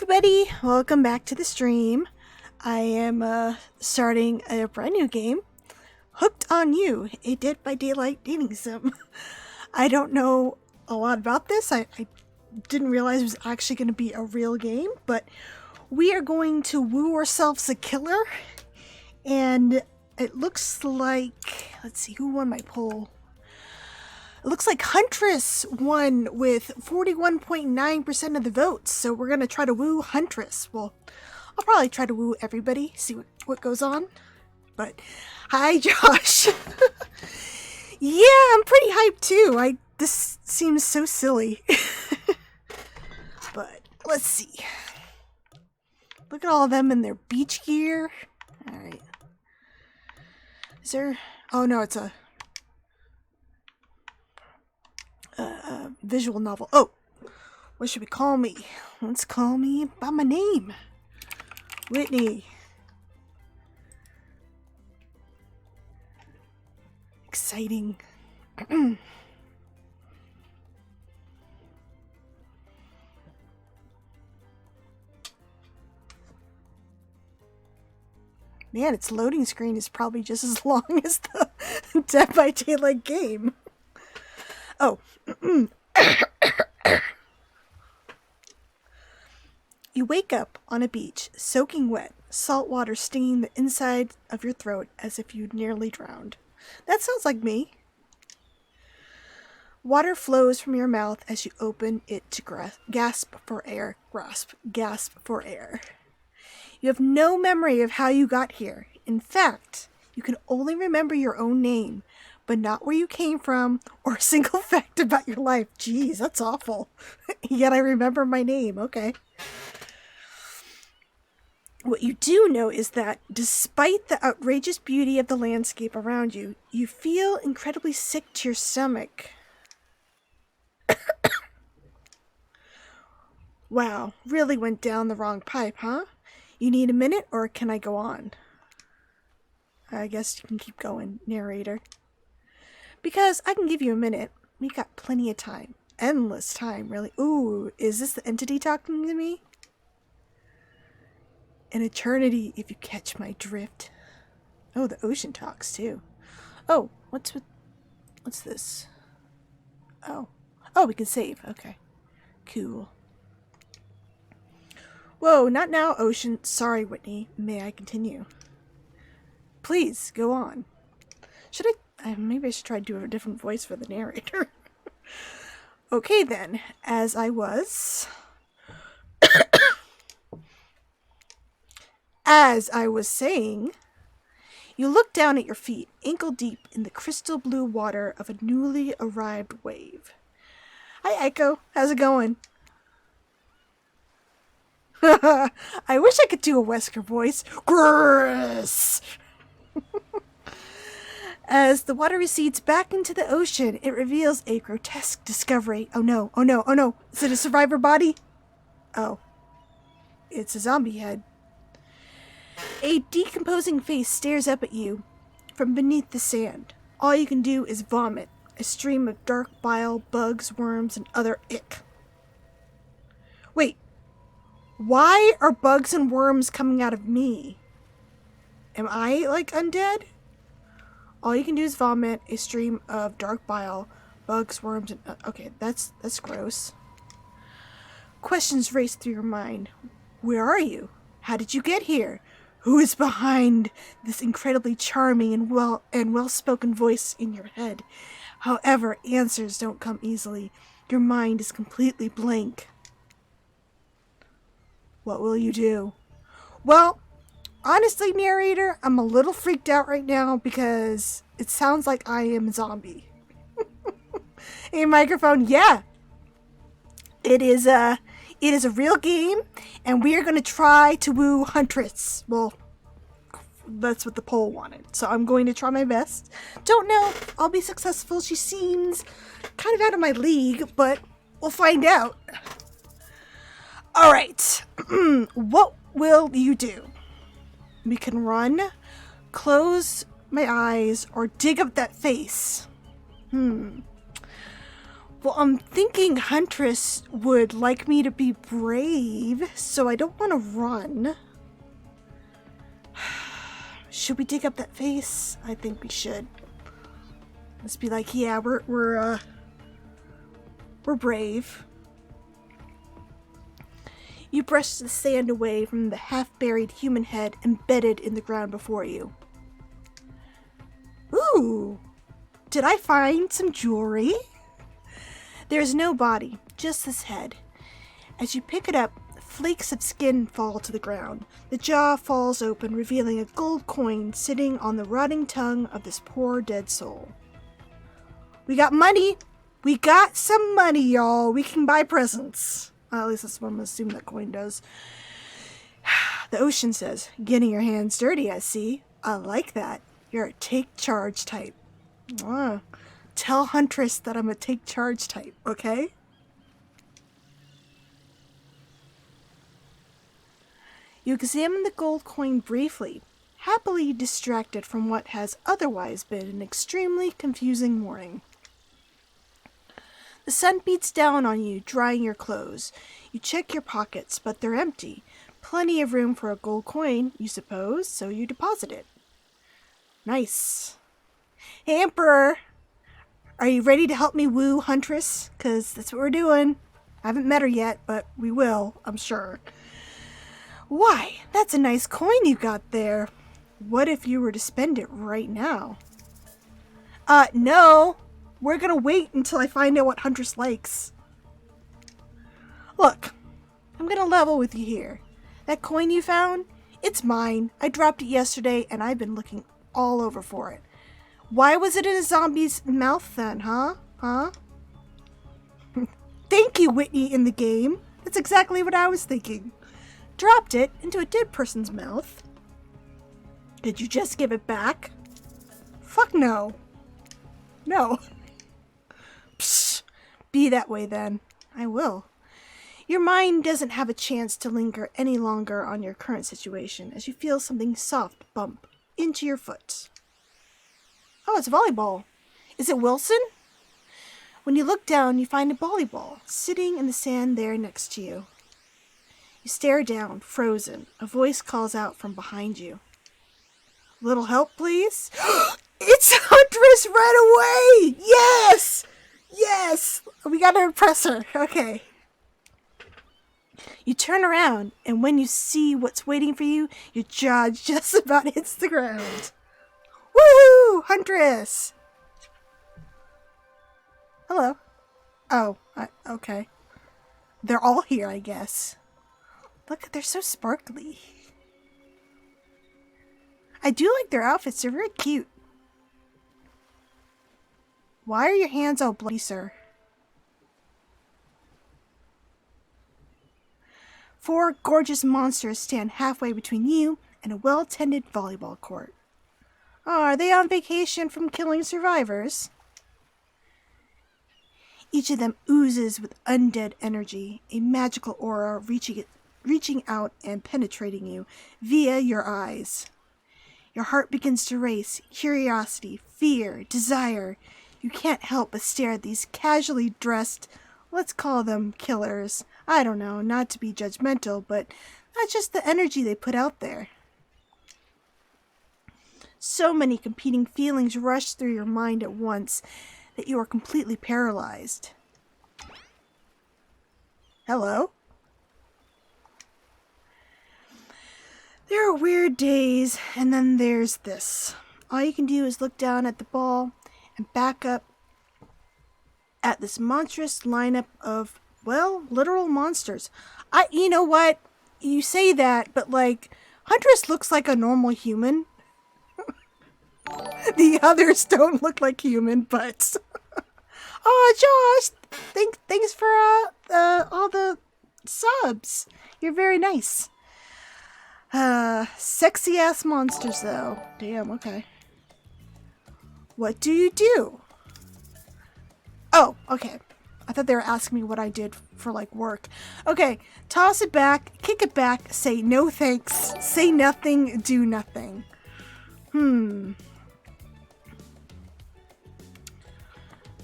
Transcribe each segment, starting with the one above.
everybody, welcome back to the stream. I am starting a brand new game, Hooked on You, a Dead by Daylight dating sim. I don't know a lot about this. I didn't realize it was actually going to be a real game, but we are going to woo ourselves a killer, and it looks like, let's see, who won my poll? It looks like Huntress won with 41.9% of the votes, so we're going to try to woo Huntress. Well, I'll probably try to woo everybody, see what goes on. But, hi Josh! Yeah, I'm pretty hyped too. This seems so silly. But, let's see. Look at all of them in their beach gear. Alright. Is there... Oh no, it's a visual novel. Oh, what should we call me? Let's call me by my name, Whitney. Exciting. Man, its loading screen is probably just as long as the Dead by Daylight game. Oh. You wake up on a beach, soaking wet, salt water stinging the inside of your throat as if you'd nearly drowned. That sounds like me. Water flows from your mouth as you open it to gasp for air. Gasp for air. You have no memory of how you got here. In fact, you can only remember your own name, but not where you came from or a single fact about your life. Jeez, that's awful. Yet I remember my name. Okay. What you do know is that, despite the outrageous beauty of the landscape around you, you feel incredibly sick to your stomach. Wow, really went down the wrong pipe, huh? You need a minute, or can I go on? I guess you can keep going, narrator. Because I can give you a minute. We got plenty of time. Endless time, really. Ooh, is this the entity talking to me? An eternity, if you catch my drift. Oh, the ocean talks, too. Oh, what's this? Oh, we can save. Okay. Cool. Whoa, not now, ocean. Sorry, Whitney. May I continue? Please, go on. Should I... maybe I should try to do a different voice for the narrator. Okay, then. As I was saying, you look down at your feet, ankle deep in the crystal blue water of a newly arrived wave. Hi, Echo. How's it going? I wish I could do a Wesker voice. Grrrr! As the water recedes back into the ocean, it reveals a grotesque discovery. Oh no, oh no, oh no. Is it a survivor body? Oh. It's a zombie head. A decomposing face stares up at you from beneath the sand. All you can do is vomit, a stream of dark bile, bugs, worms, and other ick. Wait. Why are bugs and worms coming out of me? Am I, like, undead? All you can do is vomit, a stream of dark bile, bugs, worms, and... okay, that's gross. Questions race through your mind. Where are you? How did you get here? Who is behind this incredibly charming and well-spoken voice in your head? However, answers don't come easily. Your mind is completely blank. What will you do? Well, honestly, narrator, I'm a little freaked out right now because it sounds like I am a zombie. Hey, microphone, yeah. It is a real game, and we are going to try to woo Huntress. Well, that's what the poll wanted, so I'm going to try my best. Don't know if I'll be successful. She seems kind of out of my league, but we'll find out. All right. What will you do? We can run, close my eyes, or dig up that face. Well, Well, I'm thinking Huntress would like me to be brave, so I don't want to run. Should we dig up that face? I think we should. Let's be like, yeah, we're brave. You brush the sand away from the half-buried human head embedded in the ground before you. Ooh! Did I find some jewelry? There is no body, just this head. As you pick it up, flakes of skin fall to the ground. The jaw falls open, revealing a gold coin sitting on the rotting tongue of this poor dead soul. We got money! We got some money, y'all! We can buy presents. At least that's what I'm gonna assume that coin does. The ocean says, getting your hands dirty, I see. I like that. You're a take charge type. Tell Huntress that I'm a take charge type, okay? You examine the gold coin briefly, happily distracted from what has otherwise been an extremely confusing morning. The sun beats down on you, drying your clothes. You check your pockets, but they're empty. Plenty of room for a gold coin, you suppose, so you deposit it. Nice. Hey, Emperor! Are you ready to help me woo Huntress? 'Cause that's what we're doing. I haven't met her yet, but we will, I'm sure. Why, that's a nice coin you got there. What if you were to spend it right now? No. We're gonna wait until I find out what Huntress likes. Look, I'm gonna level with you here. That coin you found, it's mine. I dropped it yesterday and I've been looking all over for it. Why was it in a zombie's mouth then, huh? Thank you, Whitney in the game. That's exactly what I was thinking. Dropped it into a dead person's mouth. Did you just give it back? Fuck no. No. Psst. Be that way then. I will. Your mind doesn't have a chance to linger any longer on your current situation as you feel something soft bump into your foot. Oh, it's a volleyball. Is it Wilson? When you look down, you find a volleyball sitting in the sand there next to you. You stare down, frozen. A voice calls out from behind you. Little help, please? It's Huntress right away! Yes! Yes! We gotta impress her. Okay. You turn around, and when you see what's waiting for you, your jaw just about hits the ground. Woohoo! Huntress! Hello. Oh, okay. They're all here, I guess. Look, they're so sparkly. I do like their outfits. They're very cute. Why are your hands all bloody, sir? 4 gorgeous monsters stand halfway between you and a well-tended volleyball court. Oh, are they on vacation from killing survivors? Each of them oozes with undead energy, a magical aura reaching out and penetrating you via your eyes. Your heart begins to race, curiosity, fear, desire. You can't help but stare at these casually dressed, let's call them killers. I don't know, not to be judgmental, but that's just the energy they put out there. So many competing feelings rush through your mind at once that you are completely paralyzed. Hello? There are weird days, and then there's this. All you can do is look down at the ball and back up at this monstrous lineup of, well, literal monsters. You know what? You say that, but like, Huntress looks like a normal human. The others don't look like human, but... Oh, Josh! Thanks for all the subs. You're very nice. Sexy ass monsters though. Damn, okay. What do you do? Oh, okay. I thought they were asking me what I did for like work. Okay, toss it back, kick it back, say no thanks, say nothing, do nothing.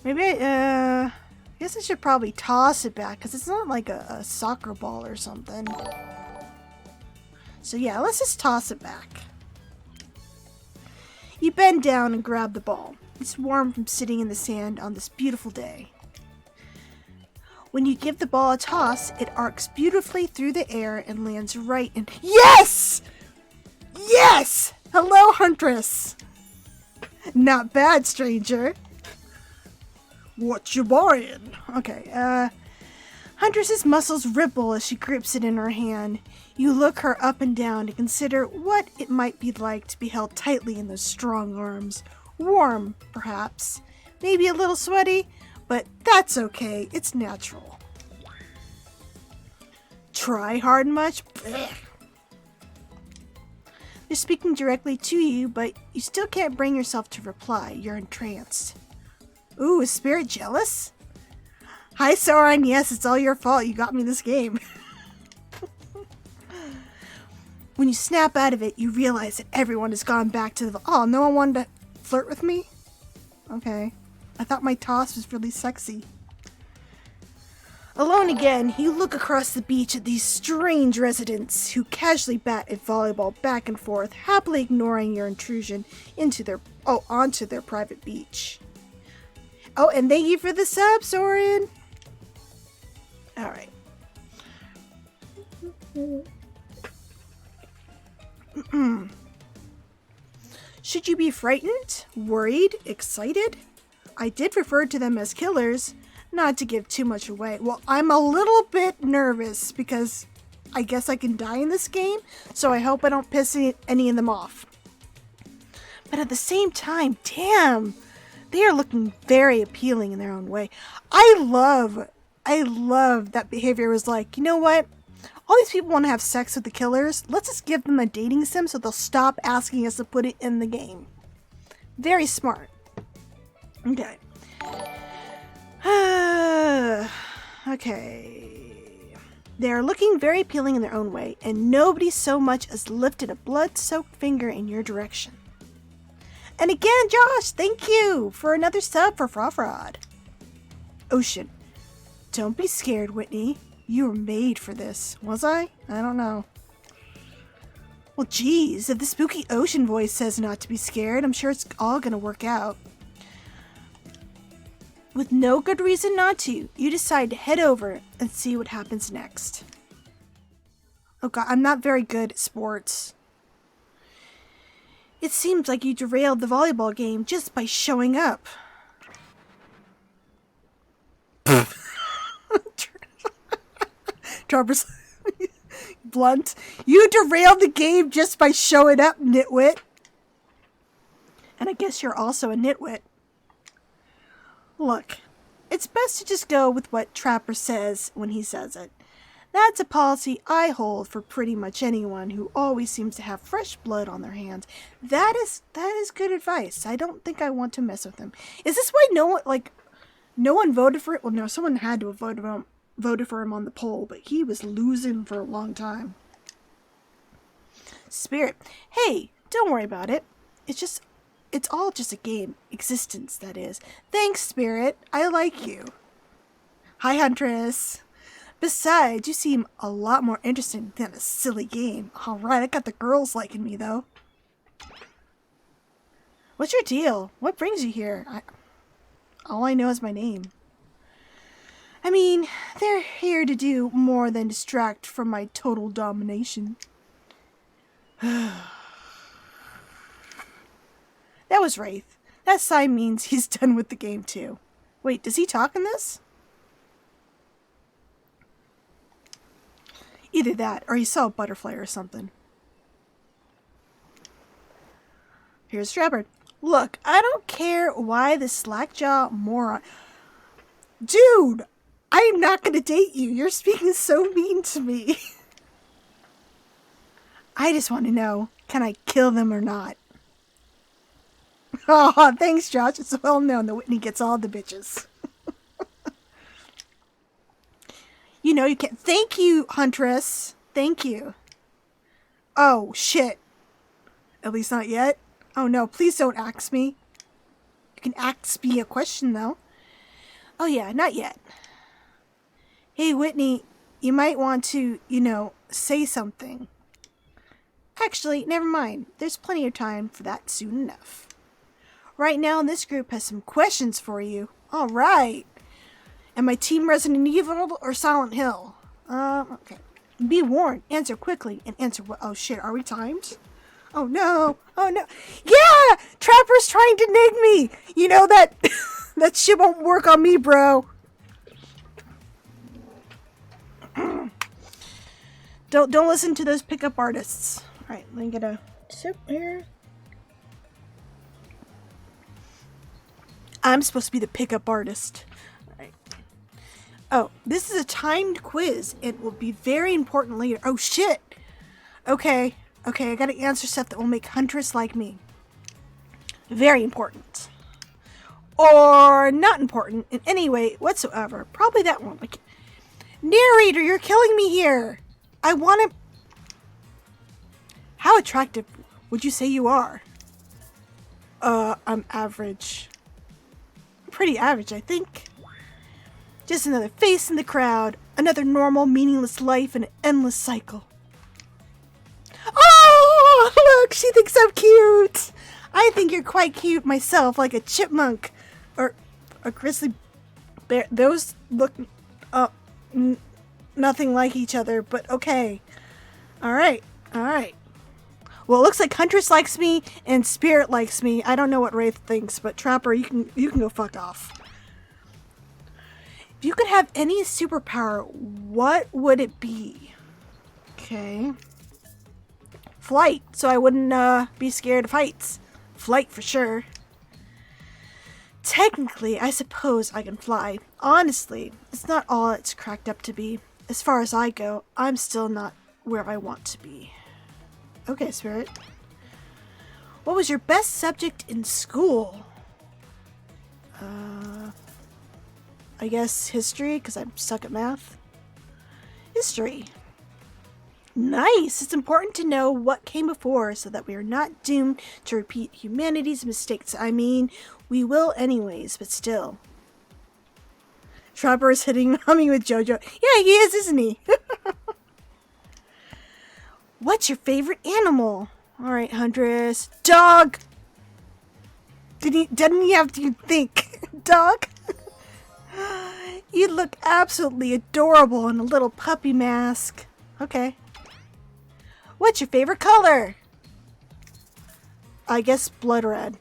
Maybe yeah, guess I should probably toss it back because it's not like a soccer ball or something. So yeah, let's just toss it back. You bend down and grab the ball. It's warm from sitting in the sand on this beautiful day. When you give the ball a toss, it arcs beautifully through the air and lands right in... Yes! Yes! Hello, Huntress! Not bad, stranger. What you buying? Okay, Huntress's muscles ripple as she grips it in her hand. You look her up and down to consider what it might be like to be held tightly in those strong arms. Warm, perhaps. Maybe a little sweaty, but that's okay. It's natural. Try hard much? Blech. They're speaking directly to you, but you still can't bring yourself to reply. You're entranced. Ooh, is Spirit jealous? Hi, Soren. Yes, it's all your fault. You got me this game. When you snap out of it, you realize that everyone has gone back to the... Oh, no one wanted to flirt with me? Okay. I thought my toss was really sexy. Alone again, you look across the beach at these strange residents who casually bat a volleyball back and forth, happily ignoring your intrusion onto their private beach. Oh, and thank you for the sub, Soren. All right. Should you be frightened, worried, excited? I did refer to them as killers, not to give too much away. Well, I'm a little bit nervous because I guess I can die in this game, so I hope I don't piss any of them off. But at the same time, damn, they are looking very appealing in their own way. I love that behavior was like, you know what? All these people want to have sex with the killers. Let's just give them a dating sim so they'll stop asking us to put it in the game. Very smart. Okay. Okay. They are looking very appealing in their own way, and nobody so much as lifted a blood-soaked finger in your direction. And again, Josh, thank you for another sub for Frafrod. Ocean. Don't be scared, Whitney. You were made for this. Was I? I don't know. Well, geez, if the spooky ocean voice says not to be scared, I'm sure it's all gonna work out. With no good reason not to, you decide to head over and see what happens next. Oh god, I'm not very good at sports. It seems like you derailed the volleyball game just by showing up. Droppers blunt. You derailed the game just by showing up, nitwit. And I guess you're also a nitwit. Look, it's best to just go with what Trapper says when he says it. That's a policy I hold for pretty much anyone who always seems to have fresh blood on their hands. That is good advice. I don't think I want to mess with him. Is this why no one voted for it? Well, no, someone had to have voted for him on the poll, but he was losing for a long time. Spirit, hey, don't worry about it. It's all just a game. Existence, that is. Thanks, Spirit. I like you. Hi, Huntress. Besides, you seem a lot more interesting than a silly game. Alright, I got the girls liking me, though. What's your deal? What brings you here? All I know is my name. I mean, they're here to do more than distract from my total domination. That was Wraith. That sign means he's done with the game, too. Wait, does he talk in this? Either that, or he saw a butterfly or something. Here's Trapper. Look, I don't care why the slackjaw moron... Dude! I am not going to date you. You're speaking so mean to me. I just want to know, can I kill them or not? Oh, thanks, Josh. It's well known that Whitney gets all the bitches. You know you can't. Thank you, Huntress. Thank you. Oh, shit. At least not yet. Oh, no. Please don't axe me. You can axe me a question, though. Oh yeah, not yet. Hey, Whitney, you might want to, say something. Actually, never mind. There's plenty of time for that soon enough. Right now, this group has some questions for you. All right. Am I Team Resident Evil or Silent Hill? Okay. Be warned. Answer quickly and answer what. Oh shit, are we timed? Oh no. Oh no. Yeah! Trapper's trying to nig me! You know that that shit won't work on me, bro. Don't listen to those pickup artists. Alright, let me get a sip here. I'm supposed to be the pickup artist. Alright. Oh, this is a timed quiz. It will be very important later. Oh shit! Okay, I gotta answer stuff that will make Huntress like me. Very important. Or not important in any way whatsoever. Probably that one. Like, narrator, you're killing me here. I want to... How attractive would you say you are? I'm average. Pretty average, I think. Just another face in the crowd. Another normal, meaningless life in an endless cycle. Oh, look, she thinks I'm cute. I think you're quite cute myself, like a chipmunk or a grizzly bear. Those look nothing like each other, but okay. All right. Well, it looks like Huntress likes me and Spirit likes me. I don't know what Wraith thinks, but Trapper, you can go fuck off. If you could have any superpower, what would it be? Okay. Flight, so I wouldn't be scared of heights. Flight for sure. Technically, I suppose I can fly. Honestly, it's not all it's cracked up to be. As far as I go, I'm still not where I want to be. Okay, Spirit. What was your best subject in school? I guess history, because I'm stuck at math. History. Nice! It's important to know what came before so that we are not doomed to repeat humanity's mistakes. I mean, we will anyways, but still. Trapper is hitting on me with JoJo. Yeah, he is, isn't he? What's your favorite animal? Alright, Huntress. Dog! Didn't he have to think? Dog? You look absolutely adorable in a little puppy mask. Okay. What's your favorite color? I guess blood red.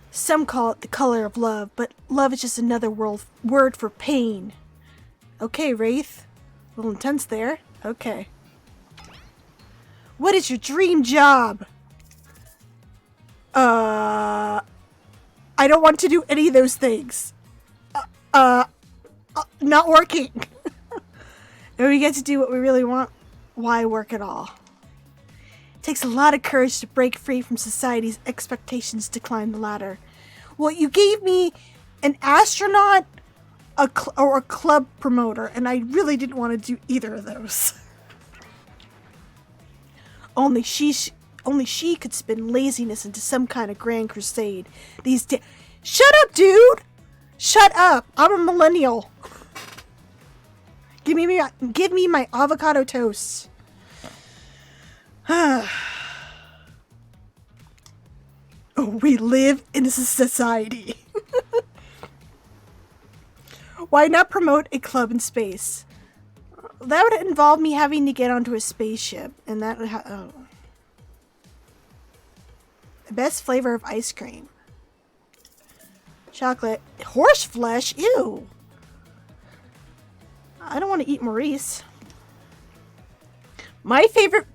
Some call it the color of love, but love is just another word for pain. Okay, Wraith. A little intense there. Okay. What is your dream job? I don't want to do any of those things. Not working. If we get to do what we really want, why work at all? It takes a lot of courage to break free from society's expectations to climb the ladder. Well, you gave me an astronaut or a club promoter, and I really didn't want to do either of those. Only she could spin laziness into some kind of grand crusade. Shut up, dude! Shut up! I'm a millennial. Give me my avocado toast. Oh, we live in a society. Why not promote a club in space? That would involve me having to get onto a spaceship, and that would The best flavor of ice cream. Chocolate. Horse flesh? Ew. I don't want to eat Maurice. My favorite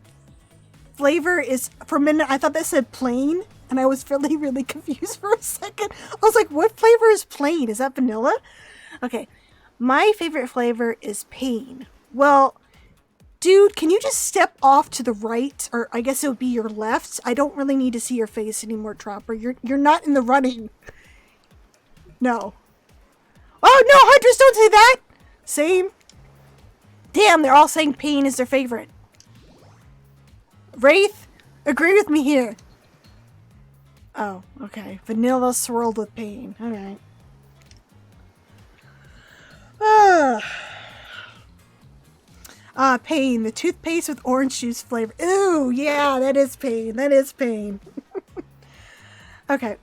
flavor is, for a minute, I thought that said plain, and I was really, really confused for a second. I was like, what flavor is plain? Is that vanilla? Okay. My favorite flavor is pain. Well, dude, can you just step off to the right? Or I guess it would be your left. I don't really need to see your face anymore, Trapper. You're not in the running. No. Oh, no, Huntress, don't say that! Same. Damn, they're all saying pain is their favorite. Wraith, agree with me here. Oh, okay. Vanilla swirled with pain. Alright. Pain. The toothpaste with orange juice flavor. Ooh, yeah, that is pain. That is pain. Okay.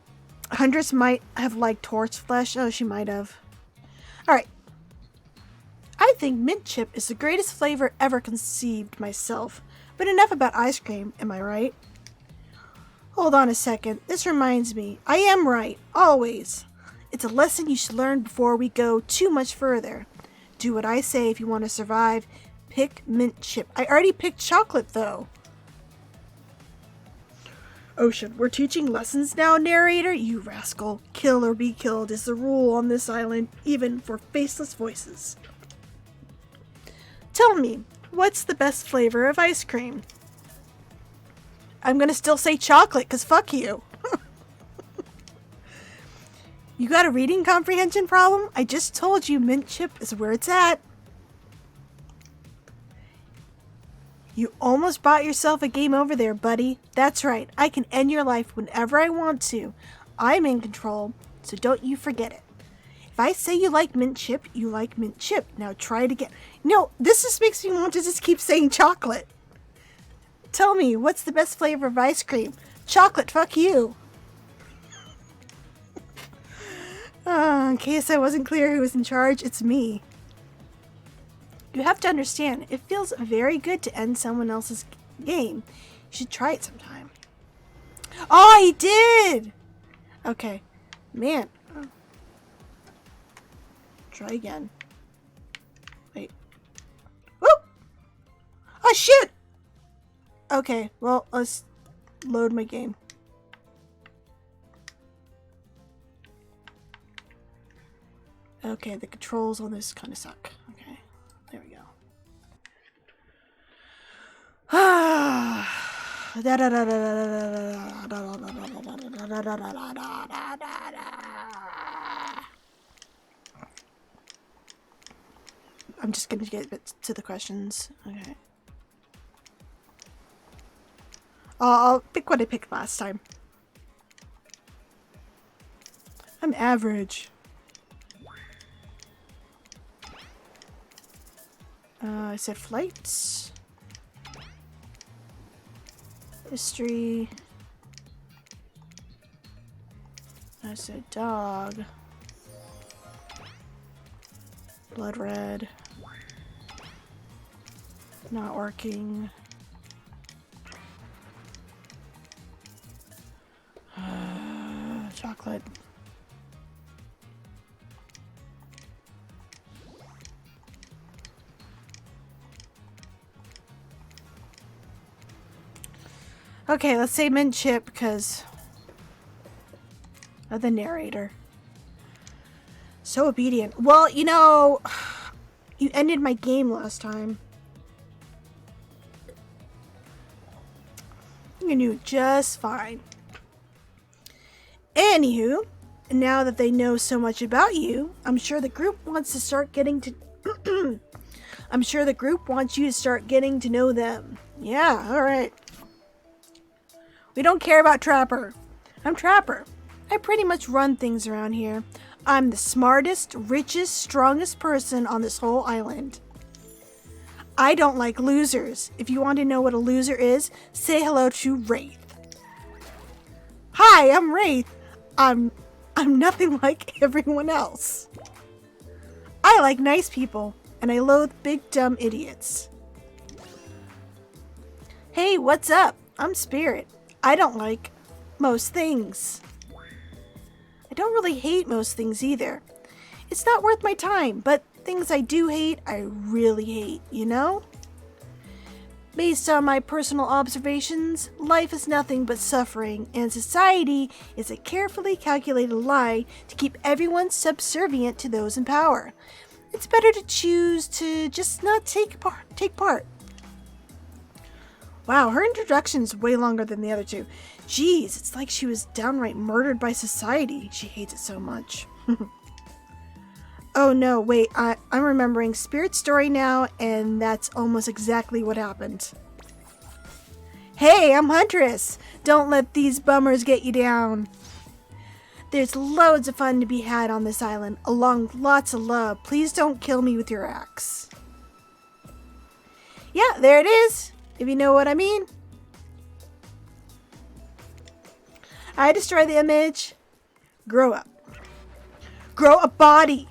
Huntress might have liked horseflesh. Oh, she might have. Alright. I think mint chip is the greatest flavor ever conceived myself. But enough about ice cream, am I right? Hold on a second. This reminds me. I am right. Always. It's a lesson you should learn before we go too much further. Do what I say if you want to survive. Pick mint chip. I already picked chocolate, though. Ocean, we're teaching lessons now, narrator? You rascal. Kill or be killed is the rule on this island, even for faceless voices. Tell me, what's the best flavor of ice cream? I'm gonna still say chocolate, because fuck you. You got a reading comprehension problem? I just told you mint chip is where it's at. You almost bought yourself a game over there, buddy. That's right. I can end your life whenever I want to. I'm in control, so don't you forget it. If I say you like mint chip, you like mint chip. Now try it again. No, this just makes me want to just keep saying chocolate. Tell me, what's the best flavor of ice cream? Chocolate, fuck you. In case I wasn't clear who was in charge, it's me. You have to understand, it feels very good to end someone else's game. You should try it sometime. Oh, he did! Okay. Man. Try again. Wait. Whoop! Oh, shit! Okay, well, let's load my game. Okay, the controls on this kind of suck. Okay, there we go. I'm just gonna get to the questions. Okay. I'll pick what I picked last time. I'm average. I said flights. History. I said dog. Blood red. Not working. Chocolate. Okay, let's say mint chip because of the narrator. So obedient. Well, you know, you ended my game last time. You knew just fine. Anywho, now that they know so much about you, I'm sure the group wants to start getting to... I'm sure the group wants you to start getting to know them. Yeah, alright. We don't care about Trapper. I'm Trapper. I pretty much run things around here. I'm the smartest, richest, strongest person on this whole island. I don't like losers. If you want to know what a loser is, say hello to Wraith. Hi, I'm Wraith. I'm nothing like everyone else. I like nice people, and I loathe big dumb idiots. Hey, what's up? I'm Spirit. I don't like most things. I don't really hate most things either. It's not worth my time, but things I do hate, I really hate, you know? Based on my personal observations, life is nothing but suffering, and society is a carefully calculated lie to keep everyone subservient to those in power. It's better to choose to just not take part. Wow, her introduction's way longer than the other two. Jeez, it's like she was downright murdered by society. She hates it so much. Oh no, wait, I'm remembering Spirit's story now, and that's almost exactly what happened. Hey, I'm Huntress. Don't let these bummers get you down. There's loads of fun to be had on this island, along with lots of love. Please don't kill me with your axe. Yeah, there it is, if you know what I mean. I destroy the image. Grow up. Grow a body.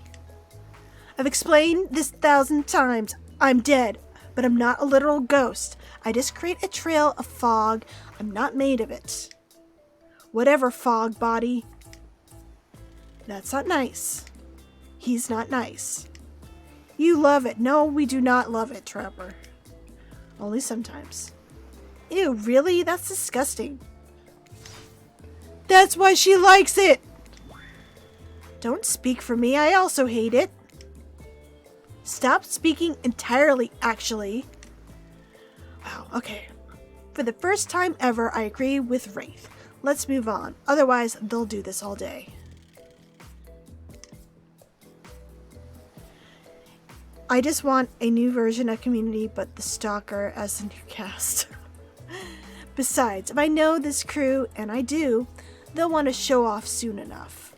I've explained this 1,000 times. I'm dead, but I'm not a literal ghost. I just create a trail of fog. I'm not made of it. Whatever, fog body. That's not nice. He's not nice. You love it. No, we do not love it, Trapper. Only sometimes. Ew, really? That's disgusting. That's why she likes it. Don't speak for me. I also hate it. Stop speaking entirely, actually. Wow, okay. For the first time ever, I agree with Wraith. Let's move on. Otherwise, they'll do this all day. I just want a new version of Community, but the Stalker as the new cast. Besides, if I know this crew, and I do, they'll want to show off soon enough.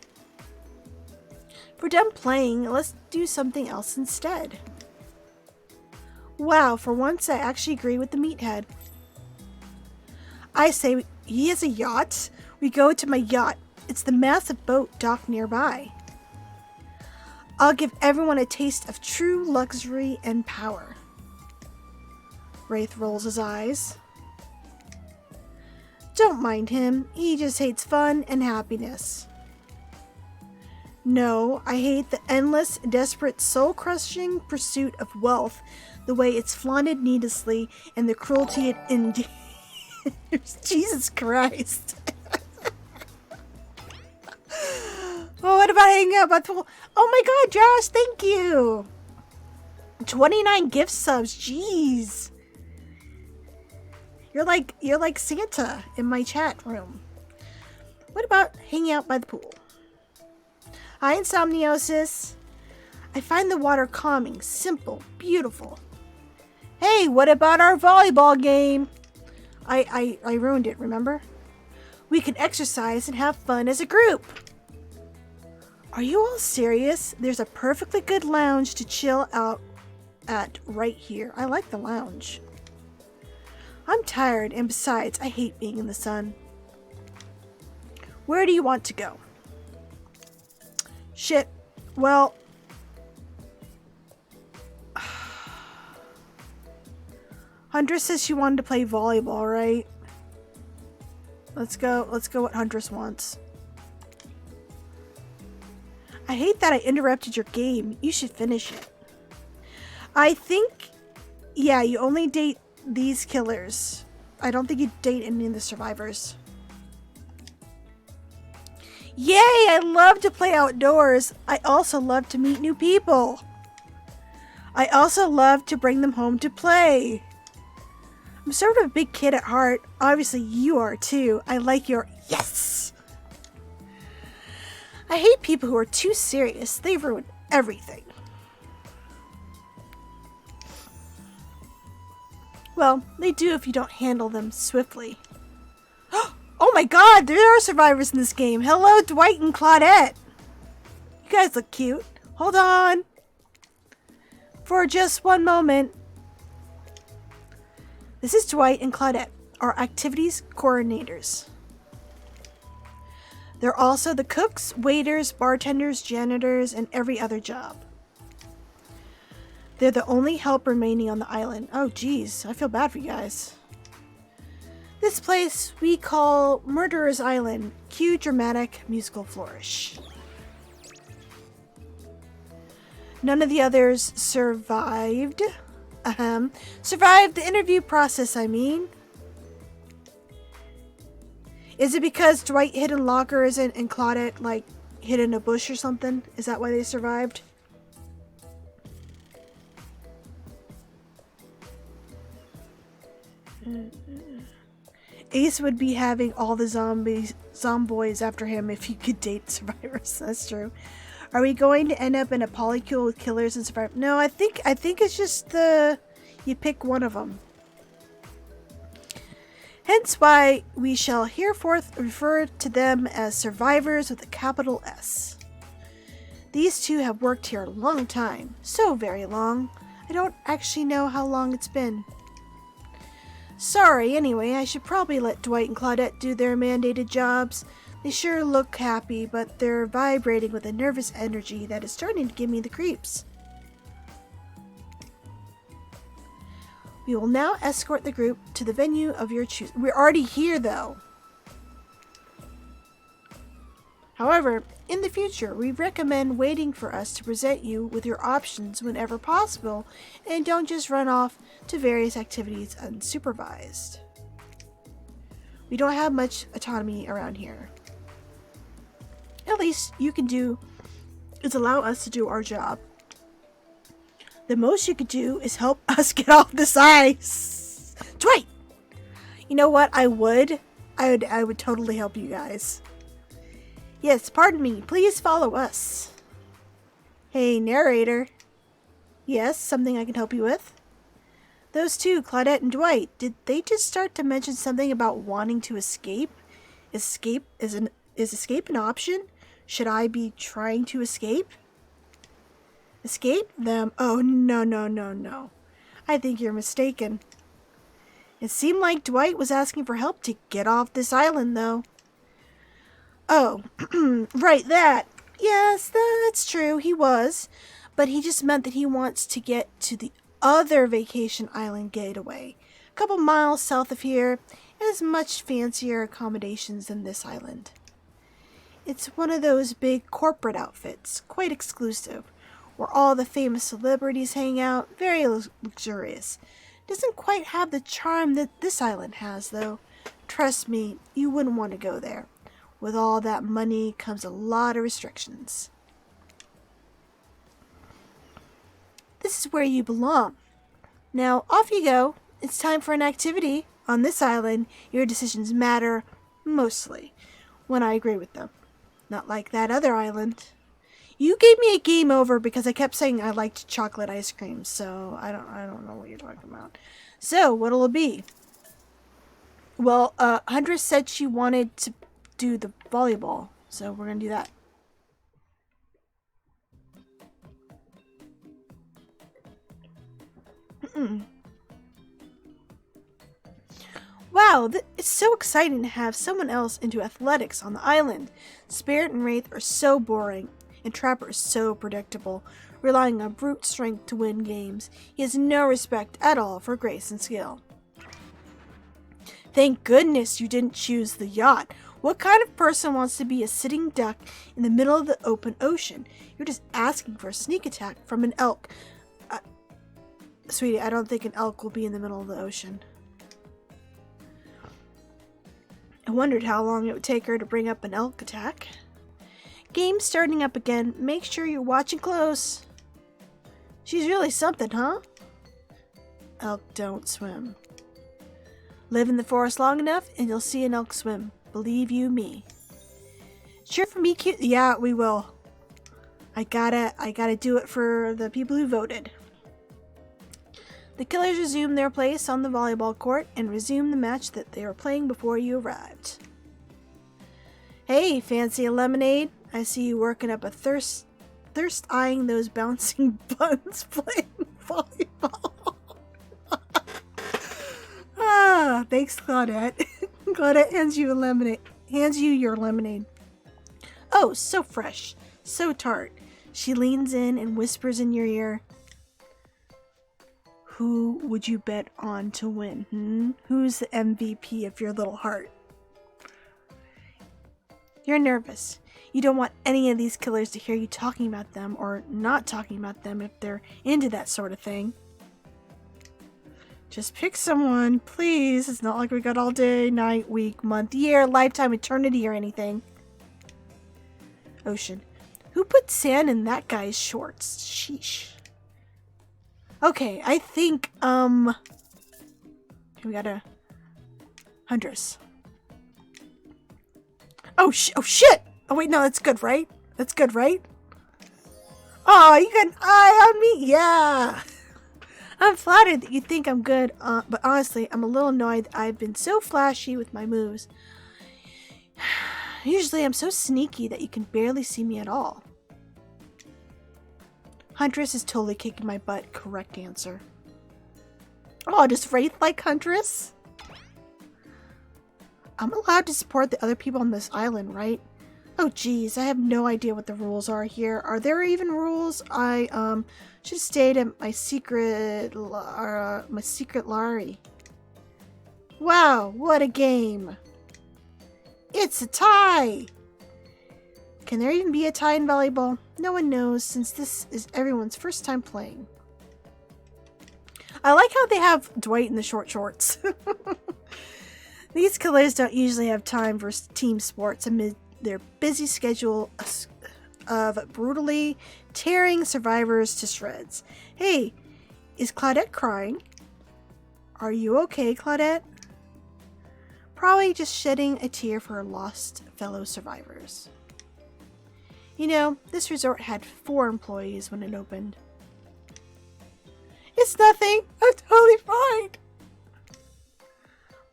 If we're done playing, let's do something else instead. Wow, for once I actually agree with the meathead. I say, he has a yacht? We go to my yacht. It's the massive boat docked nearby. I'll give everyone a taste of true luxury and power. Wraith rolls his eyes. Don't mind him. He just hates fun and happiness. No, I hate the endless, desperate, soul-crushing pursuit of wealth, the way it's flaunted needlessly, and the cruelty it endears. Jesus Christ. Oh, what about hanging out by the pool? Oh my god, Josh, thank you. 29 gift subs, jeez. You're like Santa in my chat room. What about hanging out by the pool? Hi, Insomniosis. I find the water calming, simple, beautiful. Hey, what about our volleyball game? I ruined it, remember? We can exercise and have fun as a group. Are you all serious? There's a perfectly good lounge to chill out at right here. I like the lounge. I'm tired, and besides, I hate being in the sun. Where do you want to go? Shit. Well, Huntress says she wanted to play volleyball, right? Let's go what Huntress wants. I hate that I interrupted your game. You should finish it. I think, yeah, you only date these killers. I don't think you date any of the survivors. Yay! I love to play outdoors. I also love to meet new people. I also love to bring them home to play. I'm sort of a big kid at heart. Obviously, you are too. I like your yes. I hate people who are too serious. They ruin everything. Well, they do if you don't handle them swiftly. Oh my god, there are survivors in this game. Hello, Dwight and Claudette. You guys look cute. Hold on. For just one moment. This is Dwight and Claudette, our activities coordinators. They're also the cooks, waiters, bartenders, janitors, and every other job. They're the only help remaining on the island. Oh, geez. I feel bad for you guys. This place we call Murderer's Island. Cue dramatic musical flourish. None of the others survived. Survived the interview process, I mean. Is it because Dwight hid in lockers and Claudette, like, hid in a bush or something? Is that why they survived? Ace would be having all the zomboys after him if he could date survivors. That's true. Are we going to end up in a polycule with killers and survivors? No, I think it's just you pick one of them. Hence why we shall hereforth refer to them as survivors with a capital S. These two have worked here a long time, so very long. I don't actually know how long it's been. Sorry, anyway, I should probably let Dwight and Claudette do their mandated jobs. They sure look happy, but they're vibrating with a nervous energy that is starting to give me the creeps. We will now escort the group to the venue of your choosing. We're already here, though. However, in the future, we recommend waiting for us to present you with your options whenever possible, and don't just run off to various activities unsupervised. We don't have much autonomy around here. At least you can do is allow us to do our job. The most you could do is help us get off this ice. Dwight! You know what? I would totally help you guys. Yes, pardon me. Please follow us. Hey, narrator. Yes, something I can help you with? Those two, Claudette and Dwight, did they just start to mention something about wanting to escape? Is escape an option? Should I be trying to escape? Escape them? Oh, no. I think you're mistaken. It seemed like Dwight was asking for help to get off this island, though. Oh, right, that. Yes, that's true, he was. But he just meant that he wants to get to the other vacation island getaway. A couple miles south of here, and has much fancier accommodations than this island. It's one of those big corporate outfits, quite exclusive, where all the famous celebrities hang out, very luxurious. Doesn't quite have the charm that this island has, though. Trust me, you wouldn't want to go there. With all that money comes a lot of restrictions. This is where you belong. Now, off you go. It's time for an activity. On this island, your decisions matter mostly when I agree with them. Not like that other island. You gave me a game over because I kept saying I liked chocolate ice cream, so I don't know what you're talking about. So, what'll it be? Well, Huntress said she wanted to do the volleyball, so we're gonna do that. Wow, it's so exciting to have someone else into athletics on the island. Spirit and Wraith are so boring, and Trapper is so predictable, relying on brute strength to win games. He has no respect at all for grace and skill. Thank goodness you didn't choose the yacht. What kind of person wants to be a sitting duck in the middle of the open ocean? You're just asking for a sneak attack from an elk. Sweetie, I don't think an elk will be in the middle of the ocean. I wondered how long it would take her to bring up an elk attack. Game starting up again. Make sure you're watching close. She's really something, huh? Elk don't swim. Live in the forest long enough and you'll see an elk swim. Believe you me. Cheer for me, cute. Yeah, we will. I gotta do it for the people who voted. The killers resumed their place on the volleyball court and resumed the match that they were playing before you arrived. Hey, fancy a lemonade? I see you working up a thirst eyeing those bouncing buns playing volleyball. Thanks, Claudette. Claudette hands you your lemonade. Oh, so fresh, so tart. She leans in and whispers in your ear. Who would you bet on to win? Who's the MVP of your little heart? You're nervous. You don't want any of these killers to hear you talking about them or not talking about them if they're into that sort of thing. Just pick someone, please. It's not like we got all day, night, week, month, year, lifetime, eternity, or anything. Ocean. Who put sand in that guy's shorts? Sheesh. Okay, I think, we got a Huntress. Oh shit! Oh wait, no, that's good, right? That's good, right? Oh, you got an eye on me? Yeah! I'm flattered that you think I'm good, but honestly, I'm a little annoyed that I've been so flashy with my moves. Usually I'm so sneaky that you can barely see me at all. Huntress is totally kicking my butt. Correct answer. Oh, does Wraith like Huntress? I'm allowed to support the other people on this island, right? Oh geez, I have no idea what the rules are here. Are there even rules? I should have stayed at my secret Larry. Wow, what a game. It's a tie! Can there even be a tie in volleyball? No one knows, since this is everyone's first time playing. I like how they have Dwight in the short shorts. These killers don't usually have time for team sports amid their busy schedule of brutally tearing survivors to shreds. Hey, is Claudette crying? Are you okay, Claudette? Probably just shedding a tear for her lost fellow survivors. You know, this resort had 4 employees when it opened. It's nothing. I'm totally fine.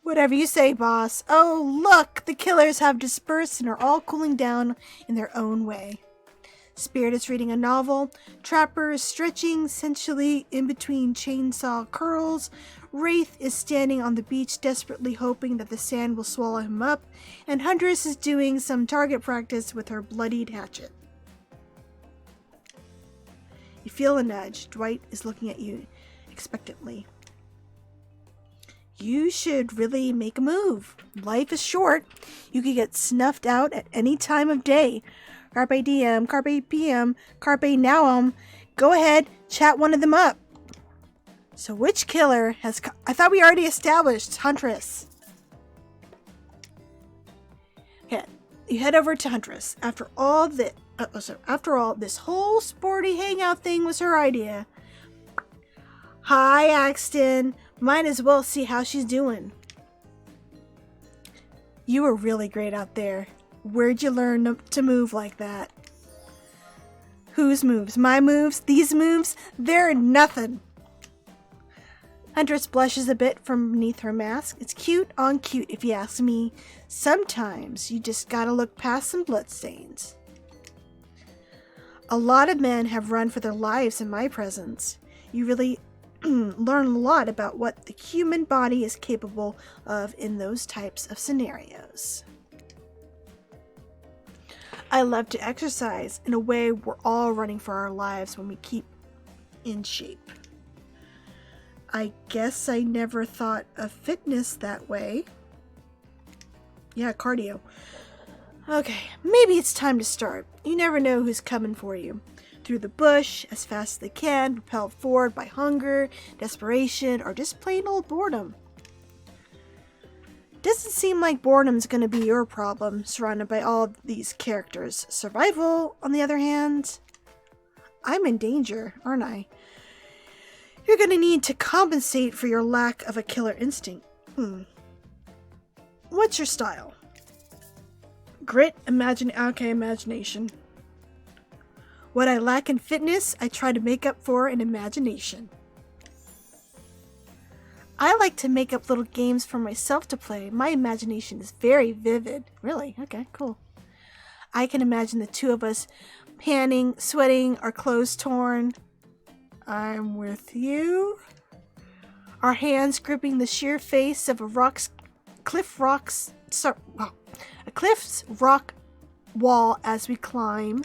Whatever you say, boss. Oh, look! The killers have dispersed and are all cooling down in their own way. Spirit is reading a novel. Trapper is stretching sensually in between chainsaw curls. Wraith is standing on the beach desperately hoping that the sand will swallow him up. And Huntress is doing some target practice with her bloodied hatchet. You feel a nudge. Dwight is looking at you expectantly. You should really make a move. Life is short. You could get snuffed out at any time of day. Carpe diem, carpe PM, carpe nauem. Go ahead, chat one of them up. So which killer has... I thought we already established Huntress. Okay, you head over to Huntress. After all, this whole sporty hangout thing was her idea. Hi, Axton. Might as well see how she's doing. You were really great out there. Where'd you learn to move like that? Whose moves? My moves? These moves? They're nothing. Huntress blushes a bit from beneath her mask. It's cute on cute, if you ask me. Sometimes you just gotta look past some bloodstains. A lot of men have run for their lives in my presence. You really learn a lot about what the human body is capable of in those types of scenarios. I love to exercise. In a way, we're all running for our lives when we keep in shape. I guess I never thought of fitness that way. Yeah, cardio. Okay, maybe it's time to start. You never know who's coming for you. Through the bush, as fast as they can, propelled forward by hunger, desperation, or just plain old boredom. Doesn't seem like boredom's gonna be your problem, surrounded by all of these characters. Survival, on the other hand, I'm in danger, aren't I? You're gonna need to compensate for your lack of a killer instinct. What's your style? Grit, imagination. What I lack in fitness, I try to make up for in imagination. I like to make up little games for myself to play. My imagination is very vivid. Really? Okay, cool. I can imagine the two of us panning, sweating, our clothes torn. I'm with you. Our hands gripping the sheer face of a cliff's rock wall as we climb.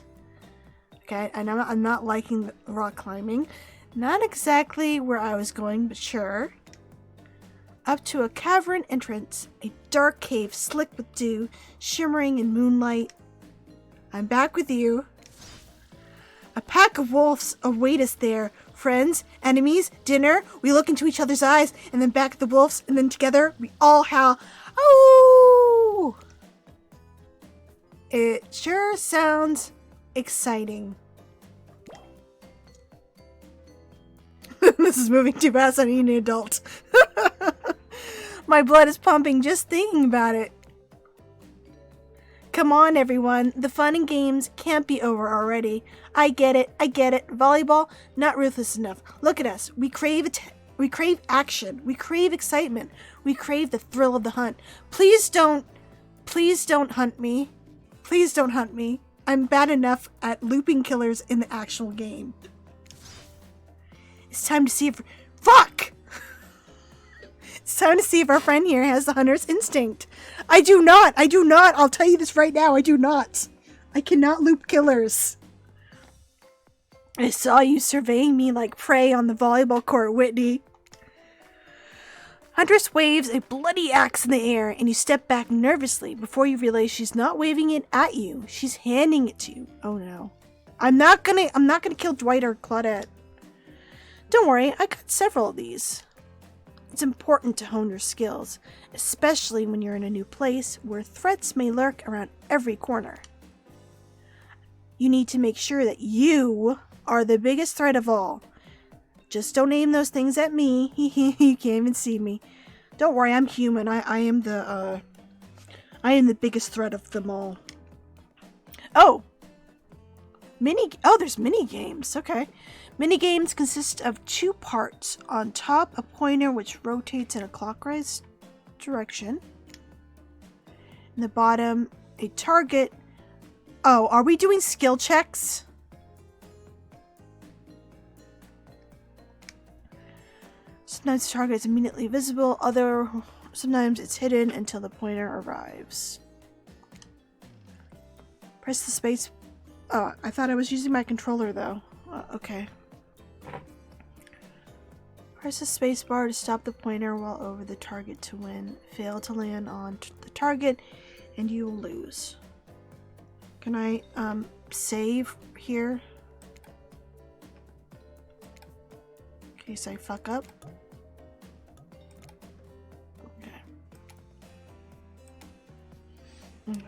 Okay, and I'm not liking the rock climbing. Not exactly where I was going, but sure. Up to a cavern entrance, a dark cave slick with dew, shimmering in moonlight. I'm back with you. A pack of wolves await us there. Friends, enemies, dinner. We look into each other's eyes, and then back at the wolves, and then together we all howl, "Oh!" It sure sounds exciting. This is moving too fast. I need an adult. My blood is pumping just thinking about it. Come on, everyone. The fun and games can't be over already. I get it. Volleyball, not ruthless enough. Look at us. We crave action. We crave excitement. We crave the thrill of the hunt. Please don't hunt me. Please don't hunt me. I'm bad enough at looping killers in the actual game. It's time to see if... Fuck! It's time to see if our friend here has the hunter's instinct. I do not. I'll tell you this right now. I do not. I cannot loop killers. I saw you surveying me like prey on the volleyball court, Whitney. Huntress waves a bloody axe in the air, and you step back nervously before you realize she's not waving it at you. She's handing it to you. Oh no. I'm not gonna kill Dwight or Claudette. Don't worry, I got several of these. It's important to hone your skills, especially when you're in a new place where threats may lurk around every corner. You need to make sure that you are the biggest threat of all. Just don't aim those things at me. You can't even see me. Don't worry, I'm human. I am the biggest threat of them all. Oh! There's mini games. Okay. Mini games consist of 2 parts. On top, a pointer which rotates in a clockwise direction. In the bottom, a target. Oh, are we doing skill checks? Sometimes the target is immediately visible. Sometimes it's hidden until the pointer arrives. Press the space. Oh, I thought I was using my controller though. Okay. Press the space bar to stop the pointer while over the target to win. Fail to land on the target and you will lose. Can I save here? In case I fuck up. Okay.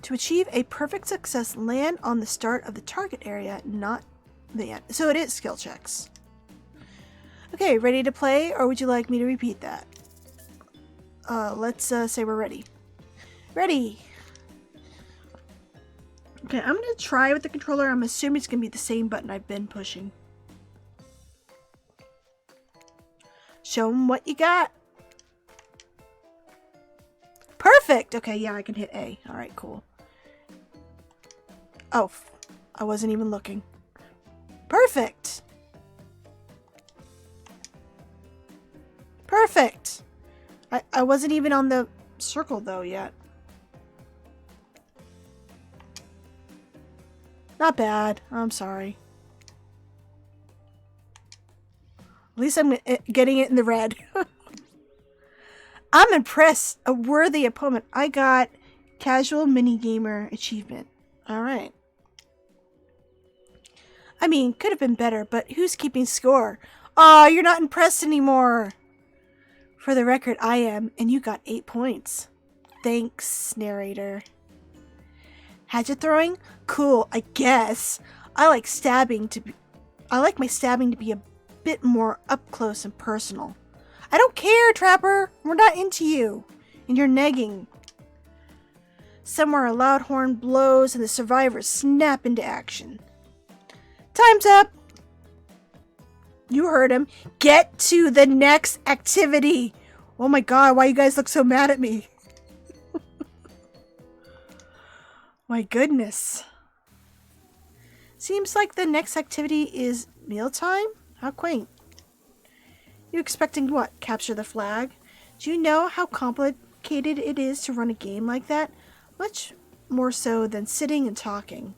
To achieve a perfect success, land on the start of the target area, not the end. So it is skill checks. Okay, ready to play, or would you like me to repeat that? Let's say we're ready. Ready! Okay, I'm gonna try with the controller. I'm assuming it's gonna be the same button I've been pushing. Show them what you got. Perfect! Okay, yeah, I can hit A. Alright, cool. Oh, I wasn't even looking. Perfect! Perfect! I wasn't even on the circle, though, yet. Not bad. I'm sorry. At least I'm getting it in the red. I'm impressed. A worthy opponent. I got Casual Minigamer Achievement. Alright. I mean, could have been better, but who's keeping score? Aw, you're not impressed anymore. For the record, I am, and you got 8 points. Thanks, narrator. Hatchet throwing? Cool, I guess. I like my stabbing to be a bit more up close and personal. I don't care, Trapper. We're not into you. And you're negging. Somewhere a loud horn blows and the survivors snap into action. Time's up. You heard him. Get to the next activity. Oh my god, why you guys look so mad at me? My goodness. Seems like the next activity is mealtime? How quaint. You expecting what? Capture the flag? Do you know how complicated it is to run a game like that? Much more so than sitting and talking.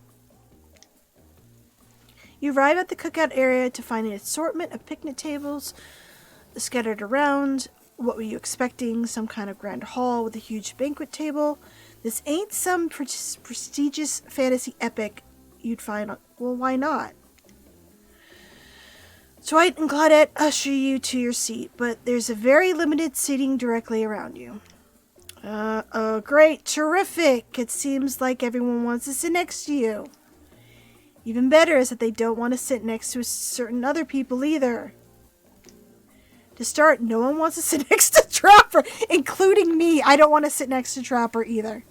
You arrive at the cookout area to find an assortment of picnic tables scattered around. What were you expecting? Some kind of grand hall with a huge banquet table? This ain't some prestigious fantasy epic you'd find on... Well, why not? Dwight and Claudette usher you to your seat, but there's a very limited seating directly around you. Great, terrific. It seems like everyone wants to sit next to you. Even better is that they don't want to sit next to certain other people either. To start, no one wants to sit next to Trapper, including me. I don't want to sit next to Trapper either.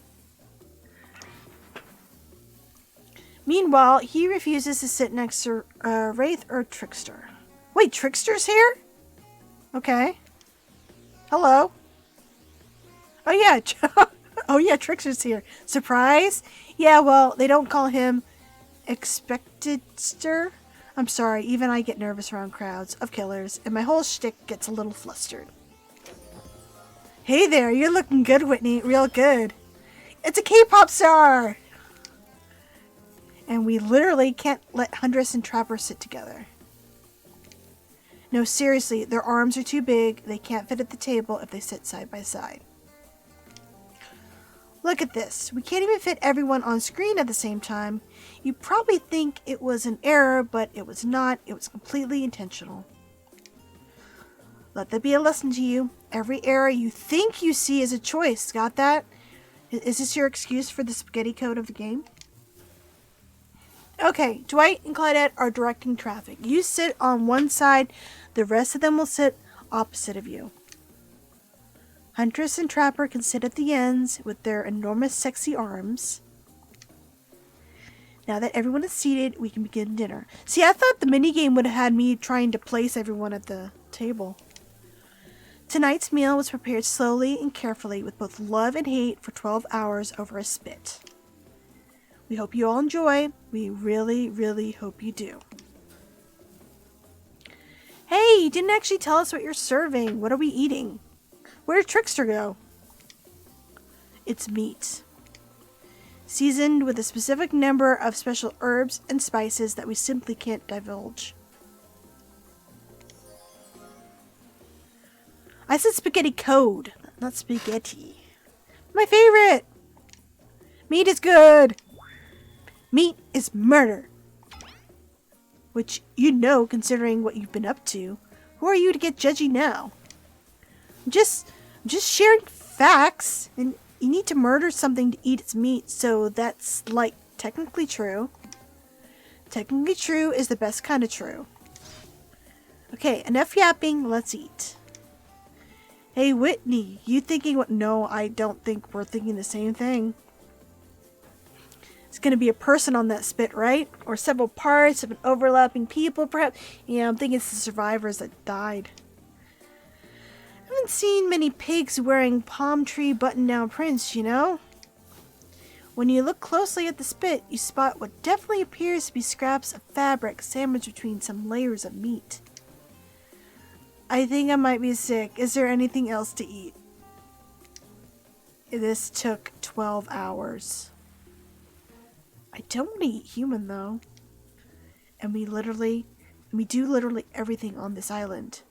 Meanwhile, he refuses to sit next to Wraith or Trickster. Wait, Trickster's here? Okay. Hello. Oh yeah. Oh yeah, Trickster's here. Surprise? Yeah, well, they don't call him Expectedster. I'm sorry, even I get nervous around crowds of killers, and my whole shtick gets a little flustered. Hey there, you're looking good, Whitney. Real good. It's a K-pop star! And we literally can't let Huntress and Trapper sit together. No, seriously, their arms are too big. They can't fit at the table if they sit side by side. Look at this. We can't even fit everyone on screen at the same time. You probably think it was an error, but it was not. It was completely intentional. Let that be a lesson to you. Every error you think you see is a choice. Got that? Is this your excuse for the spaghetti code of the game? Okay, Dwight and Claudette are directing traffic. You sit on one side. The rest of them will sit opposite of you. Huntress and Trapper can sit at the ends with their enormous sexy arms. Now that everyone is seated, we can begin dinner. See, I thought the minigame would have had me trying to place everyone at the table. Tonight's meal was prepared slowly and carefully with both love and hate for 12 hours over a spit. We hope you all enjoy. We really, really hope you do. Hey, you didn't actually tell us what you're serving. What are we eating? Where did Trickster go? It's meat. Seasoned with a specific number of special herbs and spices that we simply can't divulge. I said spaghetti code, not spaghetti. My favorite! Meat is good! Meat is murder. Which you know, considering what you've been up to. Who are you to get judgy now? I'm just sharing facts, and you need to murder something to eat its meat, so that's, like, technically true. Technically true is the best kind of true. Okay, enough yapping, let's eat. Hey, Whitney, you thinking what? No, I don't think we're thinking the same thing. It's going to be a person on that spit, right? Or several parts of an overlapping people, perhaps. Yeah, I'm thinking it's the survivors that died. I haven't seen many pigs wearing palm tree button-down prints, you know? When you look closely at the spit, you spot what definitely appears to be scraps of fabric sandwiched between some layers of meat. I think I might be sick. Is there anything else to eat? This took 12 hours. I don't want to eat human, though. And we do literally everything on this island.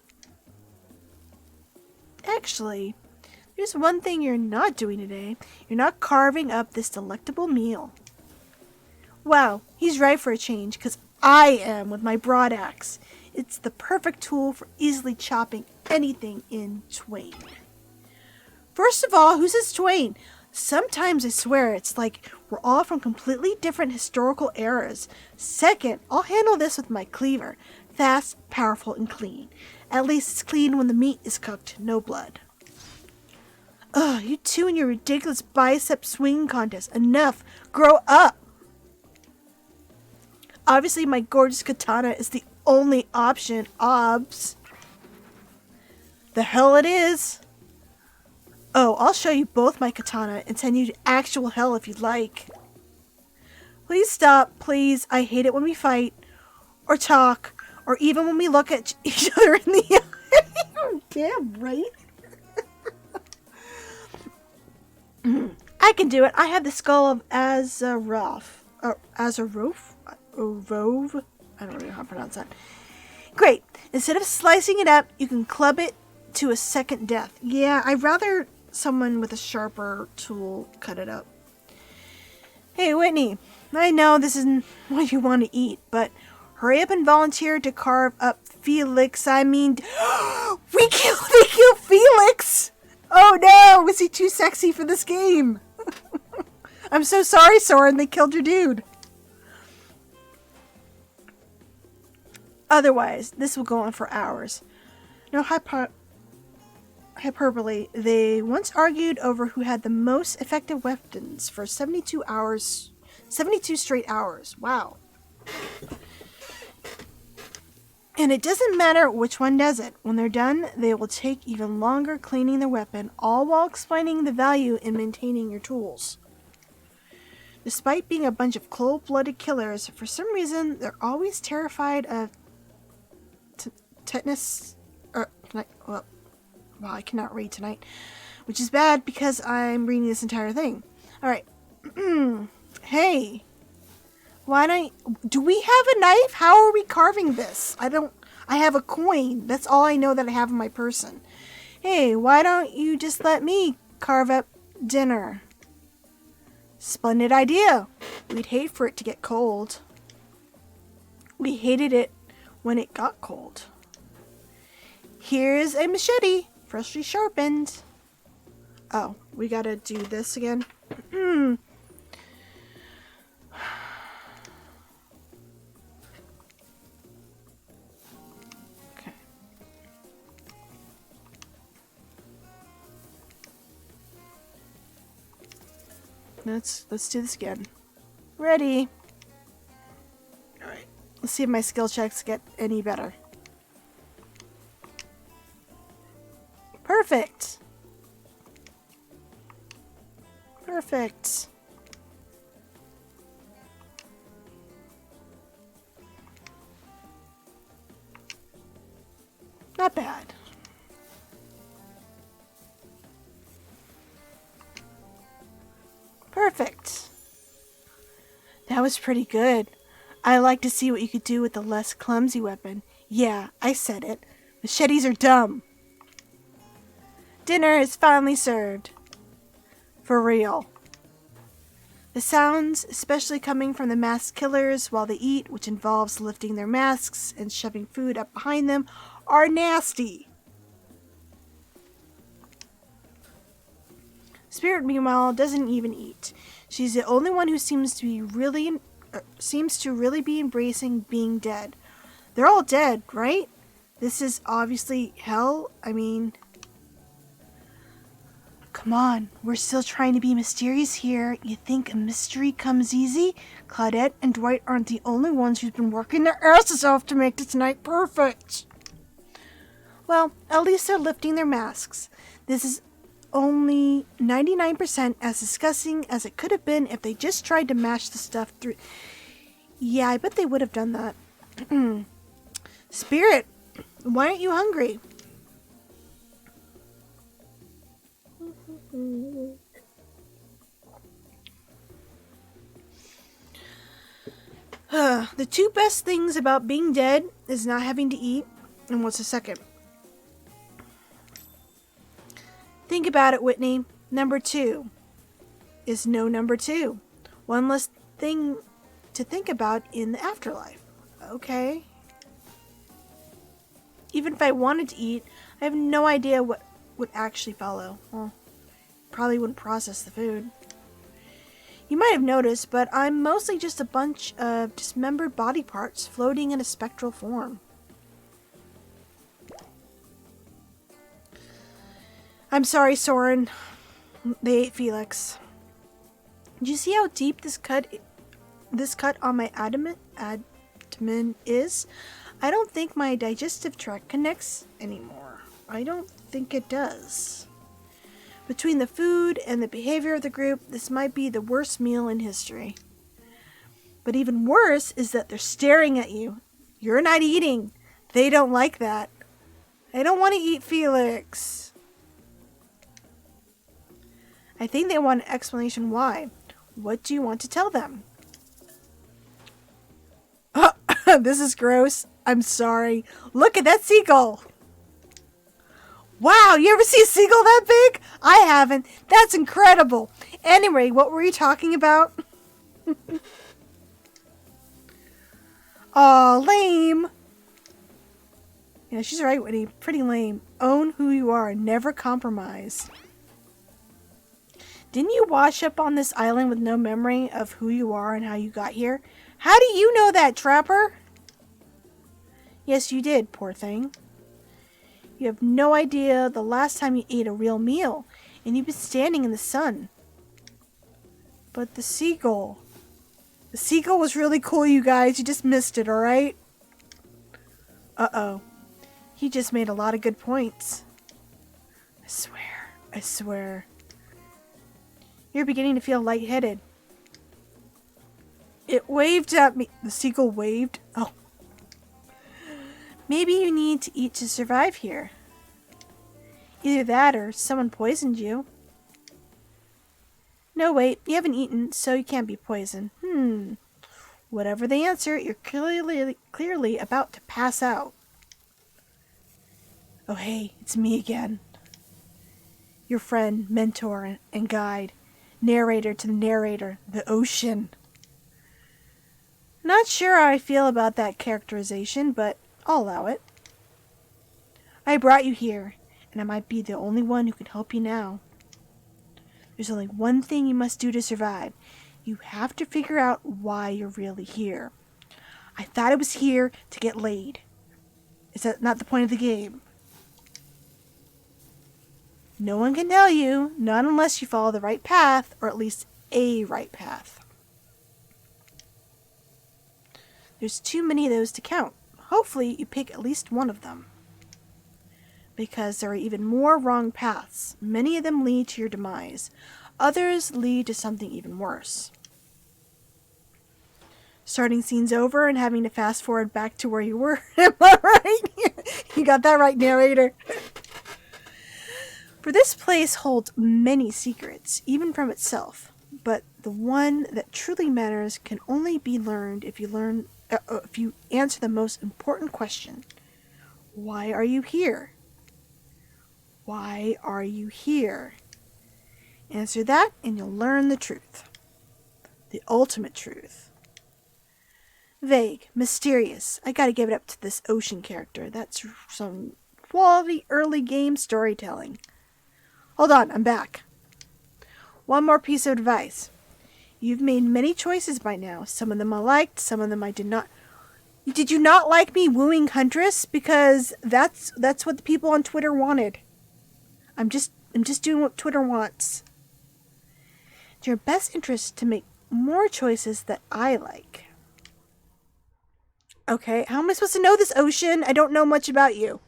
Actually, there's one thing you're not doing today. You're not carving up this delectable meal. Wow, he's right for a change, because I am with my broad axe. It's the perfect tool for easily chopping anything in twain. First of all, who says twain? Sometimes I swear it's like we're all from completely different historical eras. Second, I'll handle this with my cleaver. Fast, powerful, and clean. At least it's clean when the meat is cooked, no blood. Ugh, you two and your ridiculous bicep swinging contest. Enough. Grow up. Obviously, my gorgeous katana is the only option. Obs. The hell it is. Oh, I'll show you both my katana and send you to actual hell if you'd like. Please stop, please. I hate it when we fight, or talk, or even when we look at each other in the eye. Damn right. I can do it. I have the skull of Azaroth. Azaroth? Rove? I don't know how to pronounce that. Great. Instead of slicing it up, you can club it to a second death. Yeah, I'd rather someone with a sharper tool cut it up. Hey, Whitney. I know this isn't what you want to eat, but hurry up and volunteer to carve up Felix. I mean, they killed Felix! Oh no, was he too sexy for this game? I'm so sorry, Soren, they killed your dude. Otherwise, this will go on for hours. No hyperbole. They once argued over who had the most effective weapons for 72 hours, 72 straight hours. Wow. And it doesn't matter which one does it. When they're done, they will take even longer cleaning their weapon, all while explaining the value in maintaining your tools. Despite being a bunch of cold-blooded killers, for some reason, they're always terrified of tetanus. I cannot read tonight, which is bad because I'm reading this entire thing. All right. Hey. Do we have a knife? How are we carving this? I have a coin. That's all I know that I have in my person. Hey, why don't you just let me carve up dinner? Splendid idea. We'd hate for it to get cold. We hated it when it got cold. Here's a machete, freshly sharpened. Oh, we gotta do this again. Let's do this again. Ready. Alright. Let's see if my skill checks get any better. Perfect. Perfect. Not bad. Perfect. That was pretty good. I'd like to see what you could do with the less clumsy weapon. Yeah, I said it. Machetes are dumb. Dinner is finally served. For real. The sounds, especially coming from the masked killers while they eat, which involves lifting their masks and shoving food up behind them, are nasty. Spirit, meanwhile, doesn't even eat. She's the only one who seems to really be embracing being dead. They're all dead, right? This is obviously hell. I mean, come on, we're still trying to be mysterious here. You think a mystery comes easy? Claudette and Dwight aren't the only ones who's been working their asses off to make tonight perfect. Well, at least they're lifting their masks. This is only 99% as disgusting as it could have been if they just tried to mash the stuff through. Yeah, I bet they would have done that. Spirit, why aren't you hungry? The two best things about being dead is not having to eat. And what's the second? Think about it, Whitney. Number 2 is no number 2. One less thing to think about in the afterlife. Okay. Even if I wanted to eat, I have no idea what would actually follow. Well, probably wouldn't process the food. You might have noticed, but I'm mostly just a bunch of dismembered body parts floating in a spectral form. I'm sorry, Soren. They ate Felix. Did you see how deep this cut on my abdomen is? I don't think my digestive tract connects anymore. I don't think it does. Between the food and the behavior of the group, this might be the worst meal in history. But even worse is that they're staring at you. You're not eating. They don't like that. They don't want to eat Felix. I think they want an explanation why. What do you want to tell them? This is gross. I'm sorry. Look at that seagull. Wow, you ever see a seagull that big? I haven't. That's incredible. Anyway, what were you talking about? Aw, lame. Yeah, she's right, Whitney. Pretty lame. Own who you are. Never compromise. Didn't you wash up on this island with no memory of who you are and how you got here? How do you know that, Trapper? Yes, you did, poor thing. You have no idea the last time you ate a real meal, and you've been standing in the sun. But the seagull. The seagull was really cool, you guys. You just missed it, alright? Uh-oh. He just made a lot of good points. I swear. You're beginning to feel lightheaded. It waved at me. The seagull waved? Oh. Maybe you need to eat to survive here. Either that or someone poisoned you. No, wait. You haven't eaten, so you can't be poisoned. Whatever the answer, you're clearly about to pass out. Oh, hey, it's me again. Your friend, mentor, and guide. Narrator to the narrator, the ocean. Not sure how I feel about that characterization, but I'll allow it. I brought you here, and I might be the only one who can help you now. There's only one thing you must do to survive. You have to figure out why you're really here. I thought I was here to get laid. Is that not the point of the game? No one can tell you, not unless you follow the right path, or at least a right path. There's too many of those to count. Hopefully you pick at least one of them. Because there are even more wrong paths. Many of them lead to your demise. Others lead to something even worse. Starting scenes over and having to fast forward back to where you were. Am I right? You got that right, narrator. For this place holds many secrets, even from itself. But the one that truly matters can only be learned if you answer the most important question. Why are you here? Why are you here? Answer that and you'll learn the truth. The ultimate truth. Vague, mysterious. I gotta give it up to this ocean character. That's some quality early game storytelling. Hold on, I'm back. One more piece of advice. You've made many choices by now. Some of them I liked, some of them I did not. Did you not like me wooing Huntress? Because that's what the people on Twitter wanted. I'm just doing what Twitter wants. It's your best interest to make more choices that I like. Okay, how am I supposed to know this, Ocean? I don't know much about you.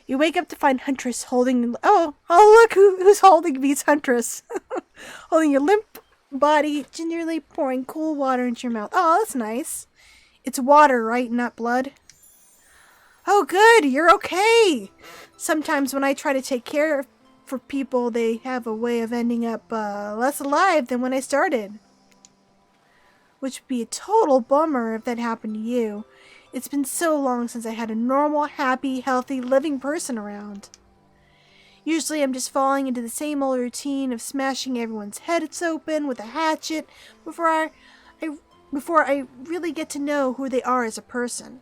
You wake up to find Huntress holding... Oh, look who's holding me. It's Huntress. Holding your limp body, gingerly pouring cool water into your mouth. Oh, that's nice. It's water, right? Not blood? Oh, good. You're okay. Sometimes when I try to take care for people, they have a way of ending up less alive than when I started. Which would be a total bummer if that happened to you. It's been so long since I had a normal, happy, healthy, living person around. Usually I'm just falling into the same old routine of smashing everyone's heads open with a hatchet before I really get to know who they are as a person.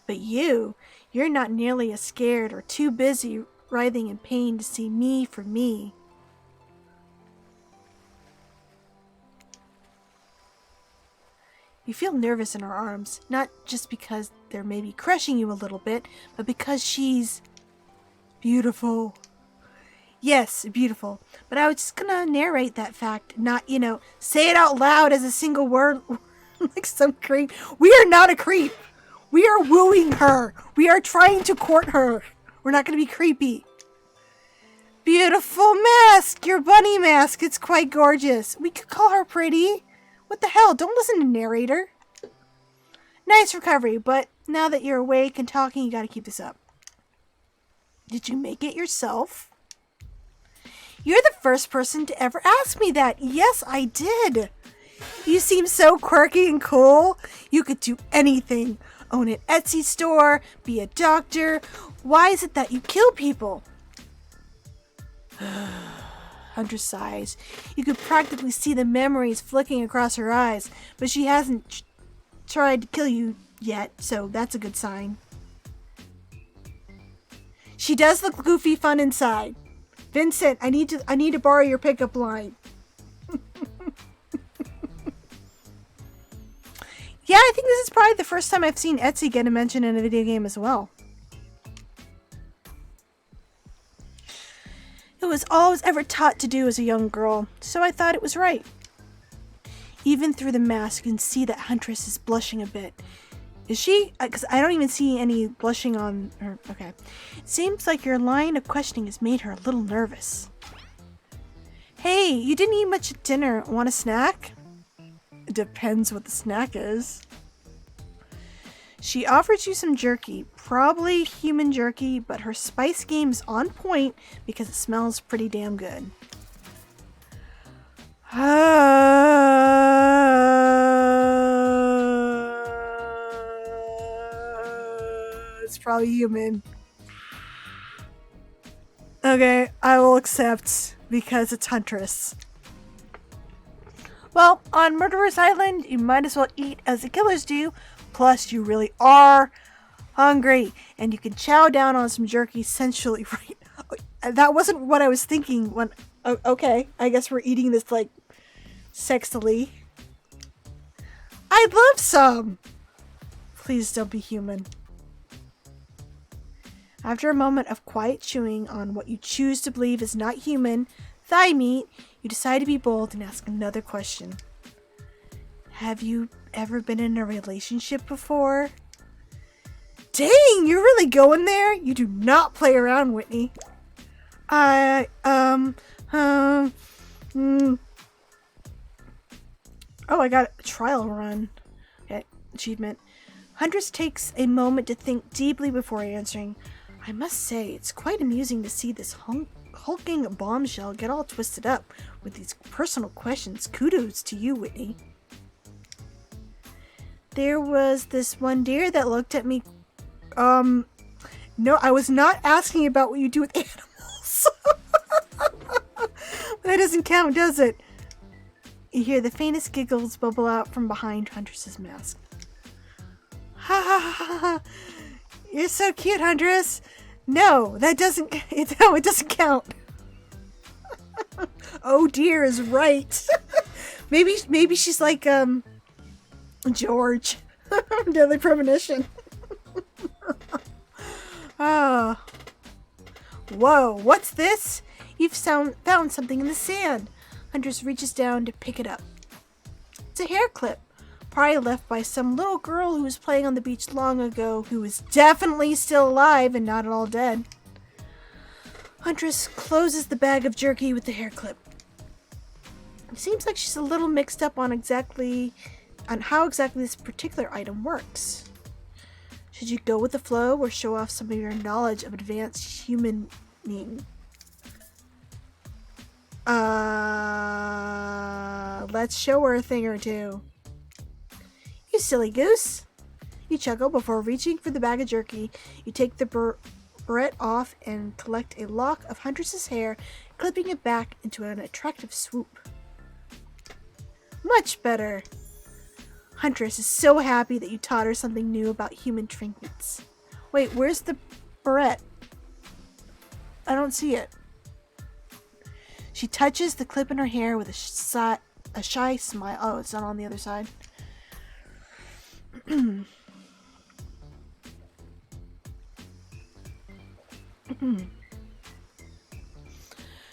But you're not nearly as scared or too busy writhing in pain to see me for me. You feel nervous in her arms, not just because they're maybe crushing you a little bit, but because she's beautiful. Yes, beautiful. But I was just gonna narrate that fact, not, say it out loud as a single word like some creep. We are not a creep. We are wooing her. We are trying to court her. We're not gonna be creepy. Beautiful mask, your bunny mask. It's quite gorgeous. We could call her pretty. What the hell? Don't listen to narrator. Nice recovery, but now that you're awake and talking, you gotta keep this up. Did you make it yourself? You're the first person to ever ask me that. Yes, I did. You seem so quirky and cool. You could do anything. Own an Etsy store, be a doctor. Why is it that you kill people? Hunter sighs. You could practically see the memories flicking across her eyes, but she hasn't tried to kill you yet, so that's a good sign. She does look goofy fun inside. Vincent, I need to borrow your pickup line. Yeah, I think this is probably the first time I've seen Etsy get a mention in a video game as well. It was all I was ever taught to do as a young girl, so I thought it was right. Even through the mask, you can see that Huntress is blushing a bit. Is she? Because I don't even see any blushing on her. Okay. It seems like your line of questioning has made her a little nervous. Hey, you didn't eat much at dinner. Want a snack? It depends what the snack is. She offers you some jerky. Probably human jerky, but her spice game's on point because it smells pretty damn good. It's probably human. Okay, I will accept because it's Huntress. Well, on Murderer's Island, you might as well eat as the killers do. Plus, you really are hungry, and you can chow down on some jerky sensually. Right? That wasn't what I was thinking when... Okay, I guess we're eating this, like, sexily. I'd love some! Please don't be human. After a moment of quiet chewing on what you choose to believe is not human, thigh meat, you decide to be bold and ask another question. Have you ever been in a relationship before? Dang, you're really going there? You do not play around, Whitney. Oh, I got a trial run. Okay, achievement. Huntress takes a moment to think deeply before answering. I must say, it's quite amusing to see this hulking bombshell get all twisted up with these personal questions. Kudos to you, Whitney. There was this one deer that looked at me. No, I was not asking about what you do with animals. That doesn't count, does it? You hear the faintest giggles bubble out from behind Huntress's mask. Ha ha ha ha! You're so cute, Huntress. No, that doesn't. It doesn't count. Oh dear is right. maybe she's like George. Deadly premonition. Oh. Whoa, what's this? You've found something in the sand. Huntress reaches down to pick it up. It's a hair clip, probably left by some little girl who was playing on the beach long ago, who is definitely still alive and not at all dead. Huntress closes the bag of jerky with the hair clip. It seems like she's a little mixed up on how exactly this particular item works. Should you go with the flow or show off some of your knowledge of advanced humaning? Let's show her a thing or two. You silly goose. You chuckle before reaching for the bag of jerky. You take the barrette off and collect a lock of Huntress's hair, clipping it back into an attractive swoop. Much better. Huntress is so happy that you taught her something new about human trinkets. Wait, where's the barrette? I don't see it. She touches the clip in her hair with a shy smile. Oh, it's not on the other side.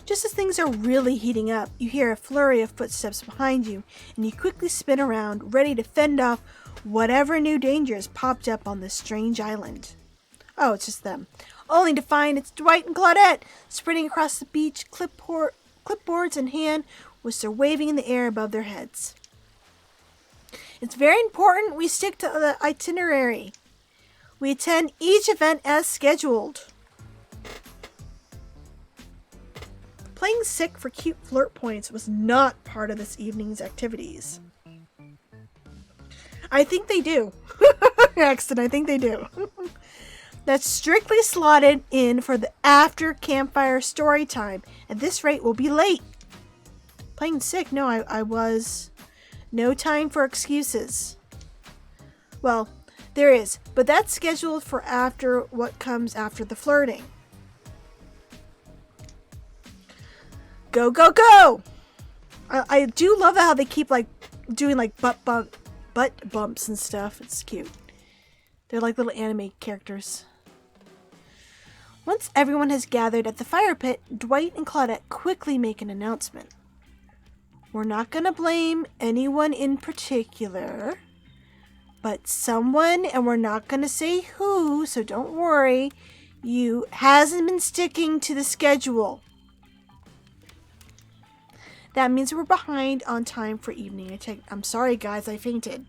Just as things are really heating up, you hear a flurry of footsteps behind you, and you quickly spin around, ready to fend off whatever new dangers popped up on this strange island. Oh, it's just them. Only to find it's Dwight and Claudette, sprinting across the beach, clipboards in hand, with their waving in the air above their heads. It's very important we stick to the itinerary. We attend each event as scheduled. Playing sick for cute flirt points was not part of this evening's activities. I think they do. Axton, I think they do. That's strictly slotted in for the after campfire story time. At this rate, we'll be late. Playing sick? No, I was. No time for excuses. Well, there is, but that's scheduled for after what comes after the flirting. Go, go, go! I do love how they keep like doing like butt bump butt bumps and stuff. It's cute. They're like little anime characters. Once everyone has gathered at the fire pit, Dwight and Claudette quickly make an announcement. We're not going to blame anyone in particular, but someone, and we're not going to say who, so don't worry, you hasn't been sticking to the schedule. That means we're behind on time for evening. I'm sorry, guys, I fainted.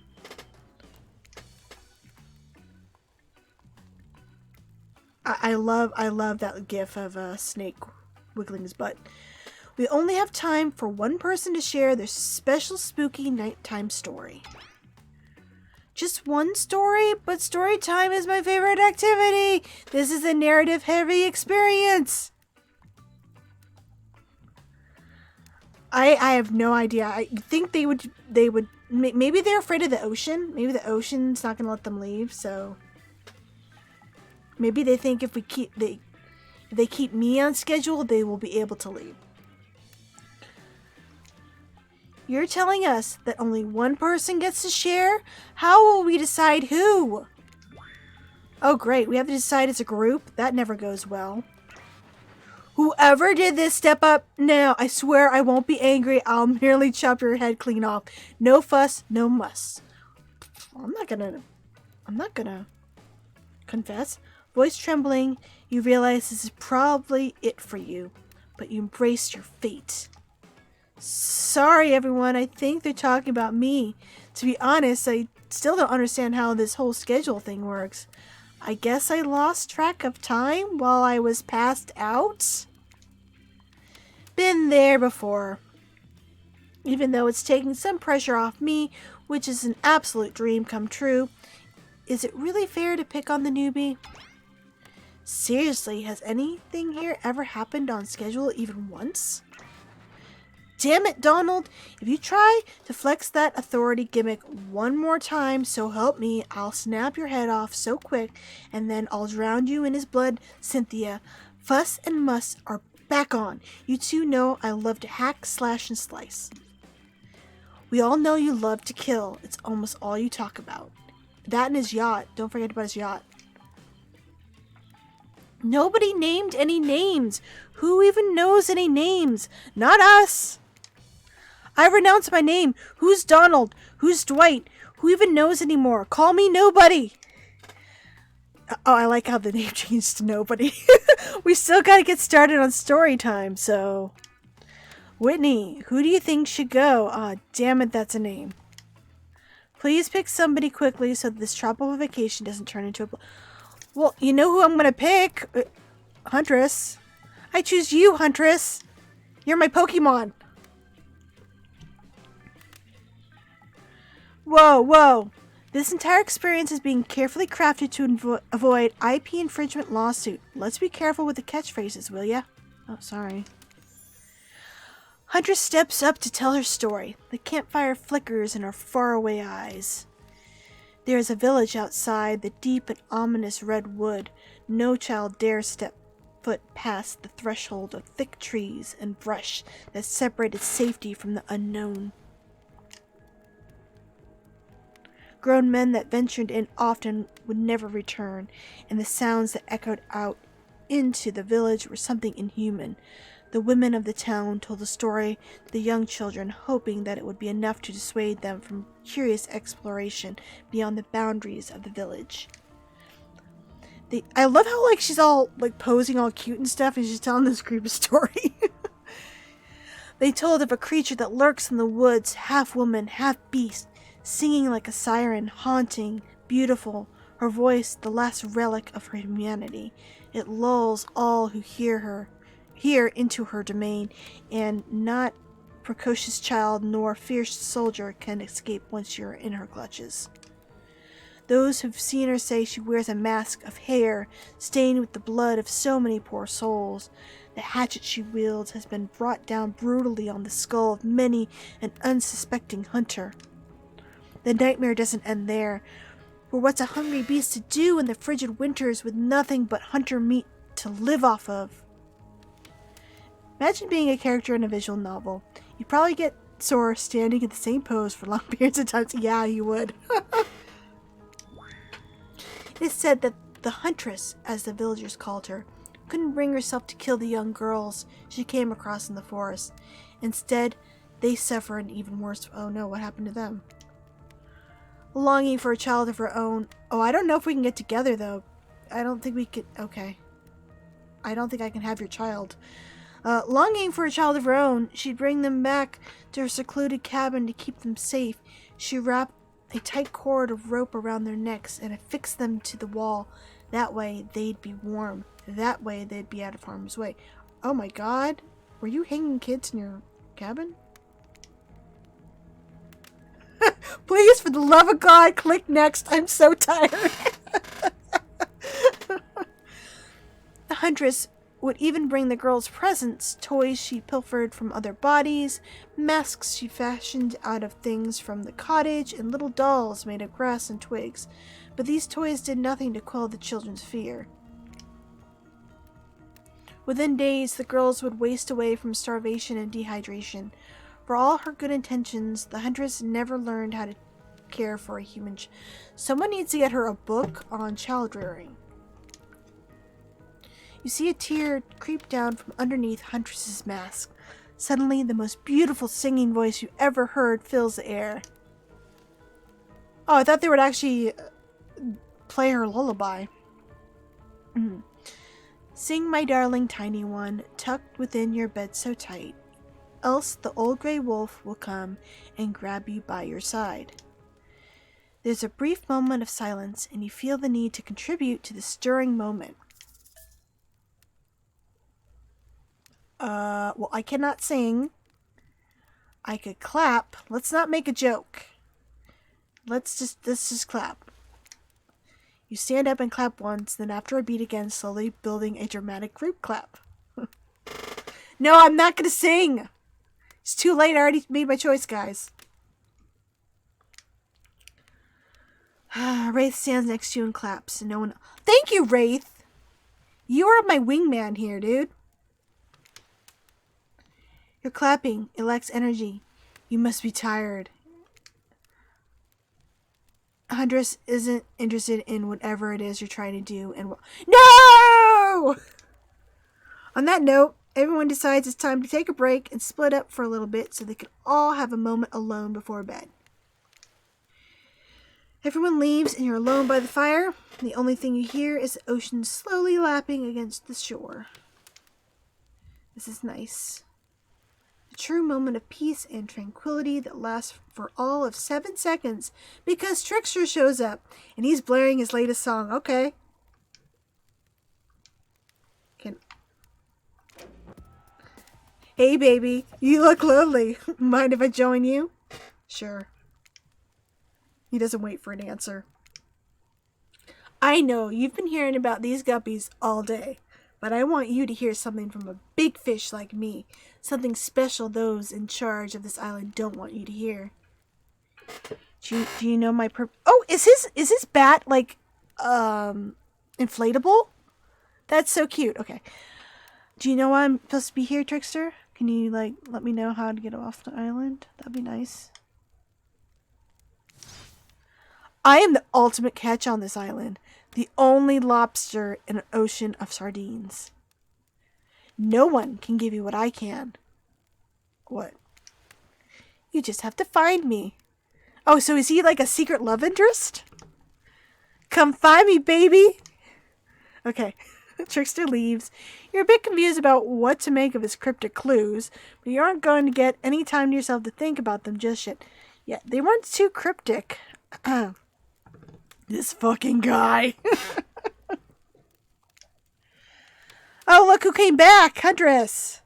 I love that gif of a snake wiggling his butt. We only have time for one person to share their special spooky nighttime story. Just one story, but story time is my favorite activity. This is a narrative-heavy experience. I have no idea. I think they would. Maybe they're afraid of the ocean. Maybe the ocean's not going to let them leave. So maybe they think if they keep me on schedule, they will be able to leave. You're telling us that only one person gets to share? How will we decide who? Oh, great. We have to decide as a group? That never goes well. Whoever did this, step up now. I swear I won't be angry. I'll merely chop your head clean off. No fuss, no muss. I'm not gonna confess. Voice trembling, you realize this is probably it for you, but you embrace your fate. Sorry, everyone. I think they're talking about me. To be honest, I still don't understand how this whole schedule thing works. I guess I lost track of time while I was passed out. Been there before. Even though it's taking some pressure off me, which is an absolute dream come true, is it really fair to pick on the newbie? Seriously, has anything here ever happened on schedule even once? Damn it, Donald! If you try to flex that authority gimmick one more time, so help me, I'll snap your head off so quick, and then I'll drown you in his blood, Cynthia. Fuss and muss are back on. You two know I love to hack, slash, and slice. We all know you love to kill. It's almost all you talk about. That and his yacht. Don't forget about his yacht. Nobody named any names. Who even knows any names? Not us. I renounce my name. Who's Donald? Who's Dwight? Who even knows anymore? Call me nobody. Oh, I like how the name changed to nobody. We still gotta get started on story time, so... Whitney, who do you think should go? Ah, damn it, that's a name. Please pick somebody quickly so that this tropical vacation doesn't turn into a... Well, you know who I'm gonna pick. Huntress. I choose you, Huntress. You're my Pokemon. Whoa, whoa. This entire experience is being carefully crafted to avoid IP infringement lawsuit. Let's be careful with the catchphrases, will ya? Oh, sorry. Huntress steps up to tell her story. The campfire flickers in her faraway eyes. There is a village outside the deep and ominous red wood. No child dares step foot past the threshold of thick trees and brush that separated safety from the unknown. Grown men that ventured in often would never return, and the sounds that echoed out into the village were something inhuman. The women of the town told the story to the young children, hoping that it would be enough to dissuade them from curious exploration beyond the boundaries of the village. I love how like she's all like posing all cute and stuff, and she's telling this creepy story. They told of a creature that lurks in the woods, half woman, half beast, singing like a siren, haunting, beautiful, her voice the last relic of her humanity. It lulls all who hear into her domain, and not precocious child nor fierce soldier can escape once you're in her clutches. Those who've seen her say she wears a mask of hair stained with the blood of so many poor souls. The hatchet she wields has been brought down brutally on the skull of many an unsuspecting hunter. The nightmare doesn't end there, for what's a hungry beast to do in the frigid winters with nothing but hunter meat to live off of? Imagine being a character in a visual novel. You'd probably get sore standing in the same pose for long periods of time. Yeah, you would. It is said that the huntress, as the villagers called her, couldn't bring herself to kill the young girls she came across in the forest. Instead, they suffered an even worse... Oh no, what happened to them? Longing for a child of her own. Oh, I don't know if we can get together, though. I don't think we could... Okay. I don't think I can have your child. Longing for a child of her own, she'd bring them back to her secluded cabin to keep them safe. She wrapped a tight cord of rope around their necks and affixed them to the wall. That way, they'd be warm. That way, they'd be out of harm's way. Oh my god. Were you hanging kids in your cabin? Please, for the love of God, click next. I'm so tired. The huntress would even bring the girls presents, toys she pilfered from other bodies, masks she fashioned out of things from the cottage, and little dolls made of grass and twigs. But these toys did nothing to quell the children's fear. Within days, the girls would waste away from starvation and dehydration. For all her good intentions, the huntress never learned how to care for a human. Someone needs to get her a book on child rearing. You see a tear creep down from underneath Huntress's mask. Suddenly, the most beautiful singing voice you ever heard fills the air. Oh, I thought they would actually play her lullaby. Sing, my darling tiny one, tucked within your bed so tight. Else the old gray wolf will come and grab you by your side. There's a brief moment of silence, and you feel the need to contribute to the stirring moment. Well, I cannot sing. I could clap. Let's not make a joke. Let's just clap. You stand up and clap once, then after a beat again, slowly building a dramatic group clap. No, I'm not gonna sing. It's too late. I already made my choice, guys. Wraith stands next to you and claps. No one... Thank you, Wraith. You are my wingman here, dude. You're clapping. It lacks energy. You must be tired. Huntress isn't interested in whatever it is you're trying to do. And no! On that note, everyone decides it's time to take a break and split up for a little bit so they can all have a moment alone before bed. Everyone leaves and you're alone by the fire. The only thing you hear is the ocean slowly lapping against the shore. This is nice. A true moment of peace and tranquility that lasts for all of 7 seconds because Trickster shows up and he's blaring his latest song. Okay. Hey baby, you look lovely. Mind if I join you? Sure. He doesn't wait for an answer. I know you've been hearing about these guppies all day, but I want you to hear something from a big fish like me. Something special those in charge of this island don't want you to hear. Do you know my Oh, is his bat like inflatable? That's so cute. Okay. Do you know why I'm supposed to be here, Trickster? Can you like let me know how to get off the island? That'd be nice. I am the ultimate catch on this island. The only lobster in an ocean of sardines. No one can give you what I can. What? You just have to find me. Oh, so is he like a secret love interest? Come find me, baby. Okay. Trickster leaves. You're a bit confused about what to make of his cryptic clues, but you aren't going to get any time to yourself to think about them just yet. Yeah, they weren't too cryptic. This fucking guy. Oh, look who came back! Huntress!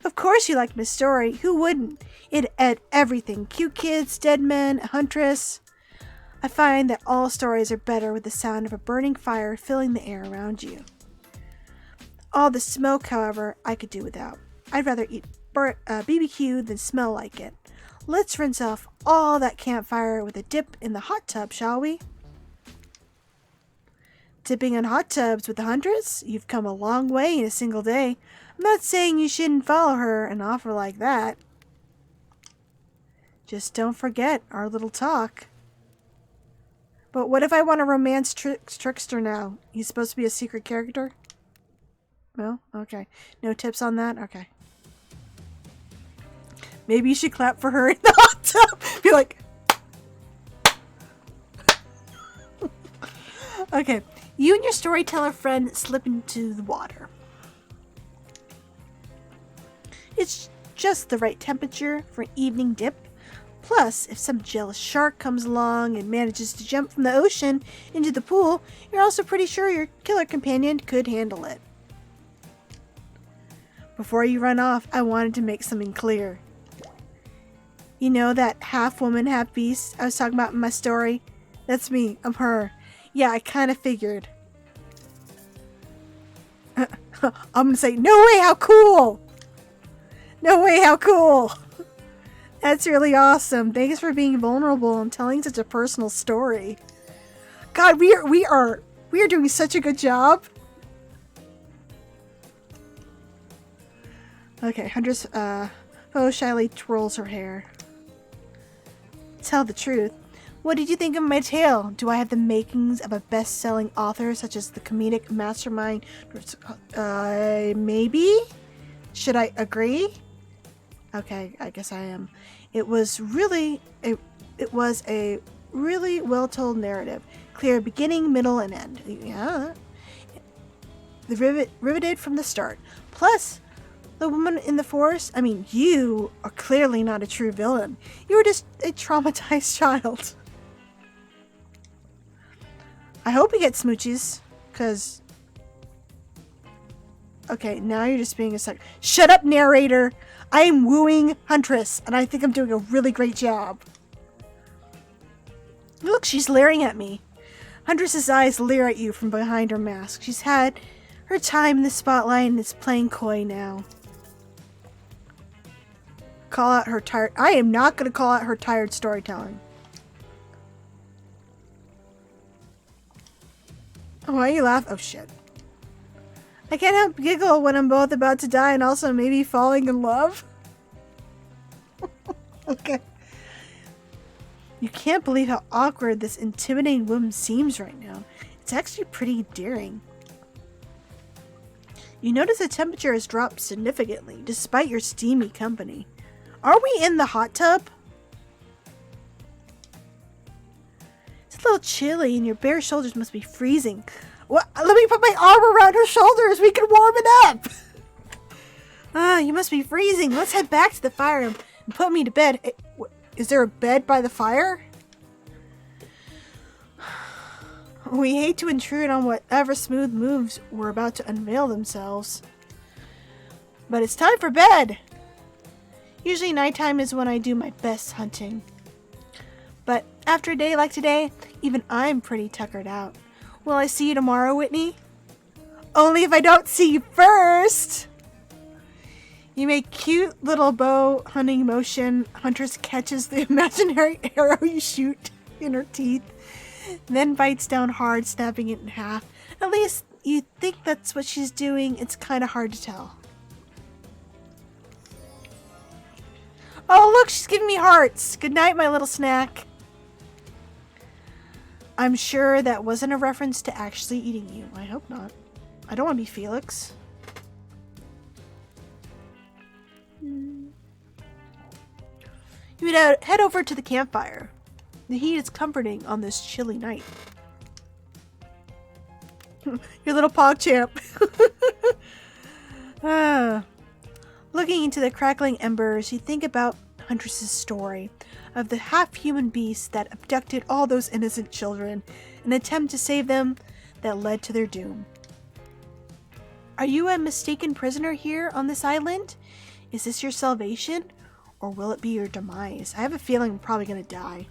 Of course you liked my story. Who wouldn't? It had everything. Cute kids, dead men, a huntress. I find that all stories are better with the sound of a burning fire filling the air around you. All the smoke, however, I could do without. I'd rather eat BBQ than smell like it. Let's rinse off all that campfire with a dip in the hot tub, shall we? Dipping in hot tubs with the huntress? You've come a long way in a single day. I'm not saying you shouldn't follow her an offer like that. Just don't forget our little talk. But what if I want to romance Trickster now? He's supposed to be a secret character? No? Okay. No tips on that? Okay. Maybe you should clap for her in the hot tub. Be like... Okay. You and your storyteller friend slip into the water. It's just the right temperature for an evening dip. Plus, if some jealous shark comes along and manages to jump from the ocean into the pool, you're also pretty sure your killer companion could handle it. Before you run off, I wanted to make something clear. You know that half woman, half beast I was talking about in my story? That's me. I'm her. Yeah, I kind of figured. I'm gonna say, no way, how cool! No way, how cool! That's really awesome. Thanks for being vulnerable and telling such a personal story. God, we are doing such a good job. Okay, Huntress shyly twirls her hair. Tell the truth. What did you think of my tale? Do I have the makings of a best-selling author such as the comedic mastermind? Maybe? Should I agree? Okay, I guess I am. It was a really well-told narrative. Clear beginning, middle, and end. Yeah. Riveted from the start. Plus, the woman in the forest, I mean, you are clearly not a true villain. You were just a traumatized child. I hope you get smooches, because... Okay, now you're just being a sucker. Shut up, narrator! I am wooing Huntress, and I think I'm doing a really great job. Look, she's leering at me. Huntress's eyes leer at you from behind her mask. She's had her time in the spotlight and is playing coy now. Call out her tired... I am not going to call out her tired storytelling. Why you laugh? Oh, shit. I can't help giggle when I'm both about to die and also maybe falling in love. Okay. You can't believe how awkward this intimidating woman seems right now. It's actually pretty endearing. You notice the temperature has dropped significantly, despite your steamy company. Are we in the hot tub? It's a little chilly and your bare shoulders must be freezing. What? Let me put my arm around her shoulders. We can warm it up. You must be freezing. Let's head back to the fire and put me to bed. Is there a bed by the fire? We hate to intrude on whatever smooth moves were about to unveil themselves. But it's time for bed. Usually nighttime is when I do my best hunting. But after a day like today, even I'm pretty tuckered out. Will I see you tomorrow, Whitney? Only if I don't see you first! You make cute little bow hunting motion. Huntress catches the imaginary arrow you shoot in her teeth, then bites down hard, snapping it in half. At least you think that's what she's doing. It's kind of hard to tell. Oh, look, she's giving me hearts. Good night, my little snack. I'm sure that wasn't a reference to actually eating you. I hope not. I don't want to be Felix. You would head over to the campfire. The heat is comforting on this chilly night. Your little PogChamp. Looking into the crackling embers, you think about Huntress's story of the half-human beast that abducted all those innocent children in an attempt to save them that led to their doom. Are you a mistaken prisoner here on this island? Is this your salvation? Or will it be your demise? I have a feeling I'm probably going to die.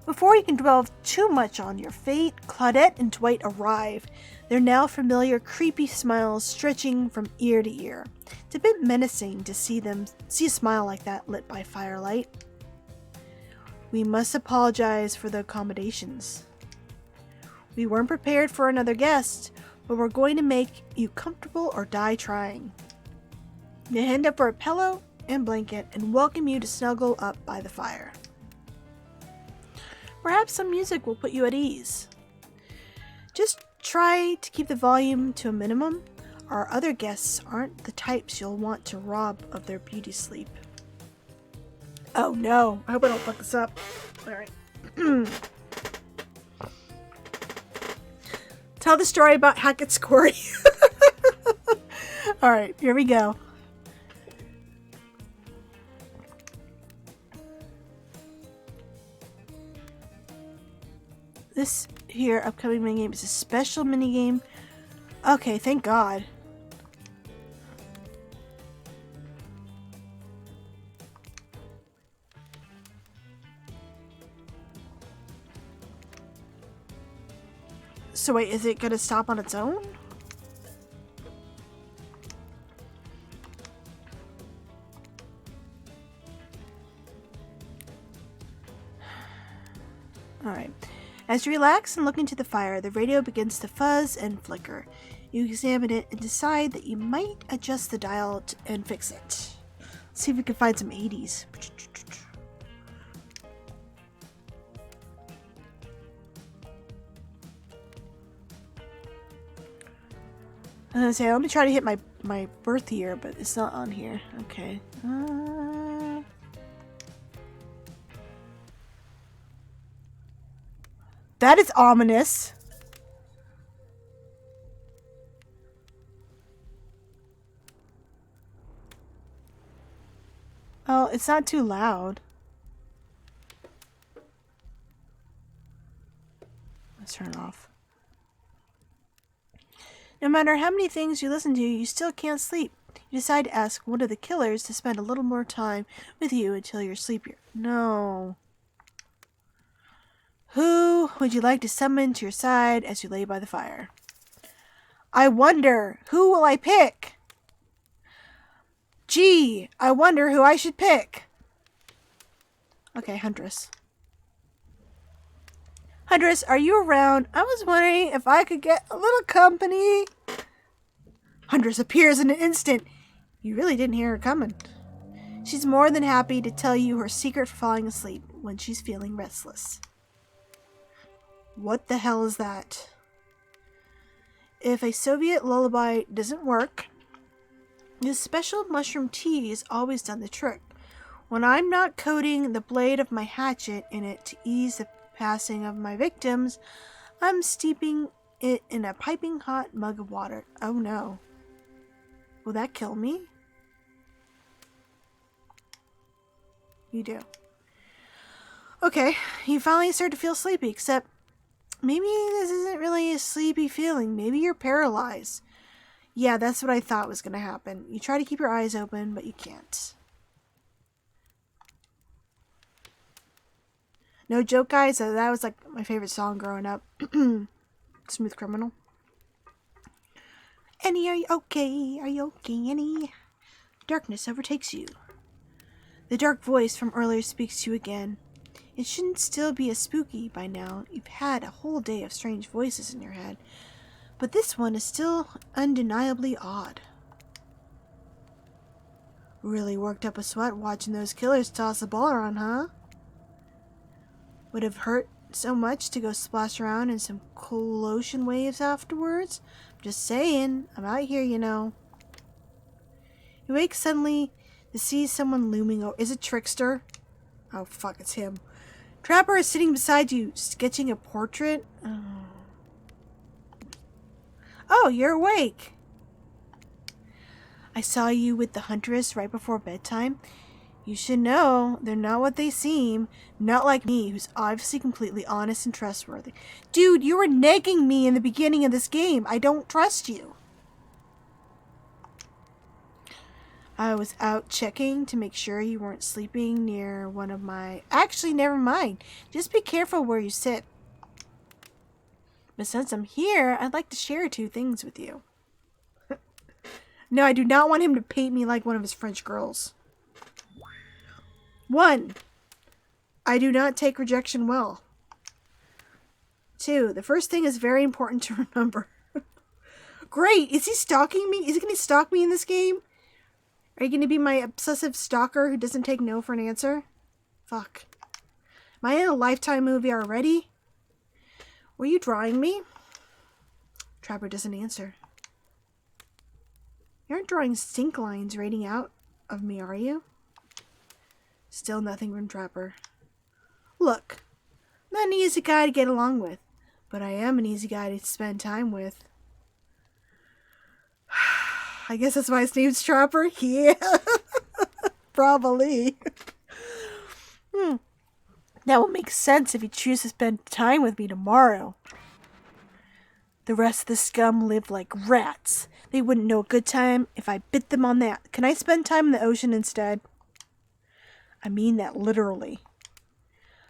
Before you can dwell too much on your fate, Claudette and Dwight arrive. Their now familiar creepy smiles stretching from ear to ear. It's a bit menacing to see a smile like that lit by firelight. We must apologize for the accommodations. We weren't prepared for another guest, but we're going to make you comfortable or die trying. You hand up for a pillow? and blanket and welcome you to snuggle up by the fire. Perhaps some music will put you at ease. Just try to keep the volume to a minimum. Our other guests aren't the types you'll want to rob of their beauty sleep. Oh no, I hope I don't fuck this up. Alright. Tell the story about Hackett's Quarry. Alright, here we go. This here upcoming minigame is a special minigame. Okay, thank God. So wait, is it gonna stop on its own? Alright. As you relax and look into the fire, the radio begins to fuzz and flicker. You examine it and decide that you might adjust the dial and fix it. Let's see if we can find some 80s. I was gonna say, let me try to hit my birth year, but it's not on here. Okay. That is ominous. Oh, it's not too loud. Let's turn it off. No matter how many things you listen to, you still can't sleep. You decide to ask one of the killers to spend a little more time with you until you're sleepier. No. Who would you like to summon to your side as you lay by the fire? I wonder, who will I pick? Gee, I wonder who I should pick. Okay, Huntress. Huntress, are you around? I was wondering if I could get a little company. Huntress appears in an instant. You really didn't hear her coming. She's more than happy to tell you her secret for falling asleep when she's feeling restless. What the hell is that? If a Soviet lullaby doesn't work, this special mushroom tea has always done the trick. When I'm not coating the blade of my hatchet in it to ease the passing of my victims, I'm steeping it in a piping hot mug of water. Oh no. Will that kill me? You do. Okay, you finally start to feel sleepy, except maybe this isn't really a sleepy feeling. Maybe you're paralyzed. Yeah, that's what I thought was going to happen. You try to keep your eyes open, but you can't. No joke, guys. That was like my favorite song growing up. Smooth Criminal. Annie, are you okay? Are you okay, Annie? Darkness overtakes you. The dark voice from earlier speaks to you again. It shouldn't still be as spooky by now. You've had a whole day of strange voices in your head. But this one is still undeniably odd. Really worked up a sweat watching those killers toss the ball around, huh? Would have hurt so much to go splash around in some cool ocean waves afterwards? Just saying, I'm out here, you know. You wake suddenly to see someone looming over. Is it Trickster? Oh, fuck, it's him. Trapper is sitting beside you, sketching a portrait. Oh, you're awake. I saw you with the Huntress right before bedtime. You should know, they're not what they seem. Not like me, who's obviously completely honest and trustworthy. Dude, you were negging me in the beginning of this game. I don't trust you. I was out checking to make sure you weren't sleeping near one of my... Actually, never mind. Just be careful where you sit. But since I'm here, I'd like to share 2 things with you. No, I do not want him to paint me like one of his French girls. 1. I do not take rejection well. 2. The first thing is very important to remember. Great! Is he stalking me? Is he going to stalk me in this game? Are you going to be my obsessive stalker who doesn't take no for an answer? Fuck. Am I in a Lifetime movie already? Were you drawing me? Trapper doesn't answer. You aren't drawing stink lines raining out of me, are you? Still nothing from Trapper. Look, I'm not an easy guy to get along with, but I am an easy guy to spend time with. I guess that's why his name's Trapper? Yeah. Probably. That will make sense if you choose to spend time with me tomorrow. The rest of the scum live like rats. They wouldn't know a good time if I bit them on that. Can I spend time in the ocean instead? I mean that literally.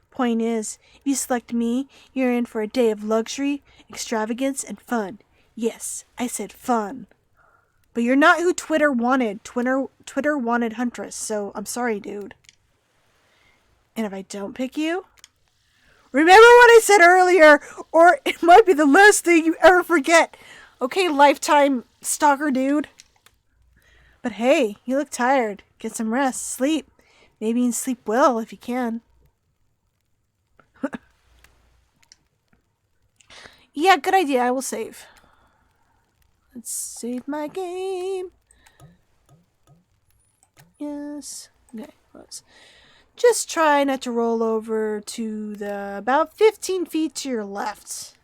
Point is, if you select me, you're in for a day of luxury, extravagance, and fun. Yes, I said fun. But you're not who Twitter wanted. Twitter wanted Huntress, so I'm sorry, dude. And if I don't pick you, remember what I said earlier, or it might be the last thing you ever forget. Okay, Lifetime stalker dude. But hey, you look tired. Get some rest, sleep. Maybe you can sleep well if you can. Yeah, good idea. I will save. Let's save my game. Yes. Okay, close. Just try not to roll over to the about 15 feet to your left.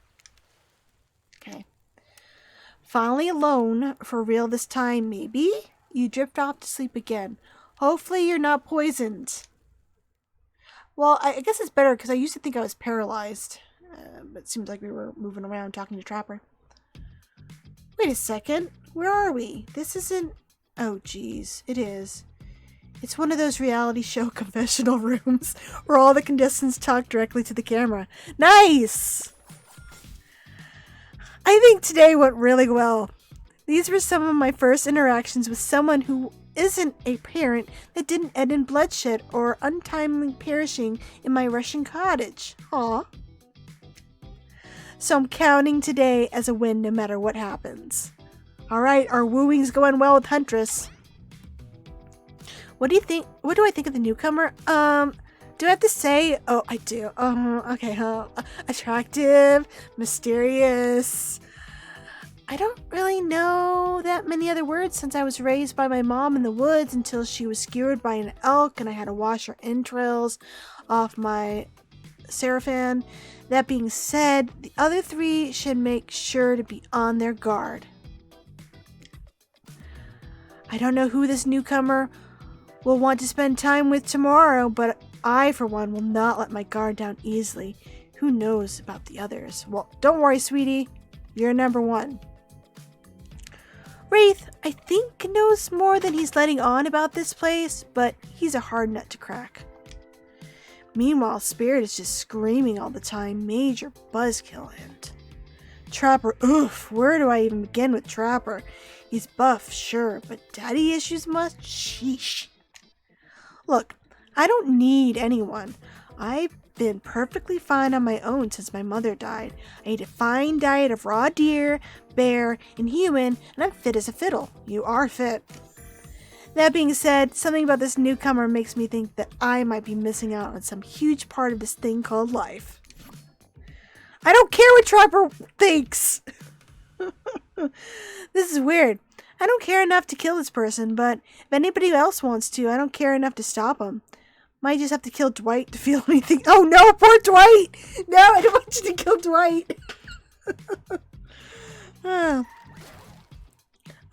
Okay. Finally alone, for real this time, maybe? You drift off to sleep again. Hopefully you're not poisoned. Well, I guess it's better because I used to think I was paralyzed. But it seems like we were moving around talking to Trapper. Wait a second. Where are we? This isn't... Oh, geez. It is. It's one of those reality show confessional rooms where all the contestants talk directly to the camera. Nice! I think today went really well. These were some of my first interactions with someone who isn't a parent that didn't end in bloodshed or untimely perishing in my Russian cottage. Aw. So I'm counting today as a win no matter what happens. Alright, our wooing's going well with Huntress. What do you think? What do I think of the newcomer? Do I have to say? Oh, I do. Okay, attractive, mysterious. I don't really know that many other words since I was raised by my mom in the woods until she was skewered by an elk and I had to wash her entrails off my Seraphan. That being said, the other three should make sure to be on their guard. I don't know who this newcomer will want to spend time with tomorrow, but I, for one, will not let my guard down easily. Who knows about the others? Well, don't worry, sweetie. You're number one. Wraith, I think, knows more than he's letting on about this place, but he's a hard nut to crack. Meanwhile, Spirit is just screaming all the time, major buzzkill, and Trapper, oof, where do I even begin with Trapper? He's buff, sure, but daddy issues much? Sheesh. Look, I don't need anyone. I've been perfectly fine on my own since my mother died. I eat a fine diet of raw deer, bear, and human, and I'm fit as a fiddle. You are fit. That being said, something about this newcomer makes me think that I might be missing out on some huge part of this thing called life. I don't care what Trapper thinks! This is weird. I don't care enough to kill this person, but if anybody else wants to, I don't care enough to stop them. Might just have to kill Dwight to feel anything. Oh no, poor Dwight! No, I don't want you to kill Dwight!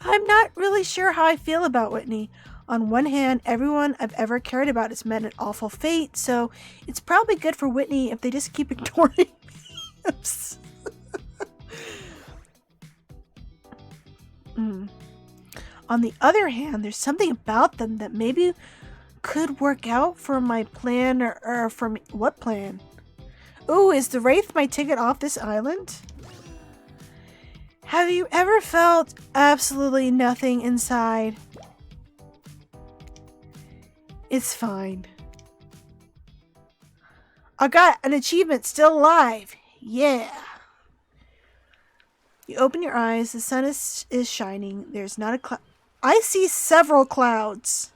I'm not really sure how I feel about Whitney. On one hand, everyone I've ever cared about has met an awful fate, so it's probably good for Whitney if they just keep ignoring me. On the other hand, there's something about them that maybe could work out for my plan, or for me. What plan? Ooh, is the Wraith my ticket off this island? Have you ever felt absolutely nothing inside? It's fine. I got an achievement, still alive. Yeah. You open your eyes. The sun is shining. There's not a cloud. I see several clouds.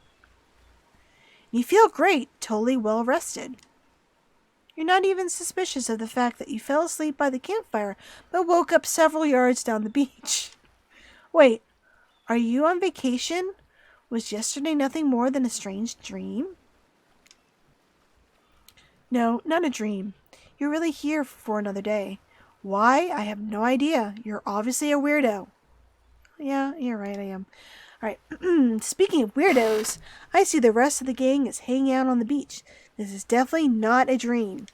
You feel great, totally well rested. You're not even suspicious of the fact that you fell asleep by the campfire, but woke up several yards down the beach. Wait, are you on vacation? Was yesterday nothing more than a strange dream? No, not a dream. You're really here for another day. Why? I have no idea. You're obviously a weirdo. Yeah, you're right, I am. Alright, speaking of weirdos, I see the rest of the gang is hanging out on the beach. This is definitely not a dream.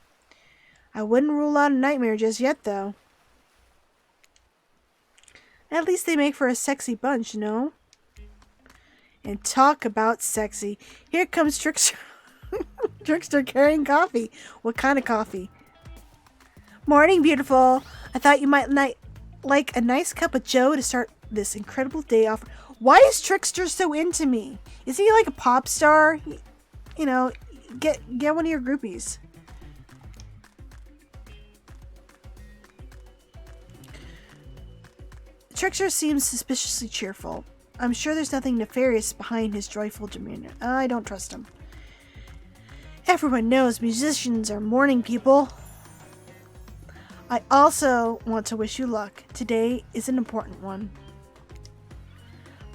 I wouldn't rule out a nightmare just yet, though. At least they make for a sexy bunch, you know? And talk about sexy. Here comes Trickster. Trickster carrying coffee. What kind of coffee? Morning, beautiful. I thought you might like a nice cup of joe to start this incredible day off. Why is Trickster so into me? Is he like a pop star? You know, get one of your groupies. Trickster seems suspiciously cheerful. I'm sure there's nothing nefarious behind his joyful demeanor. I don't trust him. Everyone knows musicians are morning people. I also want to wish you luck. Today is an important one.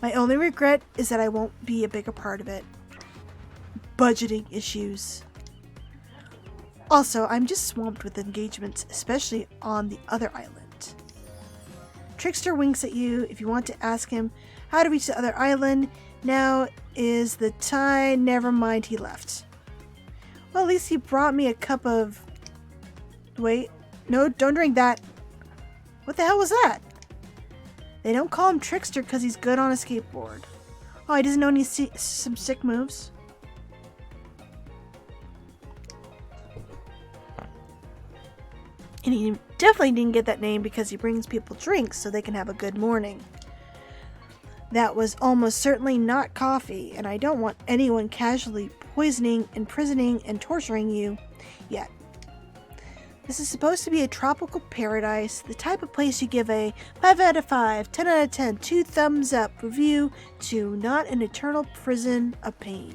My only regret is that I won't be a bigger part of it. Budgeting issues. Also, I'm just swamped with engagements, especially on the other island. Trickster winks at you. If you want to ask him how to reach the other island, now is the time. Never mind, he left. Well, at least he brought me a cup of... Wait. No, don't drink that. What the hell was that? They don't call him Trickster because he's good on a skateboard. Oh, he doesn't know some sick moves. And he definitely didn't get that name because he brings people drinks so they can have a good morning. That was almost certainly not coffee, and I don't want anyone casually poisoning, imprisoning, and torturing you yet. This is supposed to be a tropical paradise, the type of place you give a 5 out of 5, 10 out of 10, 2 thumbs up review to, not an eternal prison of pain.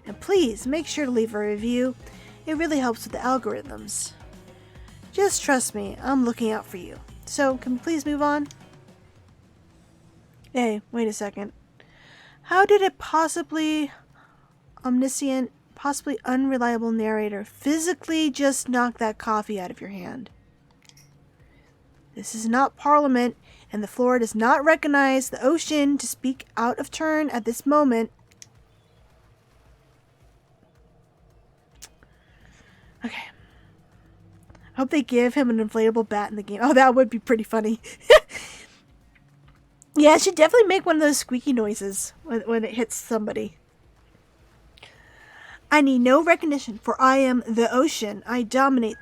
And please make sure to leave a review. It really helps with the algorithms. Just trust me, I'm looking out for you. So, can we please move on? Hey, wait a second. How did a possibly omniscient, possibly unreliable narrator physically just knock that coffee out of your hand? This is not Parliament, and the floor does not recognize the ocean to speak out of turn at this moment. Okay. I hope they give him an inflatable bat in the game. Oh, that would be pretty funny. Yeah, it should definitely make one of those squeaky noises when it hits somebody. I need no recognition, for I am the ocean. I dominate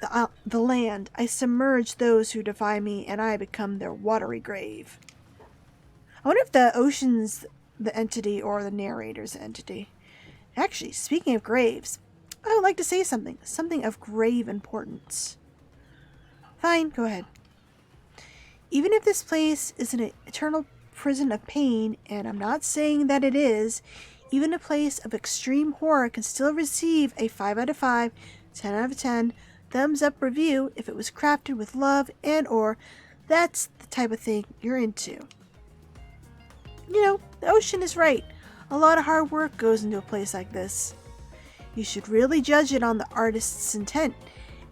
the land. I submerge those who defy me, and I become their watery grave. I wonder if the ocean's the entity or the narrator's entity. Actually, speaking of graves, I would like to say something of grave importance. Fine, go ahead. Even if this place is an eternal prison of pain, and I'm not saying that it is, even a place of extreme horror can still receive a 5 out of 5, 10 out of 10, thumbs up review if it was crafted with love and or that's the type of thing you're into. You know, the ocean is right. A lot of hard work goes into a place like this. You should really judge it on the artist's intent,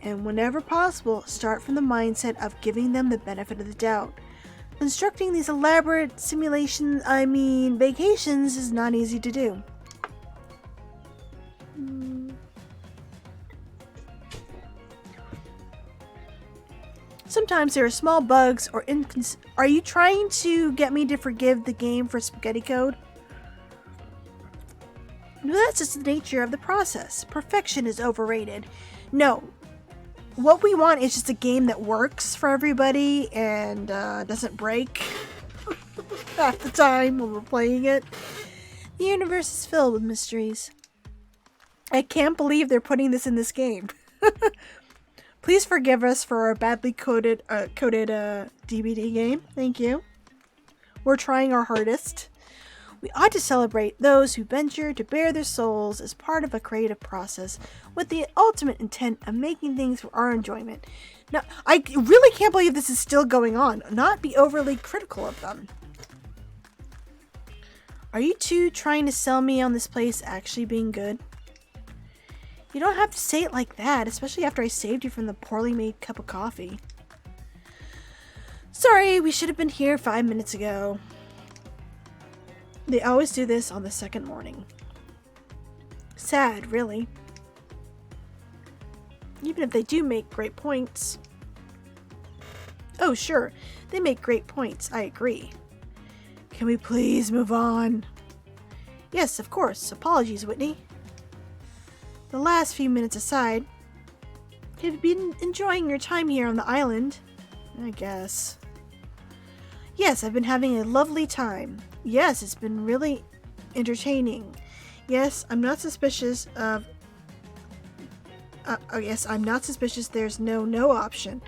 and whenever possible, start from the mindset of giving them the benefit of the doubt. Constructing these elaborate vacations is not easy to do. Sometimes there are small bugs or Are you trying to get me to forgive the game for spaghetti code? No, that's just the nature of the process. Perfection is overrated. No. What we want is just a game that works for everybody and doesn't break half the time when we're playing it. The universe is filled with mysteries. I can't believe they're putting this in this game. Please forgive us for our badly coded DVD game. Thank you. We're trying our hardest. We ought to celebrate those who venture to bare their souls as part of a creative process with the ultimate intent of making things for our enjoyment. Now, I really can't believe this is still going on. Not be overly critical of them. Are you two trying to sell me on this place actually being good? You don't have to say it like that, especially after I saved you from the poorly made cup of coffee. Sorry, we should have been here 5 minutes ago. They always do this on the second morning. Sad, really. Even if they do make great points. Oh, sure, they make great points, I agree. Can we please move on? Yes, of course. Apologies, Whitney. The last few minutes aside, have you been enjoying your time here on the island? I guess. Yes, I've been having a lovely time. Yes, it's been really entertaining. Yes, I'm not suspicious of... yes, I'm not suspicious there's no option.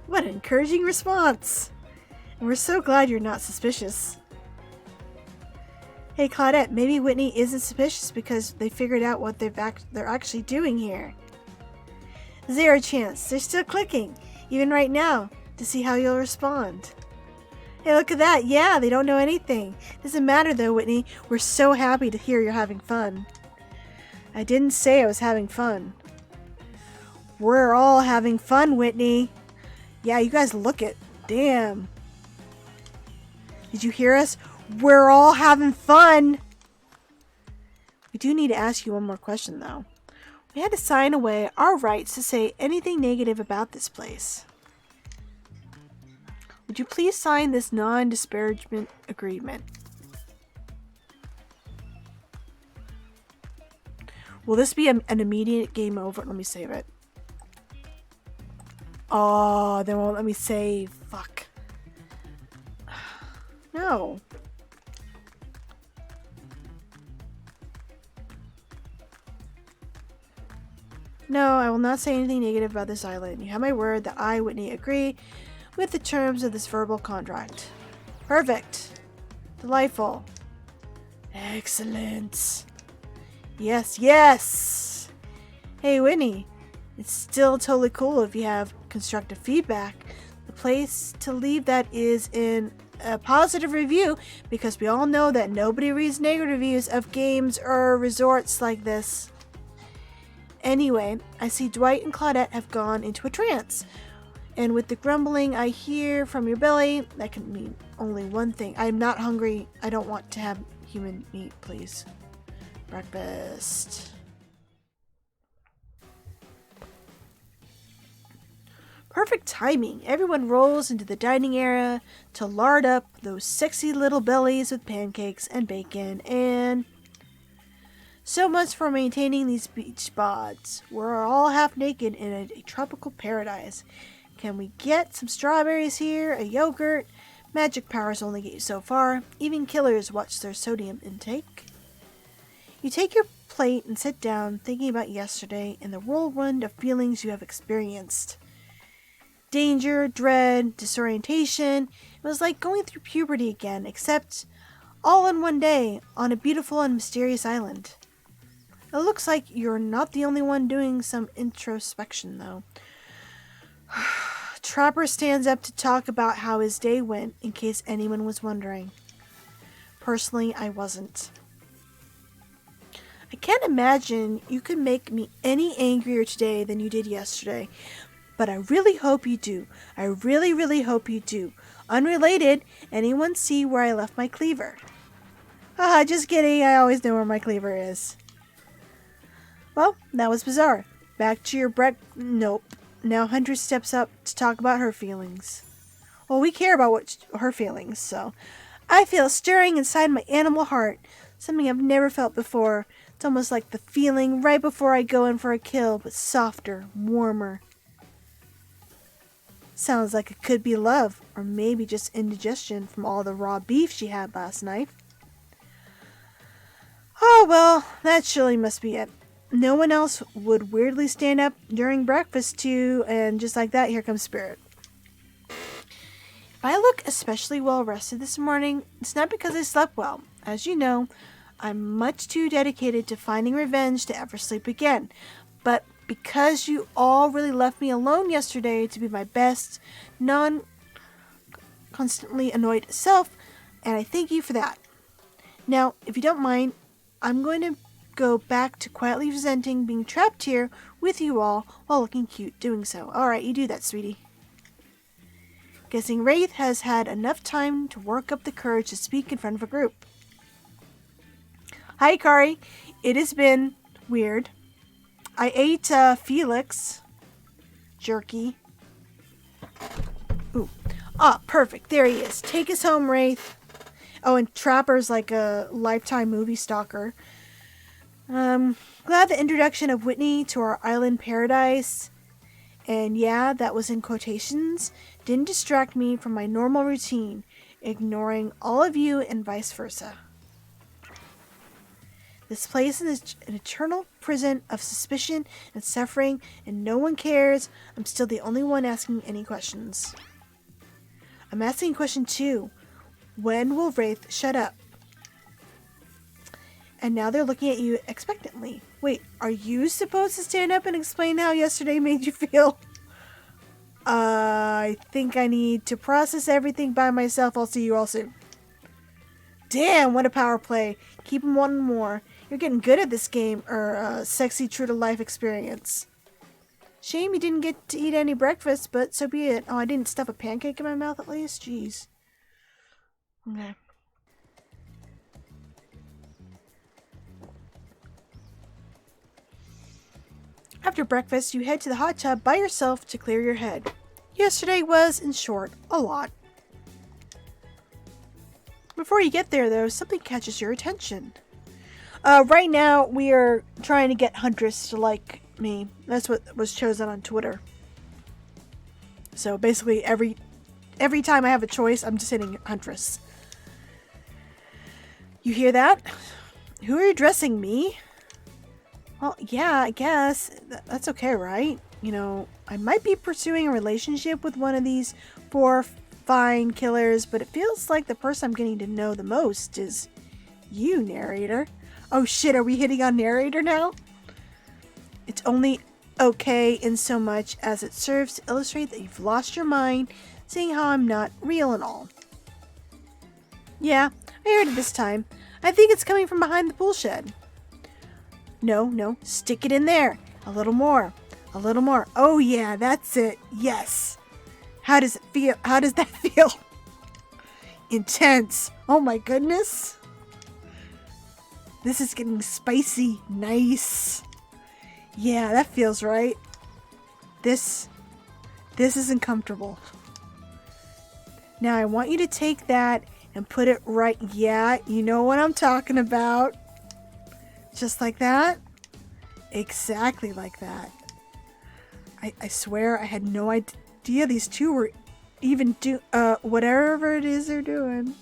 What an encouraging response. And we're so glad you're not suspicious. Hey Claudette, maybe Whitney isn't suspicious because they figured out what they're actually doing here. Zero chance. They're still clicking, even right now, to see how you'll respond. Hey, look at that. Yeah, they don't know anything. Doesn't matter though, Whitney. We're so happy to hear you're having fun. I didn't say I was having fun. We're all having fun, Whitney. Yeah, you guys look it. Damn. Did you hear us? We're all having fun. We do need to ask you one more question, though. We had to sign away our rights to say anything negative about this place. Would you please sign this non-disparagement agreement? Will this be an immediate game over? Let me save it. Oh, they won't let me save. Fuck. No. No, I will not say anything negative about this island. You have my word that I, Whitney, agree with the terms of this verbal contract. Perfect. Delightful. Excellent. Yes, yes. Hey, Whitney. It's still totally cool if you have constructive feedback. The place to leave that is in a positive review, because we all know that nobody reads negative reviews of games or resorts like this. Anyway, I see Dwight and Claudette have gone into a trance. And with the grumbling I hear from your belly, that can mean only one thing. I'm not hungry. I don't want to have human meat, please. Breakfast. Perfect timing. Everyone rolls into the dining area to lard up those sexy little bellies with pancakes and bacon and... So much for maintaining these beach bods. We're all half naked in a tropical paradise. Can we get some strawberries here? A yogurt? Magic powers only get you so far. Even killers watch their sodium intake. You take your plate and sit down, thinking about yesterday and the whirlwind of feelings you have experienced. Danger, dread, disorientation. It was like going through puberty again, except all in one day on a beautiful and mysterious island. It looks like you're not the only one doing some introspection, though. Trapper stands up to talk about how his day went, in case anyone was wondering. Personally, I wasn't. I can't imagine you could make me any angrier today than you did yesterday, but I really hope you do. I really, really hope you do. Unrelated, anyone see where I left my cleaver? Haha, just kidding. I always know where my cleaver is. Well, that was bizarre. Back to your Nope. Now Hunter steps up to talk about her feelings. Well, we care about her feelings, so... I feel stirring inside my animal heart. Something I've never felt before. It's almost like the feeling right before I go in for a kill, but softer, warmer. Sounds like it could be love, or maybe just indigestion from all the raw beef she had last night. Oh, well, that surely must be it. No one else would weirdly stand up during breakfast too, and just like that, here comes Spirit. If I look especially well rested this morning, it's not because I slept well. As you know, I'm much too dedicated to finding revenge to ever sleep again. But because you all really left me alone yesterday to be my best, constantly annoyed self, and I thank you for that. Now, if you don't mind, I'm going to go back to quietly resenting being trapped here with you all while looking cute doing so. Alright, you do that, sweetie. Guessing Wraith has had enough time to work up the courage to speak in front of a group. Hi, Kari. It has been weird. I ate Felix jerky. Ooh. Ah, perfect. There he is. Take us home, Wraith. Oh, and Trapper's like a lifetime movie stalker. Glad the introduction of Whitney to our island paradise, and yeah, that was in quotations, didn't distract me from my normal routine, ignoring all of you and vice versa. This place is an eternal prison of suspicion and suffering, and no one cares. I'm still the only one asking any questions. I'm asking question 2. When will Wraith shut up? And now they're looking at you expectantly. Wait, are you supposed to stand up and explain how yesterday made you feel? I think I need to process everything by myself. I'll see you all soon. Damn, what a power play. Keep them wanting more. You're getting good at this game, or sexy true-to-life experience. Shame you didn't get to eat any breakfast, but so be it. Oh, I didn't stuff a pancake in my mouth at least? Jeez. Okay. After breakfast, you head to the hot tub by yourself to clear your head. Yesterday was, in short, a lot. Before you get there, though, something catches your attention. Right now, we are trying to get Huntress to like me. That's what was chosen on Twitter. So basically, every time I have a choice, I'm just hitting Huntress. You hear that? Who are you addressing, me? Well, yeah, I guess. That's okay, right? You know, I might be pursuing a relationship with one of these 4 fine killers, but it feels like the person I'm getting to know the most is you, narrator. Oh shit, are we hitting on narrator now? It's only okay in so much as it serves to illustrate that you've lost your mind, seeing how I'm not real and all. Yeah, I heard it this time. I think it's coming from behind the pool shed. No, stick it in there. A little more. A little more. Oh yeah, that's it. Yes. How does it feel? How does that feel? Intense. Oh my goodness. This is getting spicy. Nice. Yeah, that feels right. This isn't comfortable. Now I want you to take that and put it right. Yeah, you know what I'm talking about. Just like that? Exactly like that. I swear I had no idea these two were even whatever it is they're doing.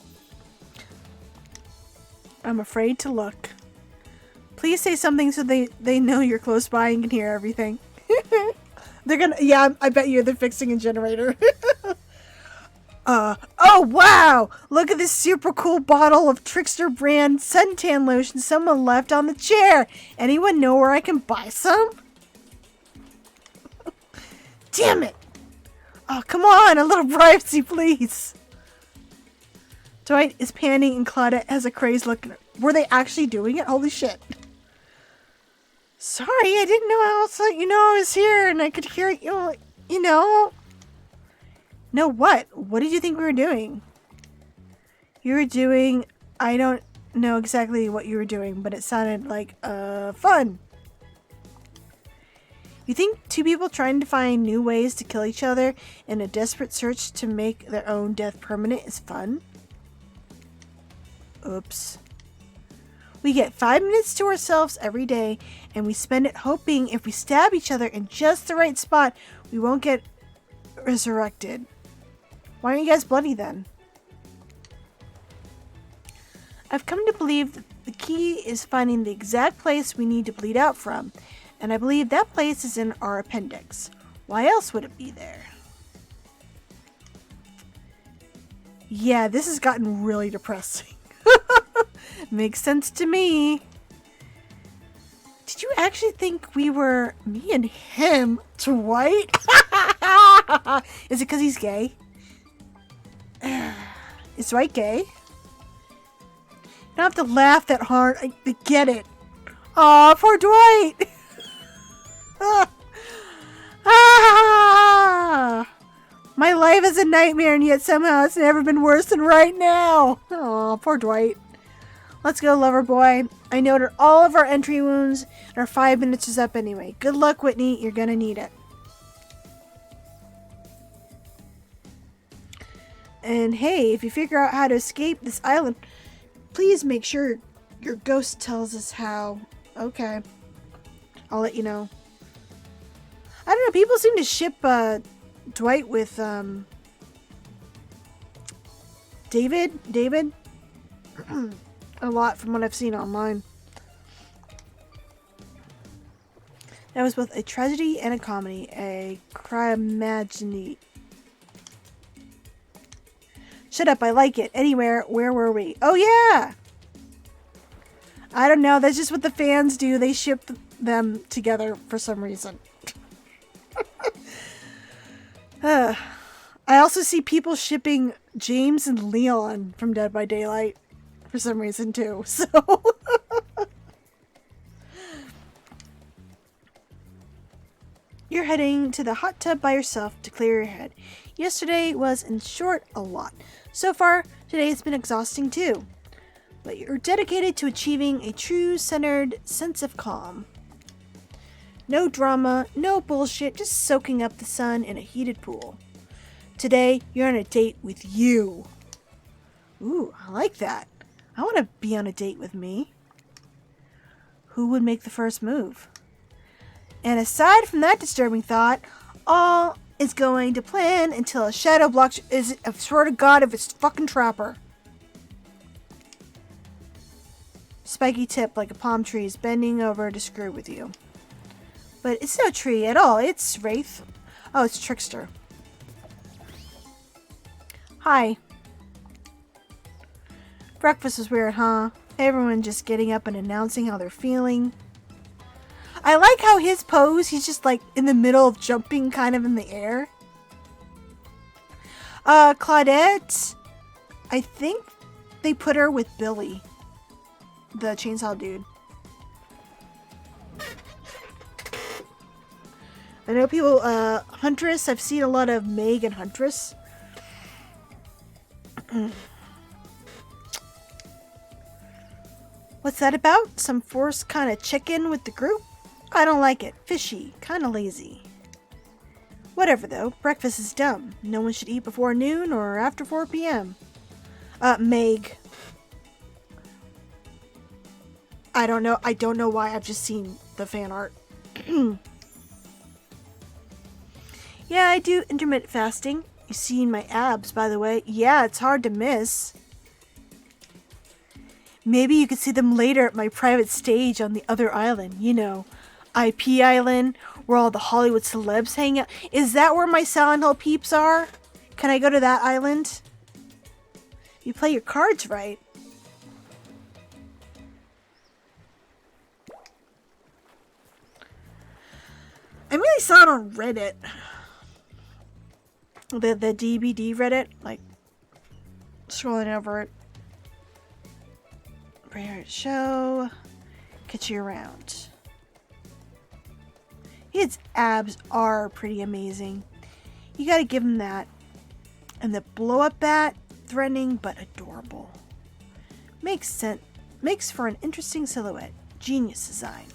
I'm afraid to look. Please say something so they know you're close by and can hear everything. They're gonna, yeah, I bet you they're fixing a generator. Oh wow! Look at this super cool bottle of Trickster brand suntan lotion someone left on the chair. Anyone know where I can buy some? Damn it! Oh, come on, a little privacy, please. Dwight is panting and Claudette has a crazed look. Were they actually doing it? Holy shit. Sorry, I didn't know how else let you know I was here and I could hear you, you know. No, what? What did you think we were doing? You were doing... I don't know exactly what you were doing, but it sounded like, fun. You think 2 people trying to find new ways to kill each other in a desperate search to make their own death permanent is fun? Oops. We get 5 minutes to ourselves every day, and we spend it hoping if we stab each other in just the right spot, we won't get resurrected. Why aren't you guys bloody then? I've come to believe that the key is finding the exact place we need to bleed out from, and I believe that place is in our appendix. Why else would it be there? Yeah, this has gotten really depressing. Makes sense to me. Did you actually think we were me and him, Dwight? Is it because he's gay? Is Dwight gay? You don't have to laugh that hard. I get it. Aw, poor Dwight. My life is a nightmare, and yet somehow it's never been worse than right now. Aw, poor Dwight. Let's go, lover boy. I noted all of our entry wounds, and our 5 minutes is up anyway. Good luck, Whitney. You're gonna need it. And hey, if you figure out how to escape this island, please make sure your ghost tells us how. Okay. I'll let you know. I don't know, people seem to ship Dwight with David? A lot from what I've seen online. That was both a tragedy and a comedy. A crimagony. Shut up, I like it. Anywhere, where were we? Oh yeah! I don't know, that's just what the fans do. They ship them together for some reason. I also see people shipping James and Leon from Dead by Daylight for some reason too, so... You're heading to the hot tub by yourself to clear your head. Yesterday was, in short, a lot. So far, today has been exhausting too. But you're dedicated to achieving a true centered sense of calm. No drama, no bullshit, just soaking up the sun in a heated pool. Today, you're on a date with you. Ooh, I like that. I want to be on a date with me. Who would make the first move? And aside from that disturbing thought, all is going to plan until a shadow blocks. I swear to God, if it's fucking Trapper. Spiky tip like a palm tree is bending over to screw with you. But it's no tree at all. It's Wraith. Oh, it's Trickster. Hi. Breakfast was weird, huh? Everyone just getting up and announcing how they're feeling. I like how his pose, he's just like in the middle of jumping kind of in the air. Claudette, I think they put her with Billy, the chainsaw dude. I know people, Huntress, I've seen a lot of Meg and Huntress. What's that about? Some forced kind of chicken with the group? I don't like it. Fishy. Kind of lazy. Whatever though. Breakfast is dumb. No one should eat before noon or after 4 p.m. Meg. I don't know. I don't know why. I've just seen the fan art. Yeah, I do intermittent fasting. You seen my abs, by the way. Yeah, it's hard to miss. Maybe you could see them later at my private stage on the other island. You know, IP Island, where all the Hollywood celebs hang out. Is that where my Silent Hill peeps are? Can I go to that island? You play your cards right. I really saw it on Reddit. The DBD Reddit. Like, scrolling over it. Prayer show. Get you around. His abs are pretty amazing. You gotta give him that. And the blow up bat, threatening but adorable. Makes sense. Makes for an interesting silhouette. Genius design.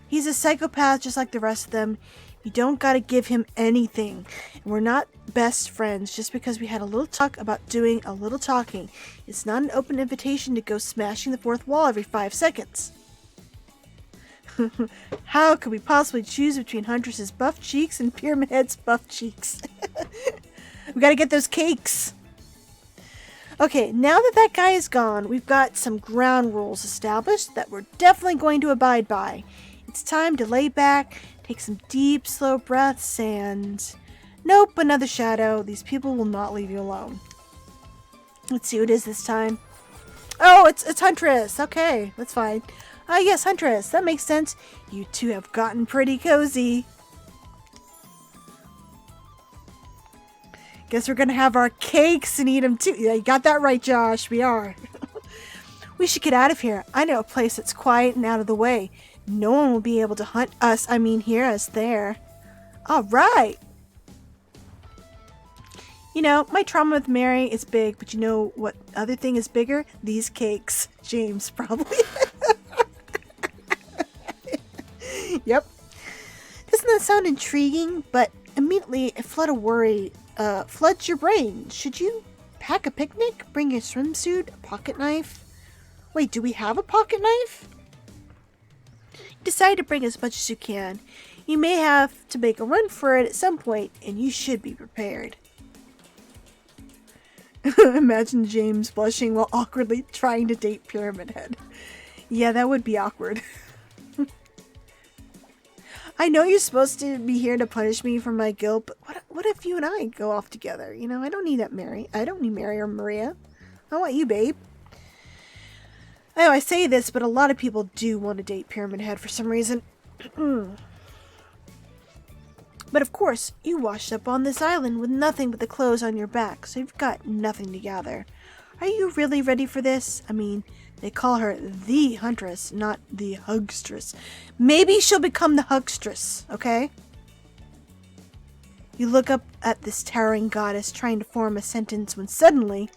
He's a psychopath just like the rest of them. You don't gotta give him anything. And we're not best friends just because we had a little talk about doing a little talking. It's not an open invitation to go smashing the fourth wall every 5 seconds. How could we possibly choose between Huntress's buff cheeks and Pyramid Head's buff cheeks? We gotta get those cakes. Okay, now that that guy is gone, we've got some ground rules established that we're definitely going to abide by. It's time to lay back, take some deep, slow breaths, and... Nope, another shadow. These people will not leave you alone. Let's see what it is this time. Oh, it's Huntress. Okay, that's fine. Yes, Huntress. That makes sense. You two have gotten pretty cozy. Guess we're gonna have our cakes and eat them too. Yeah, you got that right, Josh. We are. We should get out of here. I know a place that's quiet and out of the way. No one will be able to hunt us. Hear us there. All right. You know, my trauma with Mary is big, but you know what other thing is bigger? These cakes. James, probably. Yep. Doesn't that sound intriguing? But immediately a flood of worry floods your brain. Should you pack a picnic? Bring your swimsuit? A pocket knife? Wait, do we have a pocket knife? Decide to bring as much as you can. You may have to make a run for it at some point, and you should be prepared. Imagine James blushing while awkwardly trying to date Pyramid Head. Yeah, that would be awkward. I know you're supposed to be here to punish me for my guilt, but what if you and I go off together? You know, I don't need Mary. I don't need Mary or Maria. I want you, babe. I know I say this, but a lot of people do want to date Pyramid Head for some reason. But of course, you washed up on this island with nothing but the clothes on your back, so you've got nothing to gather. Are you really ready for this? I mean, they call her the Huntress, not the Hugstress. Maybe she'll become the Hugstress, okay? You look up at this towering goddess trying to form a sentence when suddenly,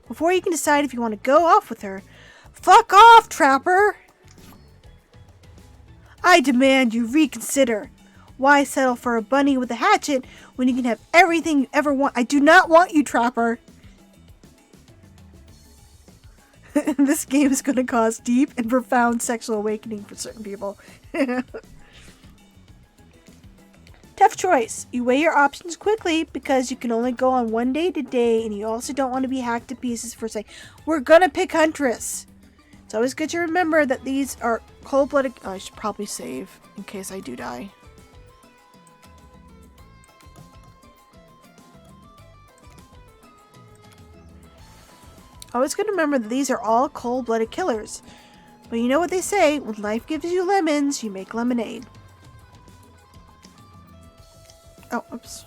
before you can decide if you want to go off with her, fuck off, Trapper! I demand you reconsider. Why settle for a bunny with a hatchet when you can have everything you ever want? I do not want you, Trapper! This game is going to cause deep and profound sexual awakening for certain people. Tough choice. You weigh your options quickly because you can only go on one date a day, and you also don't want to be hacked to pieces for saying, we're going to pick Huntress. It's always good to remember that these are cold-blooded... Oh, I should probably save in case I do die. Always good to remember that these are all cold-blooded killers. But you know what they say, when life gives you lemons, you make lemonade. Oh, oops.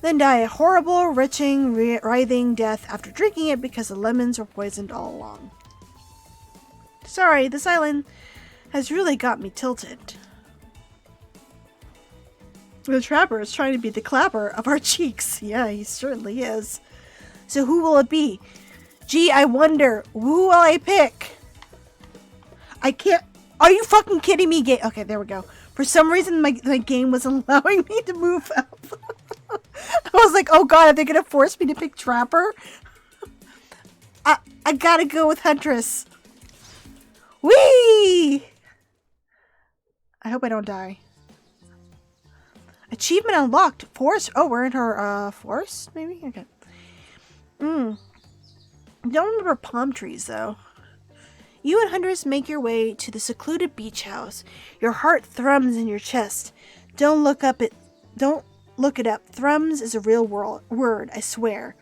Then die a horrible, retching, writhing death after drinking it because the lemons were poisoned all along. Sorry, this island has really got me tilted. The Trapper is trying to be the clapper of our cheeks. Yeah, he certainly is. So who will it be? Gee, I wonder. Who will I pick? I can't... Are you fucking kidding me? Okay, there we go. For some reason, my game wasn't allowing me to move up. I was like, oh god, are they going to force me to pick Trapper? I gotta go with Huntress. Whee! I hope I don't die. Achievement unlocked. Forest. Oh, we're in her forest, maybe? Okay. Don't remember palm trees, though. You and Huntress make your way to the secluded beach house. Your heart thrums in your chest. Don't look it up. Thrums is a real word, I swear.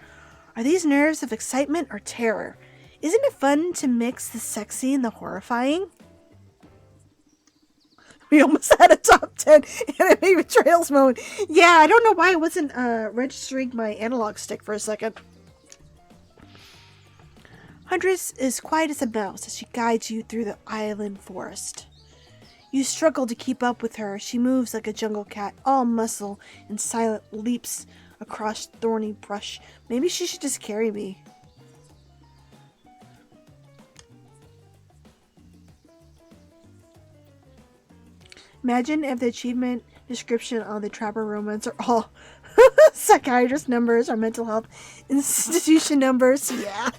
Are these nerves of excitement or terror? Isn't it fun to mix the sexy and the horrifying? We almost had a top 10 anime betrayals moment. Yeah, I don't know why I wasn't registering my analog stick for a second. Huntress is quiet as a mouse as she guides you through the island forest. You struggle to keep up with her. She moves like a jungle cat, all muscle and silent leaps across thorny brush. Maybe she should just carry me. Imagine if the achievement description on the Trapper romance are all psychiatrist numbers or mental health institution numbers. Yeah.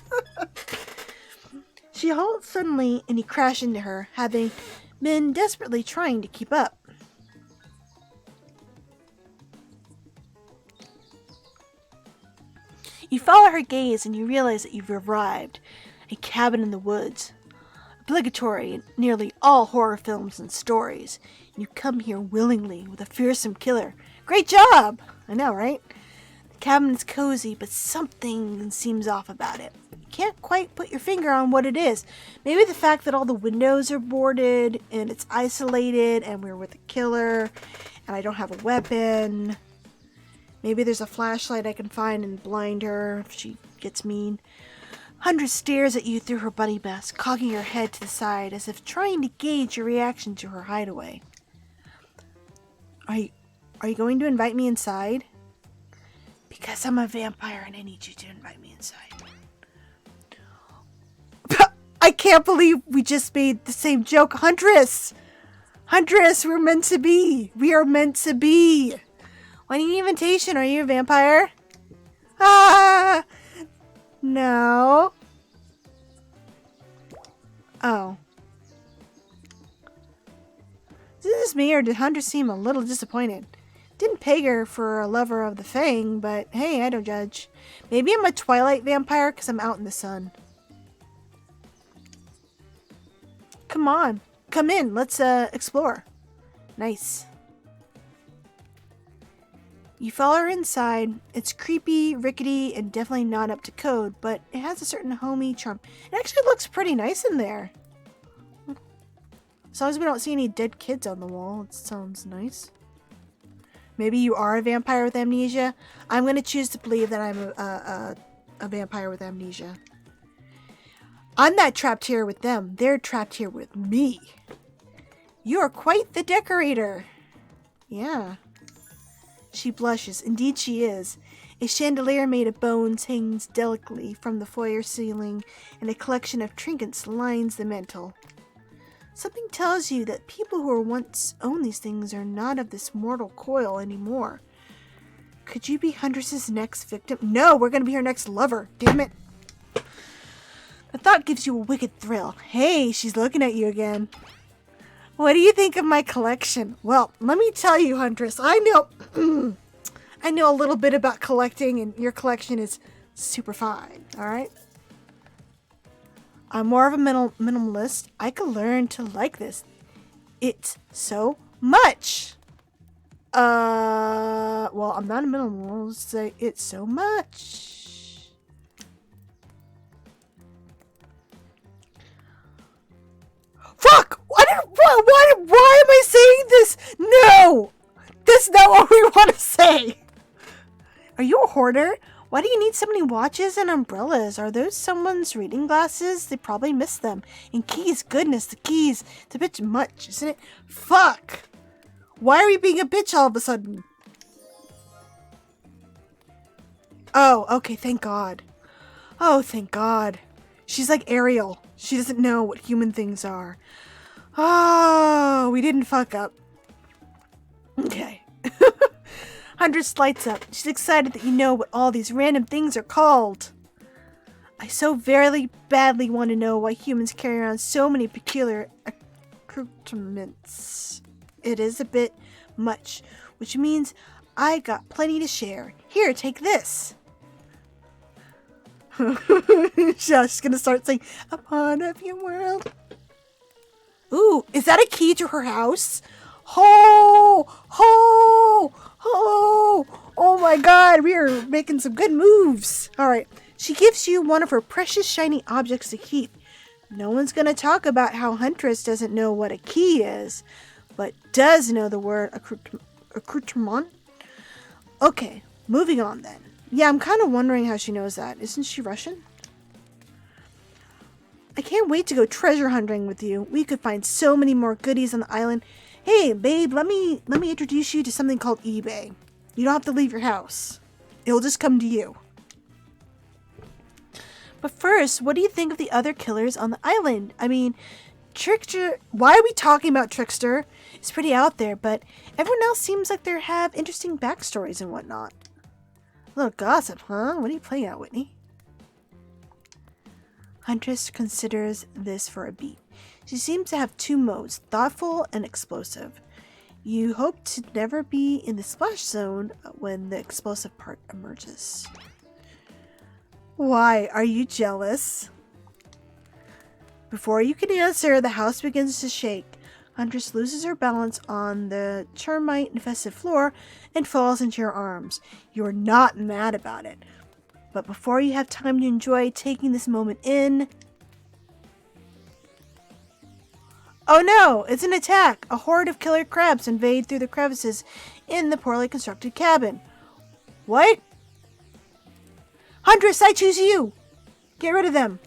She halts suddenly and you crash into her, having been desperately trying to keep up. You follow her gaze and you realize that you've arrived. A cabin in the woods. Obligatory in nearly all horror films and stories. You come here willingly with a fearsome killer. Great job! I know, right? The Cabin's cozy, but something seems off about it. You can't quite put your finger on what it is. Maybe the fact that all the windows are boarded and it's isolated and we're with a killer and I don't have a weapon. Maybe there's a flashlight I can find and blind her if she gets mean. Huntress stares at you through her bunny mask, cocking her head to the side as if trying to gauge your reaction to her hideaway. Are you going to invite me inside? Because I'm a vampire and I need you to invite me inside. I can't believe we just made the same joke. Huntress! Huntress, we're meant to be. We are meant to be. Why do you need an invitation? Are you a vampire? Ah! No. Oh. Is this me or did Huntress seem a little disappointed? Didn't peg her for a lover of the Fang, but hey, I don't judge. Maybe I'm a Twilight vampire because I'm out in the sun. Come on. Come in. Let's explore. Nice. You follow her inside. It's creepy, rickety, and definitely not up to code, but it has a certain homey charm. It actually looks pretty nice in there. As long as we don't see any dead kids on the wall, it sounds nice. Maybe you are a vampire with amnesia. I'm going to choose to believe that I'm a vampire with amnesia. I'm not trapped here with them. They're trapped here with me. You are quite the decorator. Yeah. She blushes. Indeed she is. A chandelier made of bones hangs delicately from the foyer ceiling, and a collection of trinkets lines the mantel. Something tells you that people who were once owned these things are not of this mortal coil anymore. Could you be Huntress's next victim? No, we're going to be her next lover. Damn it. The thought gives you a wicked thrill. Hey, she's looking at you again. What do you think of my collection? Well, let me tell you, Huntress, I know I know a little bit about collecting, and your collection is super fine, alright? I'm more of a minimalist. I could learn to like this. It's so much. Well, I'm not a minimalist. So it's so much. Fuck! Why am I saying this? No! That's not what we want to say. Are you a hoarder? Why do you need so many watches and umbrellas? Are those someone's reading glasses? They probably missed them. And keys, goodness, the keys. It's a bit much, isn't it? Fuck! Why are we being a bitch all of a sudden? Oh, okay, thank God. Oh, thank God. She's like Ariel. She doesn't know what human things are. Oh, we didn't fuck up. Okay. Huntress lights up. She's excited that you know what all these random things are called. I so very badly want to know why humans carry around so many peculiar accoutrements. It is a bit much, which means I got plenty to share. Here, take this. She's gonna start saying, "A part of your world." Ooh, is that a key to her house? Ho! Ho! Ho! Oh my God, we are making some good moves. All right, she gives you one of her precious shiny objects to keep. No one's gonna talk about how Huntress doesn't know what a key is, but does know the word accoutrement. Okay, moving on then. Yeah, I'm kind of wondering how she knows that. Isn't she Russian? I can't wait to go treasure hunting with you. We could find so many more goodies on the island. Hey, babe, let me introduce you to something called eBay. You don't have to leave your house. It'll just come to you. But first, what do you think of the other killers on the island? I mean, Trickster... Why are we talking about Trickster? It's pretty out there, but everyone else seems like they have interesting backstories and whatnot. A little gossip, huh? What are you playing at, Whitney? Huntress considers this for a beat. She seems to have two modes, thoughtful and explosive. You hope to never be in the splash zone when the explosive part emerges. Why? Are you jealous? Before you can answer, the house begins to shake. Huntress loses her balance on the termite-infested floor and falls into your arms. You're not mad about it. But before you have time to enjoy taking this moment in... Oh no! It's an attack! A horde of killer crabs invade through the crevices in the poorly constructed cabin. What? Huntress, I choose you! Get rid of them!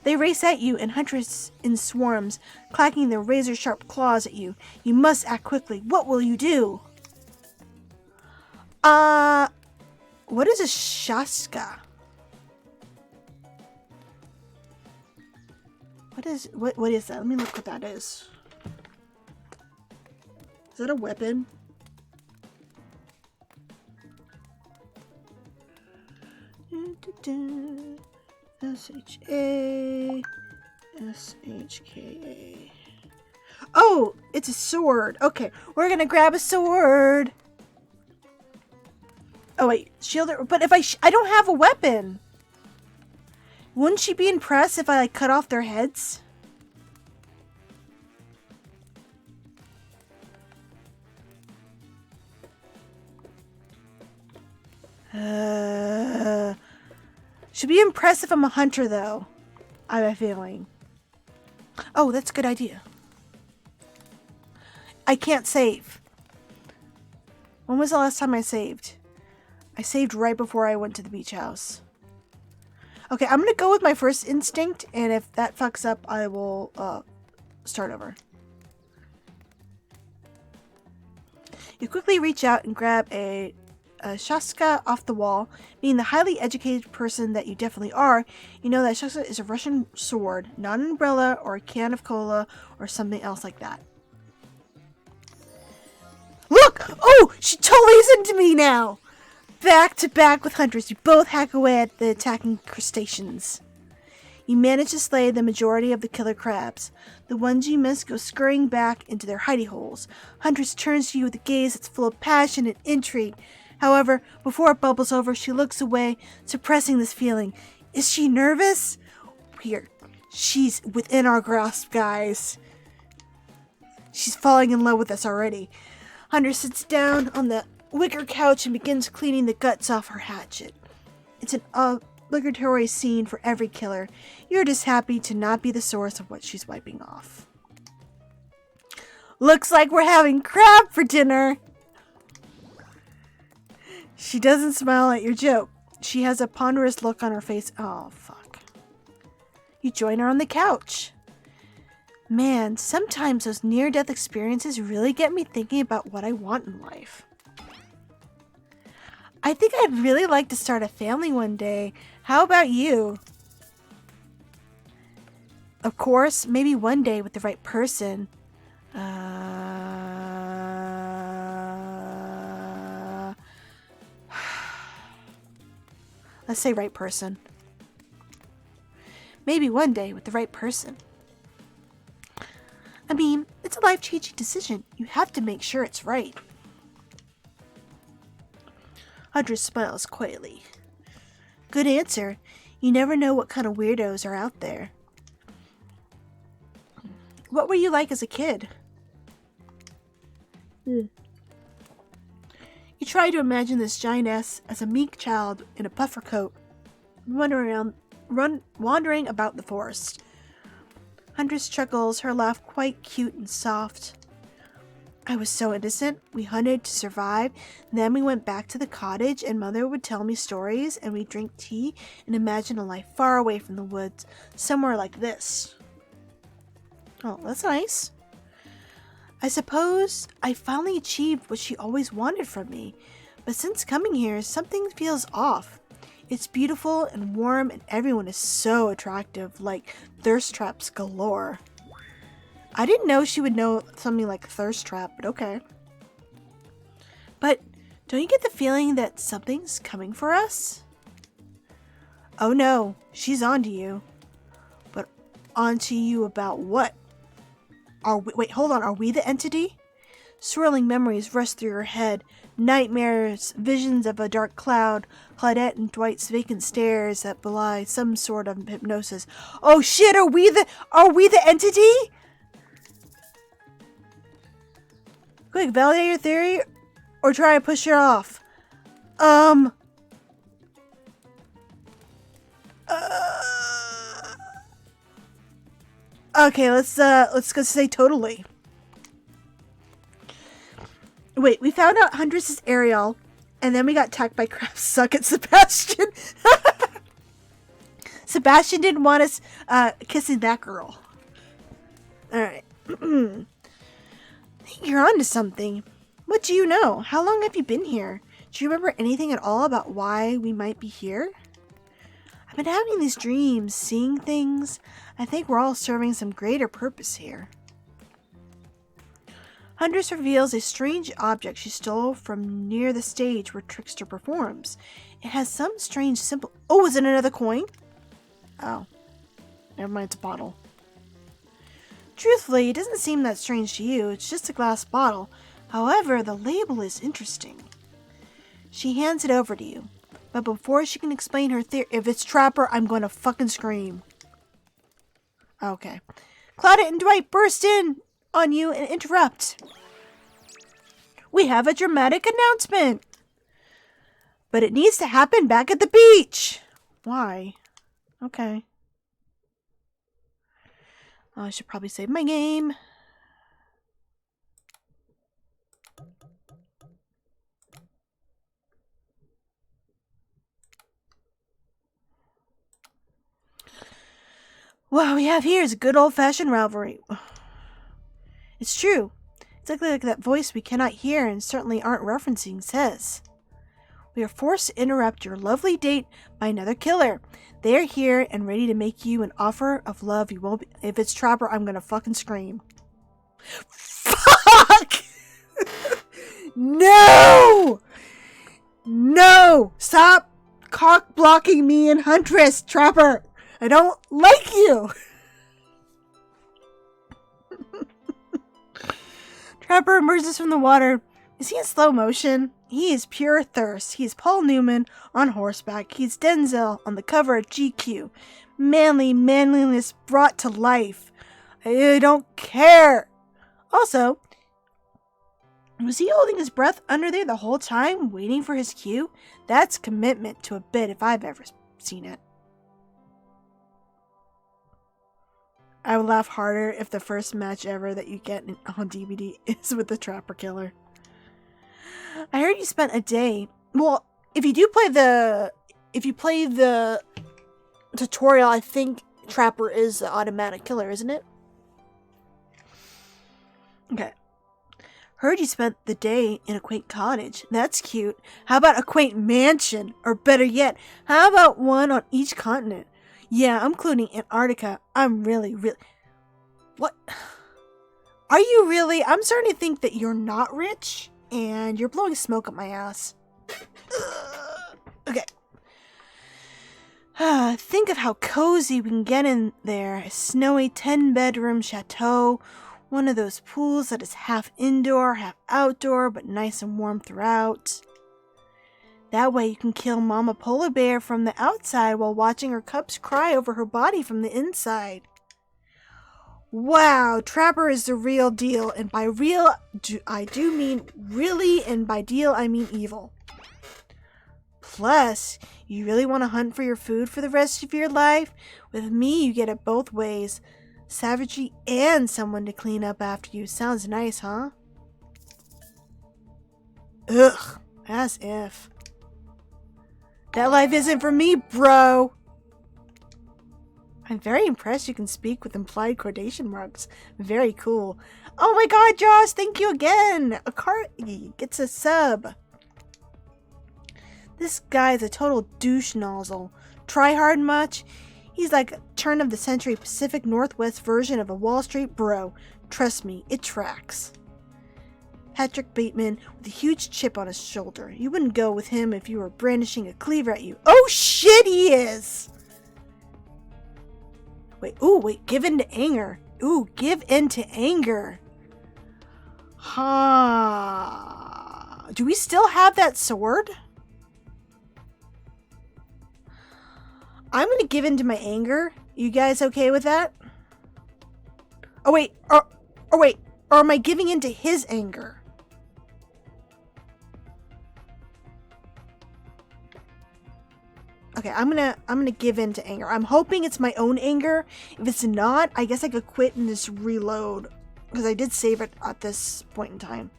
They race at you, and Huntress in swarms, clacking their razor-sharp claws at you. You must act quickly. What will you do? What is a shaska? What is that? Let me look what that is. Is that a weapon? S-H-A S-H-K-A. Oh, it's a sword. Okay, we're gonna grab a sword. Oh wait, shield her. But if I don't have a weapon. Wouldn't she be impressed if I cut off their heads? Should be impressed if I'm a hunter though. I have a feeling. Oh, that's a good idea. I can't save. When was the last time I saved? I saved right before I went to the beach house. Okay, I'm going to go with my first instinct, and if that fucks up, I will start over. You quickly reach out and grab a shaska off the wall. Being the highly educated person that you definitely are, you know that shaska is a Russian sword, not an umbrella or a can of cola or something else like that. Look! Oh, she totally is into me now! Back to back with Huntress, you both hack away at the attacking crustaceans. You manage to slay the majority of the killer crabs. The ones you miss go scurrying back into their hidey holes. Huntress turns to you with a gaze that's full of passion and intrigue. However, before it bubbles over, she looks away, suppressing this feeling. Is she nervous? Weird. She's within our grasp, guys. She's falling in love with us already. Huntress sits down on the wicker couch and begins cleaning the guts off her hatchet. It's an obligatory scene for every killer. You're just happy to not be the source of what she's wiping off. Looks like we're having crab for dinner. She doesn't smile at your joke. She has a ponderous look on her face. Oh, fuck. You join her on the couch. Man, sometimes those near-death experiences really get me thinking about what I want in life. I think I'd really like to start a family one day. How about you? Of course, maybe one day with the right person. Let's say right person. Maybe one day with the right person. I mean, it's a life-changing decision. You have to make sure it's right. Huntress smiles quietly. Good answer. You never know what kind of weirdos are out there. What were you like as a kid? You try to imagine this giantess as a meek child in a puffer coat, wandering about the forest. Huntress chuckles, her laugh quite cute and soft. I was so innocent. We hunted to survive. Then we went back to the cottage and Mother would tell me stories and we'd drink tea and imagine a life far away from the woods, somewhere like this. Oh, that's nice. I suppose I finally achieved what she always wanted from me, but since coming here, something feels off. It's beautiful and warm and everyone is so attractive, like thirst traps galore. I didn't know she would know something like thirst trap, but okay. But don't you get the feeling that something's coming for us? Oh no, she's onto you. But onto you about what? Wait, hold on, are we the entity? Swirling memories rush through her head. Nightmares, visions of a dark cloud, Claudette and Dwight's vacant stares that belie some sort of hypnosis. Oh shit, are we the entity? Quick, validate your theory or try to push it off. Okay, let's go say totally. Wait, we found out Huntress is Ariel, and then we got attacked by Crap Suck at Sebastian. Sebastian didn't want us kissing that girl. Alright. I think you're onto something. What do you know? How long have you been here? Do you remember anything at all about why we might be here? I've been having these dreams, seeing things. I think we're all serving some greater purpose here. Huntress reveals a strange object she stole from near the stage where Trickster performs. It has some strange symbol. Oh, is it another coin? Oh. Never mind, it's a bottle. Truthfully, it doesn't seem that strange to you. It's just a glass bottle. However, the label is interesting. She hands it over to you. But before she can explain her theory, if it's Trapper, I'm going to fucking scream. Okay. Claudette and Dwight burst in on you and interrupt. We have a dramatic announcement. But it needs to happen back at the beach. Why? Okay. Oh, I should probably save my game. What we have here is a good old-fashioned rivalry. It's true. Exactly like that voice we cannot hear and certainly aren't referencing says. We are forced to interrupt your lovely date by another killer. They are here and ready to make you an offer of love you won't be. If it's Trapper, I'm gonna fucking scream. Fuck! No! No! Stop cock blocking me and Huntress, Trapper! I don't like you! Trapper emerges from the water. Is he in slow motion? He is pure thirst. He's Paul Newman on horseback. He's Denzel on the cover of GQ. Manliness brought to life. I don't care. Also, was he holding his breath under there the whole time, waiting for his cue? That's commitment to a bit if I've ever seen it. I would laugh harder if the first match ever that you get on DVD is with the Trapper Killer. I heard you spent a day. Well, if you play the tutorial, I think Trapper is the automatic killer, isn't it? Okay. Heard you spent the day in a quaint cottage. That's cute. How about a quaint mansion? Or better yet, how about one on each continent? Yeah, I'm including Antarctica. I'm really... What? Are you really? I'm starting to think that you're not rich, and you're blowing smoke up my ass. Okay. Think of how cozy we can get in there. A snowy 10-bedroom chateau. One of those pools that is half indoor, half outdoor, but nice and warm throughout. That way you can kill Mama Polar Bear from the outside while watching her cubs cry over her body from the inside. Wow, Trapper is the real deal, and by real, I do mean really, and by deal, I mean evil. Plus, you really want to hunt for your food for the rest of your life? With me, you get it both ways. Savagery and someone to clean up after you. Sounds nice, huh? Ugh, as if. That life isn't for me, bro. I'm very impressed you can speak with implied quotation marks. Very cool. Oh my god, Josh, thank you again. A Carty gets a sub. This guy is a total douche nozzle. Try hard much? He's like a turn of the century Pacific Northwest version of a Wall Street bro. Trust me, it tracks. Patrick Bateman with a huge chip on his shoulder. You wouldn't go with him if you were brandishing a cleaver at you. Oh shit, he is! Wait, give in to anger. Ooh, give in to anger. Huh. Do we still have that sword? I'm gonna give in to my anger. You guys okay with that? Oh wait, or am I giving in to his anger? Okay, I'm gonna give in to anger. I'm hoping it's my own anger. If it's not, I guess I could quit and just reload. Because I did save it at this point in time.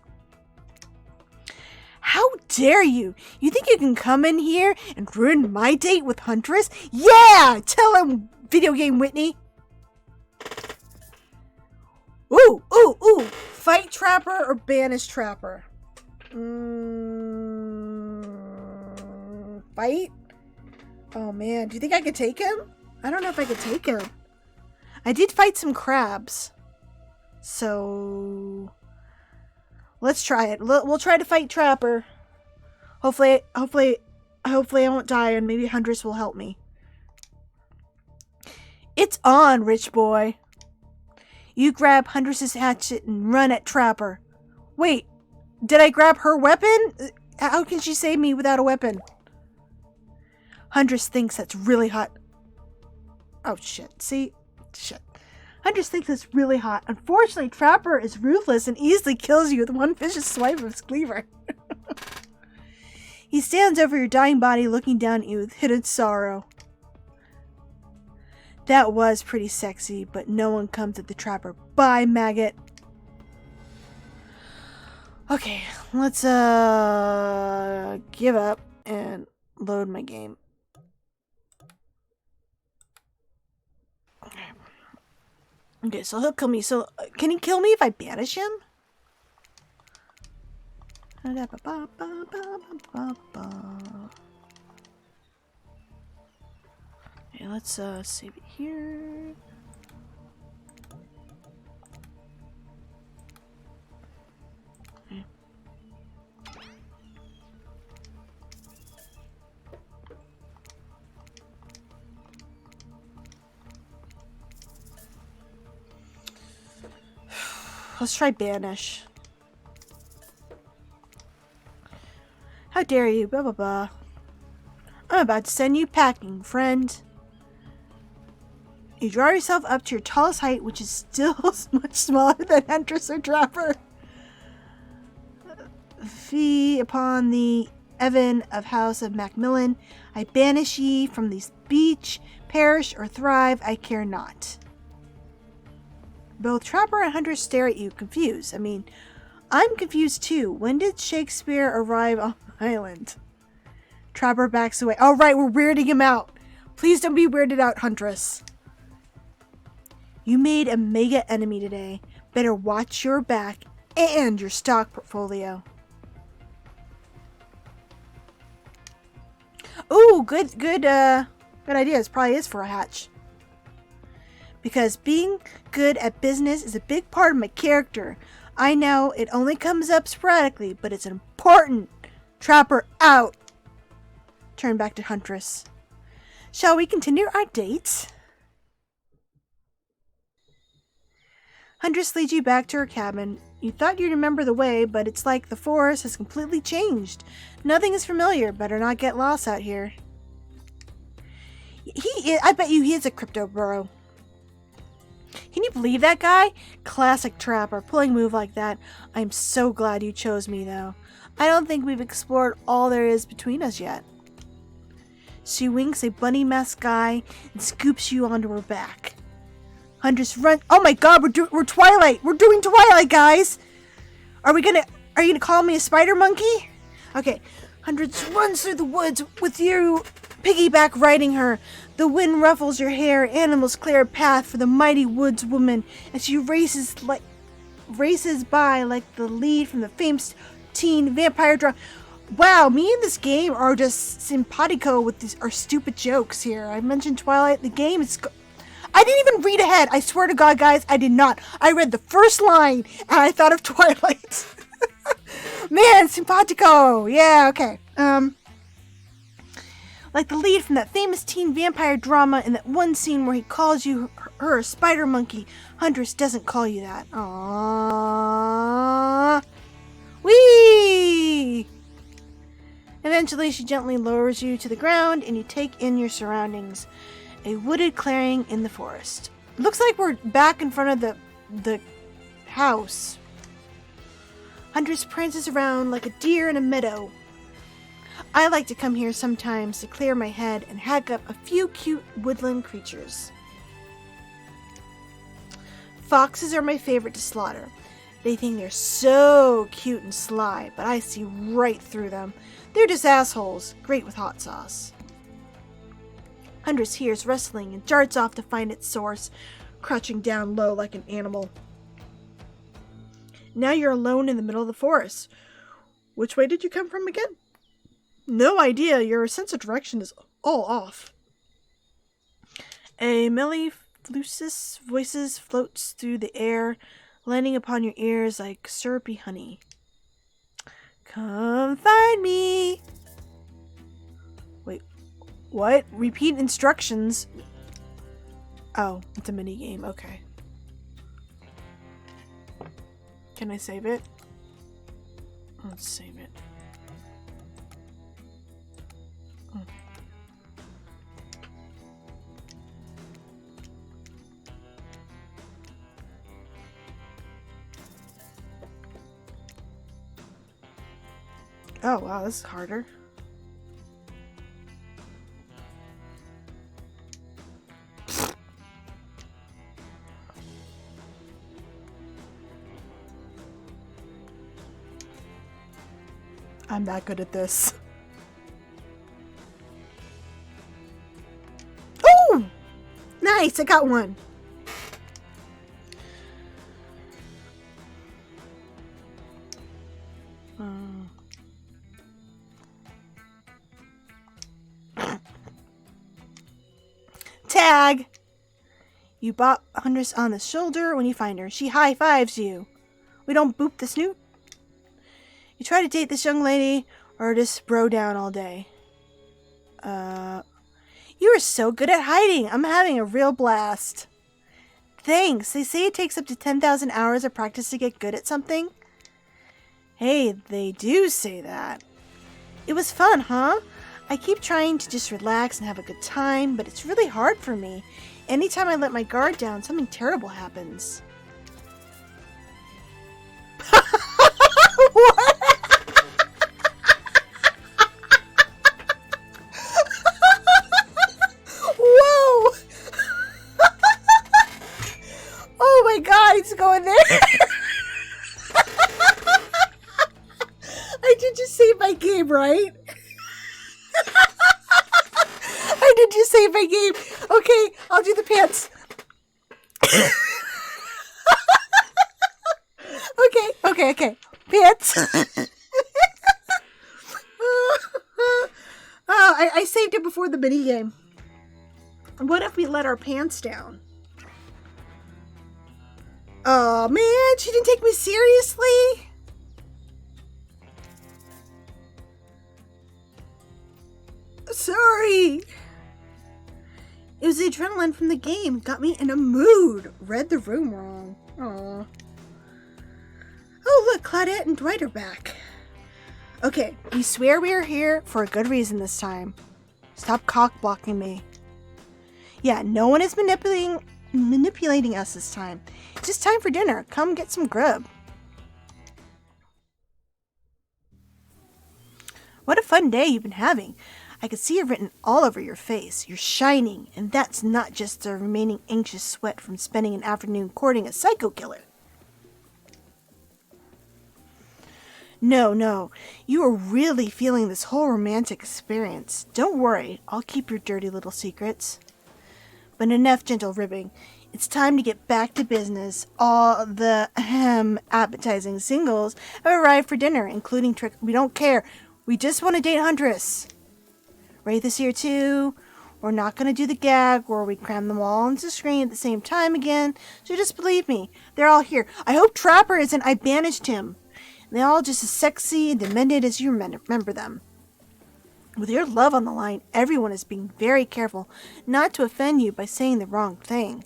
How dare you? You think you can come in here and ruin my date with Huntress? Yeah! Tell him, video game Whitney. Ooh, ooh, ooh. Fight Trapper or banish Trapper? Fight? Oh man, do you think I could take him? I don't know if I could take him. I did fight some crabs. So let's try it. We'll try to fight Trapper. Hopefully I won't die and maybe Huntress will help me. It's on, rich boy. You grab Huntress's hatchet and run at Trapper. Wait, did I grab her weapon? How can she save me without a weapon? Huntress thinks that's really hot. Oh shit, see? Shit. Huntress thinks it's really hot. Unfortunately, Trapper is ruthless and easily kills you with one vicious swipe of his cleaver. He stands over your dying body looking down at you with hidden sorrow. That was pretty sexy, but no one comes at the Trapper. Bye, maggot. Okay, let's give up and load my game. Okay, so he'll kill me. So, can he kill me if I banish him? Okay, let's save it here. Okay. Let's try banish. How dare you, blah blah blah. I'm about to send you packing, friend. You draw yourself up to your tallest height, which is still much smaller than Huntress or Trapper. Fee upon the Evan of House of Macmillan, I banish ye from this beach, perish or thrive, I care not. Both Trapper and Huntress stare at you, confused. I mean, I'm confused too. When did Shakespeare arrive on the island? Trapper backs away. All right, we're weirding him out. Please don't be weirded out, Huntress. You made a mega enemy today. Better watch your back and your stock portfolio. Ooh, good idea. This probably is for a hatch. Because being good at business is a big part of my character. I know it only comes up sporadically, but it's important. Trapper out. Turn back to Huntress. Shall we continue our date? Huntress leads you back to her cabin. You thought you'd remember the way, but it's like the forest has completely changed. Nothing is familiar. Better not get lost out here. I bet you he is a crypto bro. Can you believe that guy? Classic Trapper, pulling a move like that. I'm so glad you chose me, though. I don't think we've explored all there is between us yet. She winks a bunny mask guy and scoops you onto her back. Huntress run. Oh my god, we're Twilight. We're doing Twilight, guys. Are you gonna call me a spider monkey? Okay. Huntress runs through the woods with you piggyback riding her. The wind ruffles your hair. Animals clear a path for the mighty woods woman as she races by like the lead from the famous teen vampire drama. Wow, me and this game are just simpatico with our stupid jokes here. I mentioned Twilight. The game is... I didn't even read ahead. I swear to God, guys, I did not. I read the first line and I thought of Twilight. Man, simpatico. Yeah, okay. Like the lead from that famous teen vampire drama in that one scene where he calls her a spider monkey. Huntress doesn't call you that. Aww. Whee! Eventually, she gently lowers you to the ground and you take in your surroundings. A wooded clearing in the forest. Looks like we're back in front of the house. Huntress prances around like a deer in a meadow. I like to come here sometimes to clear my head and hack up a few cute woodland creatures. Foxes are my favorite to slaughter. They think they're so cute and sly, but I see right through them. They're just assholes, great with hot sauce. Huntress hears rustling and darts off to find its source, crouching down low like an animal. Now you're alone in the middle of the forest. Which way did you come from again? No idea. Your sense of direction is all off. A mellifluous voice floats through the air, landing upon your ears like syrupy honey. Come find me. Wait, what? Repeat instructions. Oh, it's a mini game. Okay. Can I save it? Let's save it. Oh, wow, this is harder. I'm not good at this. Oh! Nice, I got one. Tag! You bop Huntress on the shoulder when you find her. She high-fives you. We don't boop the snoot. You try to date this young lady or just bro down all day? You are so good at hiding. I'm having a real blast. Thanks. They say it takes up to 10,000 hours of practice to get good at something. Hey, they do say that. It was fun, huh? I keep trying to just relax and have a good time, but it's really hard for me. Anytime I let my guard down, something terrible happens. What? Whoa! Oh my god, it's going there. I did just save my game, right? I did just save my game. Okay, I'll do the pants. Okay. Pants. I saved it before the mini game. What if we let our pants down? Oh man, she didn't take me seriously. Sorry. It was the adrenaline from the game. Got me in a mood. Read the room wrong. Aww. Oh, look, Claudette and Dwight are back. Okay, we swear we are here for a good reason this time. Stop cock-blocking me. Yeah, no one is manipulating us this time. It's just time for dinner. Come get some grub. What a fun day you've been having. I could see it written all over your face. You're shining, and that's not just the remaining anxious sweat from spending an afternoon courting a psycho killer. No, you are really feeling this whole romantic experience. Don't worry, I'll keep your dirty little secrets. But enough gentle ribbing. It's time to get back to business. All the appetizing singles have arrived for dinner, including Trick. We don't care. We just want to date Huntress. Wraith is here too. We're not going to do the gag where we cram them all onto the screen at the same time again. So just believe me, they're all here. I hope Trapper isn't. I banished him. They're all just as sexy and demented as you remember them. With your love on the line, everyone is being very careful not to offend you by saying the wrong thing.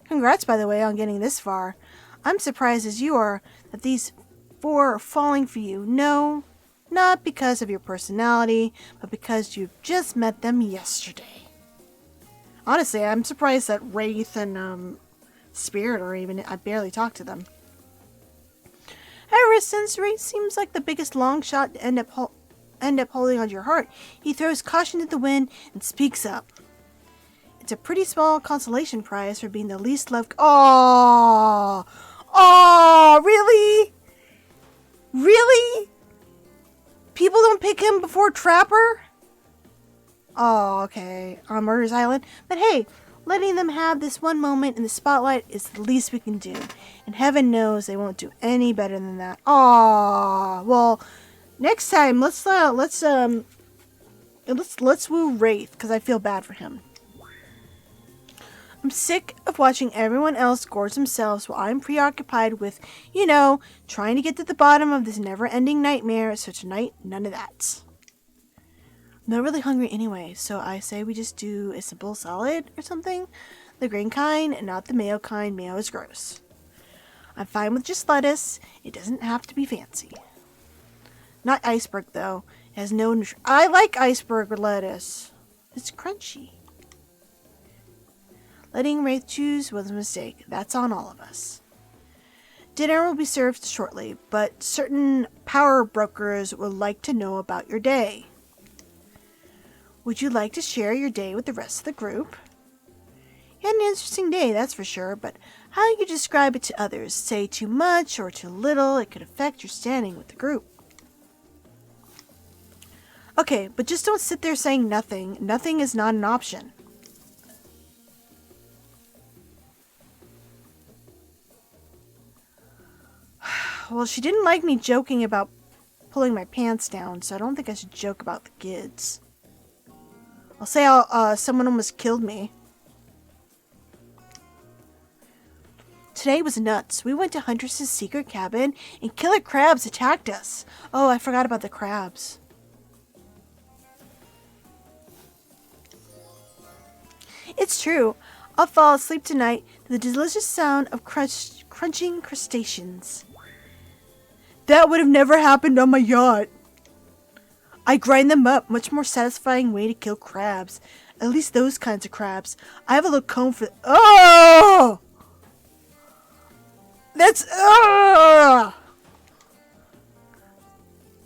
Congrats, by the way, on getting this far. I'm surprised as you are that these four are falling for you. No, not because of your personality, but because you've just met them yesterday. Honestly, I'm surprised that Wraith and Spirit are even... I barely talked to them. Ever since Wraith seems like the biggest long shot to end up end up holding onto your heart, he throws caution to the wind and speaks up. It's a pretty small consolation prize for being the least loved. Oh, really? Really? People don't pick him before Trapper? Oh, okay. On Murder's Island. But hey, letting them have this one moment in the spotlight is the least we can do. And heaven knows they won't do any better than that. Oh, well, next time let's woo Wraith, because I feel bad for him. I'm sick of watching everyone else gorge themselves while I'm preoccupied with, trying to get to the bottom of this never-ending nightmare. So tonight, none of that. I'm not really hungry anyway, so I say we just do a simple salad or something. The green kind and not the mayo kind. Mayo is gross. I'm fine with just lettuce. It doesn't have to be fancy. Not iceberg, though. It has no I like iceberg lettuce. It's crunchy. Letting Wraith choose was a mistake. That's on all of us. Dinner will be served shortly, but certain power brokers would like to know about your day. Would you like to share your day with the rest of the group? You had an interesting day, that's for sure, but how you describe it to others, say too much or too little, it could affect your standing with the group. Okay, but just don't sit there saying nothing. Nothing is not an option. Well, she didn't like me joking about pulling my pants down, so I don't think I should joke about the kids. I'll say someone almost killed me. Today was nuts. We went to Huntress's secret cabin, and killer crabs attacked us. Oh, I forgot about the crabs. It's true. I'll fall asleep tonight to the delicious sound of crunching crustaceans. That would have never happened on my yacht. I grind them up. Much more satisfying way to kill crabs. At least those kinds of crabs. I have a little comb for... Oh! That's...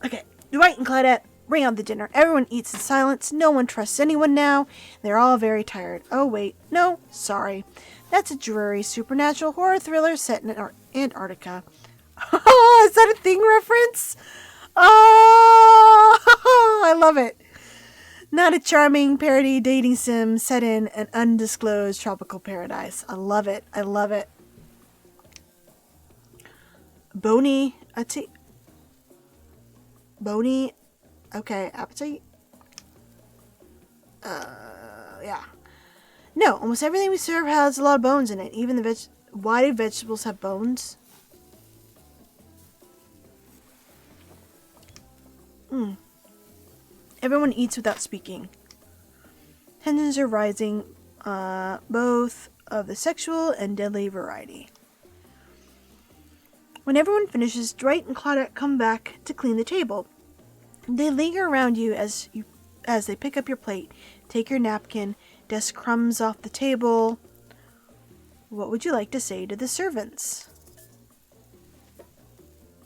Okay. Dwight and Claudette bring out the dinner. Everyone eats in silence. No one trusts anyone now. They're all very tired. Oh, wait. No. Sorry. That's a dreary supernatural horror thriller set in Antarctica. Oh, is that a Thing reference? Oh, I love it. Not a charming parody dating sim set in an undisclosed tropical paradise. I love it. I love it. Bony appetite. Yeah. No, almost everything we serve has a lot of bones in it. Even the Why do vegetables have bones? Everyone eats without speaking. Tensions are rising, both of the sexual and deadly variety. When everyone finishes, Dwight and Claudette come back to clean the table. They linger around you as they pick up your plate, take your napkin, dust crumbs off the table. What would you like to say to the servants?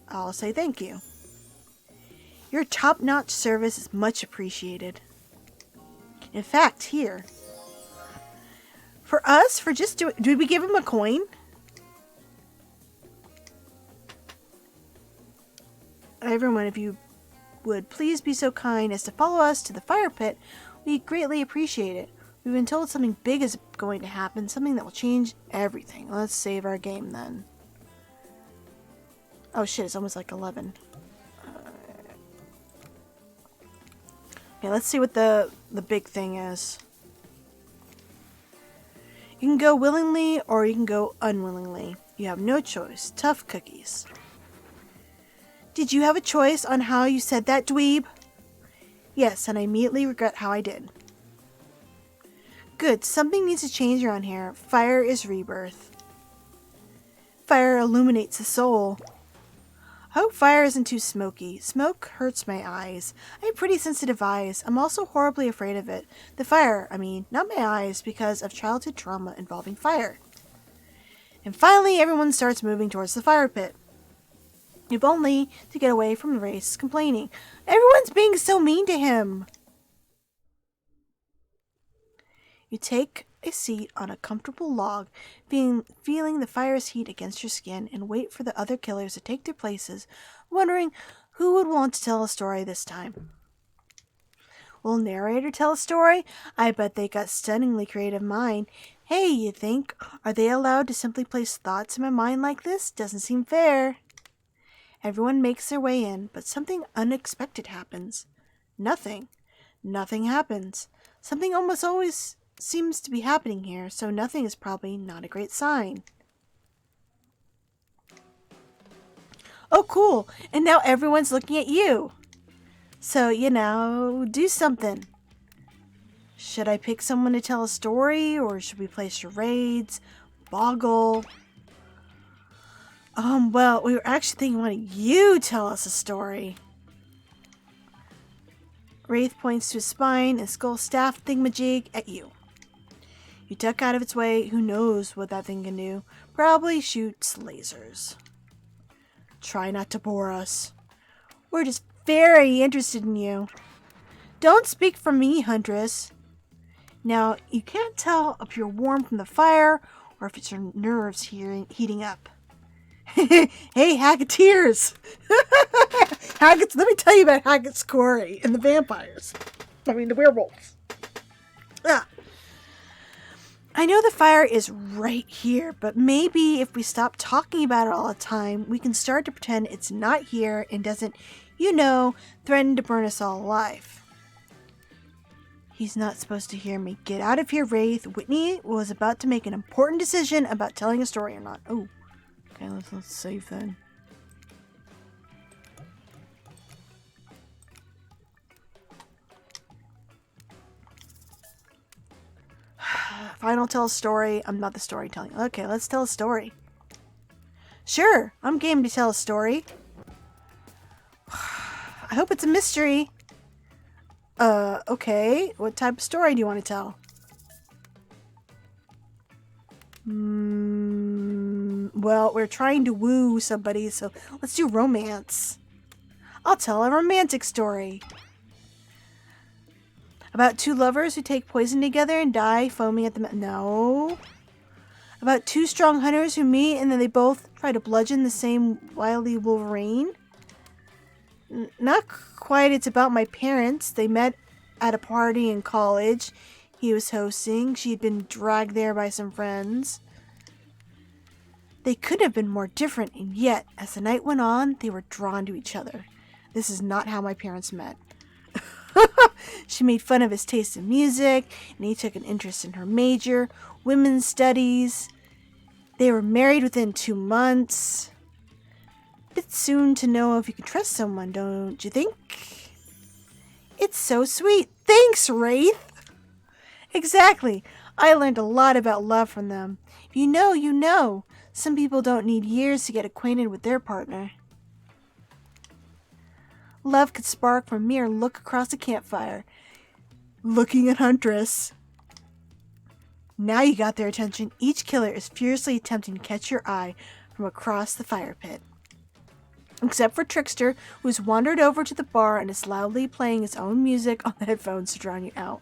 I'll say thank you. Your top-notch service is much appreciated. In fact, here. For us, for just doing... Did we give him a coin? Everyone, if you would please be so kind as to follow us to the fire pit, we greatly appreciate it. We've been told something big is going to happen, something that will change everything. Let's save our game then. Oh shit, it's almost like 11. Okay, let's see what the big thing is. You can go willingly or you can go unwillingly. You have no choice. Tough cookies. Did you have a choice on how you said that, dweeb? Yes, and I immediately regret how I did. Good, something needs to change around here. Fire is rebirth. Fire illuminates the soul. I hope fire isn't too smoky. Smoke hurts my eyes. I have pretty sensitive eyes. I'm also horribly afraid of it. The fire, I mean, not my eyes, because of childhood trauma involving fire. And finally, everyone starts moving towards the fire pit. if only to get away from Wraith's complaining. Everyone's being so mean to him. You take a seat on a comfortable log, feeling the fire's heat against your skin, and wait for the other killers to take their places, wondering who would want to tell a story this time. Will narrator tell a story? I bet they got stunningly creative mind. Hey, you think, are they allowed to simply place thoughts in my mind like this? Doesn't seem fair. Everyone makes their way in, but something unexpected happens. Nothing. Nothing happens. Something almost always seems to be happening here, so nothing is probably not a great sign. Oh, cool. And now everyone's looking at you. So, do something. Should I pick someone to tell a story, or should we play charades, boggle? Well, we were actually thinking, why don't you tell us a story? Wraith points to his spine and skull staff thingamajig at you. You duck out of its way. Who knows what that thing can do? Probably shoots lasers. Try not to bore us. We're just very interested in you. Don't speak for me, Huntress. Now, you can't tell if you're warm from the fire or if it's your nerves heating up. Hey, Hacketeers! Let me tell you about Hackett's Quarry and the vampires. The werewolves. I know the fire is right here, but maybe if we stop talking about it all the time, we can start to pretend it's not here and doesn't, threaten to burn us all alive. He's not supposed to hear me. Get out of here, Wraith. Whitney was about to make an important decision about telling a story or not. Oh, okay, let's save then. If I don't tell a story, I'm not the storytelling. Okay, let's tell a story. Sure, I'm game to tell a story. I hope it's a mystery. Okay. What type of story do you want to tell? Well, we're trying to woo somebody, so let's do romance. I'll tell a romantic story. About two lovers who take poison together and die foaming at the mouth. No. About two strong hunters who meet and then they both try to bludgeon the same wily wolverine. Not quite. It's about my parents. They met at a party in college he was hosting. She had been dragged there by some friends. They couldn't have been more different, and yet, as the night went on, they were drawn to each other. This is not how my parents met. She made fun of his taste in music, and he took an interest in her major, women's studies. They were married within 2 months. Bit soon to know if you can trust someone, don't you think? It's so sweet. Thanks, Wraith. Exactly. I learned a lot about love from them. If you know, you know. Some people don't need years to get acquainted with their partner. Love could spark from mere look across a campfire. Looking at Huntress. Now you got their attention. Each killer is furiously attempting to catch your eye from across the fire pit. Except for Trickster, who's wandered over to the bar and is loudly playing his own music on the headphones to drown you out.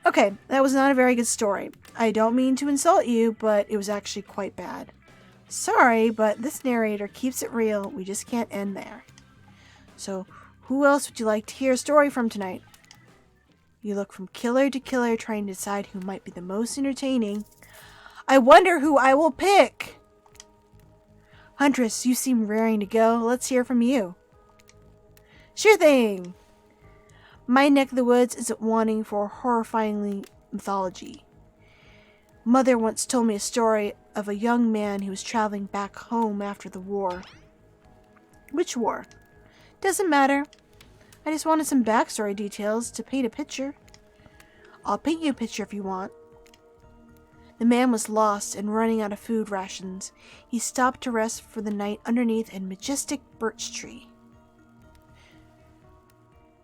Okay, that was not a very good story. I don't mean to insult you, but it was actually quite bad. Sorry, but this narrator keeps it real. We just can't end there. So, who else would you like to hear a story from tonight? You look from killer to killer, trying to decide who might be the most entertaining. I wonder who I will pick! Huntress, you seem raring to go. Let's hear from you. Sure thing! My neck of the woods isn't wanting for horrifyingly mythology. Mother once told me a story of a young man who was traveling back home after the war. Which war? Doesn't matter. I just wanted some backstory details to paint a picture. I'll paint you a picture if you want. The man was lost and running out of food rations. He stopped to rest for the night underneath a majestic birch tree.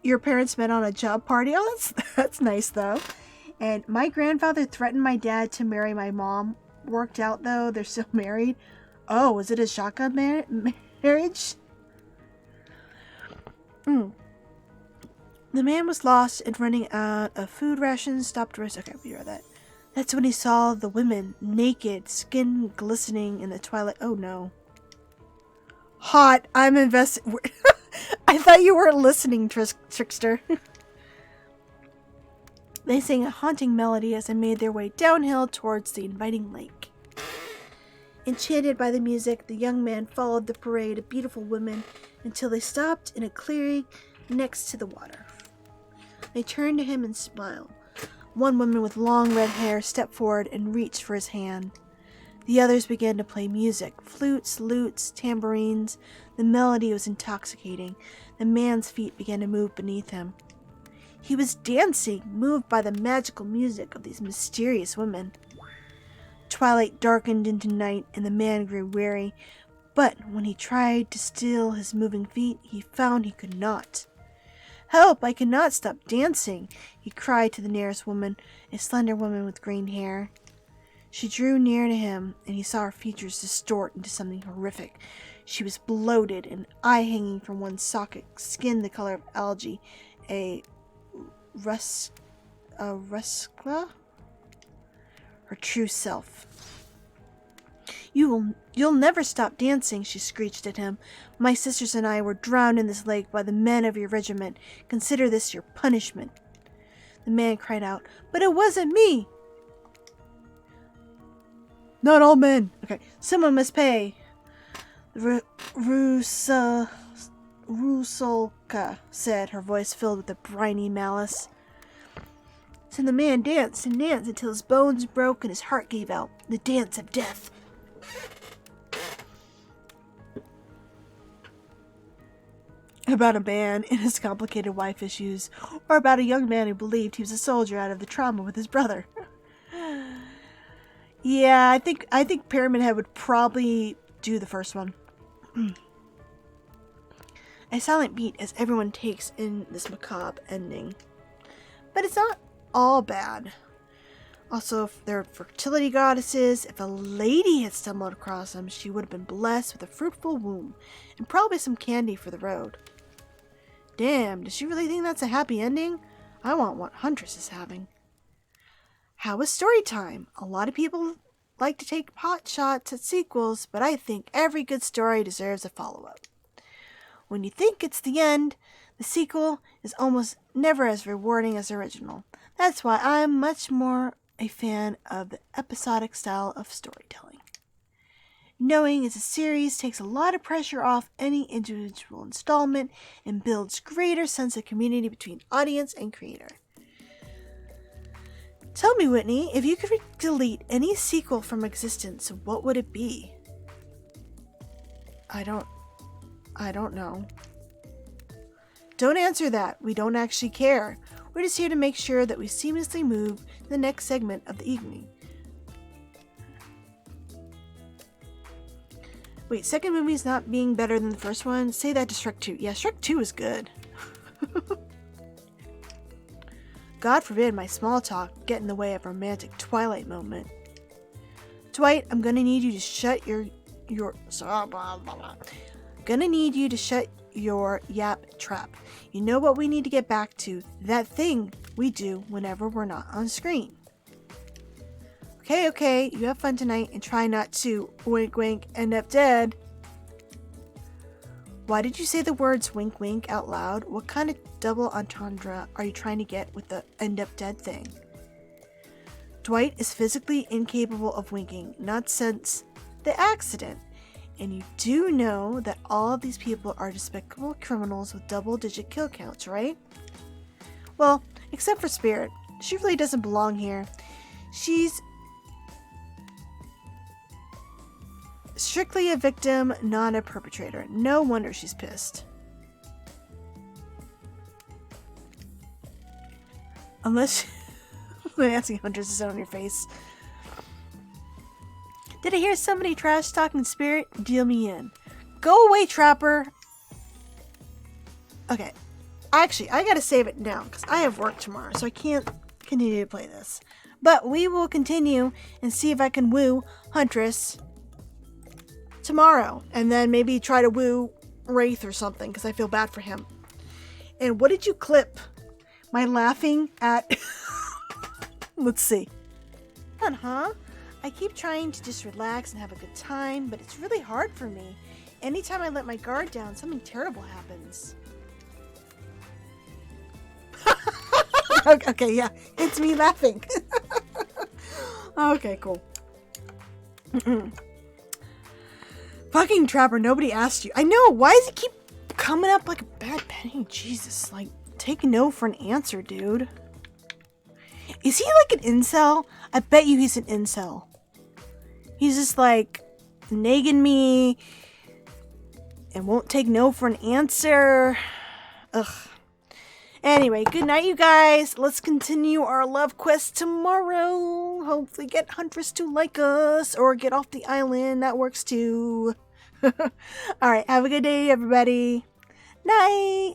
Your parents met on a job party? Oh, that's nice, though. And my grandfather threatened my dad to marry my mom. Worked out, though. They're still married. Oh, was it a shotgun marriage? Mm. The man was lost and running out of food rations, stopped to rest. Okay, we read that. That's when he saw the women, naked, skin glistening in the twilight. Oh no. Hot. I'm invested. I thought you weren't listening, trickster. They sang a haunting melody as they made their way downhill towards the inviting lake. Enchanted by the music, the young man followed the parade of beautiful women until they stopped in a clearing next to the water. They turned to him and smiled. One woman with long red hair stepped forward and reached for his hand. The others began to play music, flutes, lutes, tambourines. The melody was intoxicating. The man's feet began to move beneath him. He was dancing, moved by the magical music of these mysterious women. Twilight darkened into night, and the man grew weary. But when he tried to still his moving feet, he found he could not. "Help! I cannot stop dancing," he cried to the nearest woman, a slender woman with green hair. She drew near to him, and he saw her features distort into something horrific. She was bloated, an eye hanging from one socket, skin the color of algae, a ruskla? Her true self. You'll never stop dancing," she screeched at him. "My sisters and I were drowned in this lake by the men of your regiment. Consider this your punishment." The man cried out, "But it wasn't me!" "Not all men. Okay, someone must pay." Rusalka said, her voice filled with a briny malice. So the man danced and danced until his bones broke and his heart gave out. The dance of death. About a man and his complicated wife issues, or about a young man who believed he was a soldier out of the trauma with his brother. Yeah, I think Pyramid Head would probably do the first one. A silent beat as everyone takes in this macabre ending. But it's not all bad. Also, if they're fertility goddesses, if a lady had stumbled across them, she would have been blessed with a fruitful womb and probably some candy for the road. Damn, does she really think that's a happy ending? I want what Huntress is having. How was story time? A lot of people like to take pot shots at sequels, but I think every good story deserves a follow-up. When you think it's the end, the sequel is almost never as rewarding as the original. That's why I'm much more a fan of the episodic style of storytelling. Knowing it's a series takes a lot of pressure off any individual installment and builds greater sense of community between audience and creator. Tell me, Whitney, if you could delete any sequel from existence, what would it be? I don't know. Don't answer that. We don't actually care. We're just here to make sure that we seamlessly move to the next segment of the evening. Wait, second movie's not being better than the first one? Say that to Shrek 2. Yeah, Shrek 2 is good. God forbid my small talk get in the way of a romantic Twilight moment. Dwight, I'm gonna need you to shut your gonna need you to shut your yap trap. You know what we need to get back to? That thing we do whenever we're not on screen. Okay, you have fun tonight and try not to, wink wink, end up dead. Why did you say the words wink wink out loud? What kind of double entendre are you trying to get with the end up dead thing? Dwight is physically incapable of winking, not since the accident. And you do know that all of these people are despicable criminals with double-digit kill counts, right? Well, except for Spirit. She really doesn't belong here. She's strictly a victim, not a perpetrator. No wonder she's pissed. Unless Nancy Huntress is on your face. Did I hear somebody trash talking Spirit? Deal me in. Go away, Trapper! Okay. Actually, I gotta save it now, because I have work tomorrow, so I can't continue to play this. But we will continue and see if I can woo Huntress tomorrow. And then maybe try to woo Wraith or something, because I feel bad for him. And what did you clip? My laughing at... Let's see. Fun, huh? I keep trying to just relax and have a good time, but it's really hard for me. Anytime I let my guard down, something terrible happens. Okay, yeah. It's me laughing. Okay, cool. Fucking Trapper, nobody asked you. I know, why does he keep coming up like a bad penny? Jesus, like, take no for an answer, dude. Is he like an incel? I bet you he's an incel. He's just like nagging me and won't take no for an answer. Ugh. Anyway, good night, you guys. Let's continue our love quest tomorrow. Hopefully get Huntress to like us or get off the island. That works too. Alright, have a good day, everybody. Night.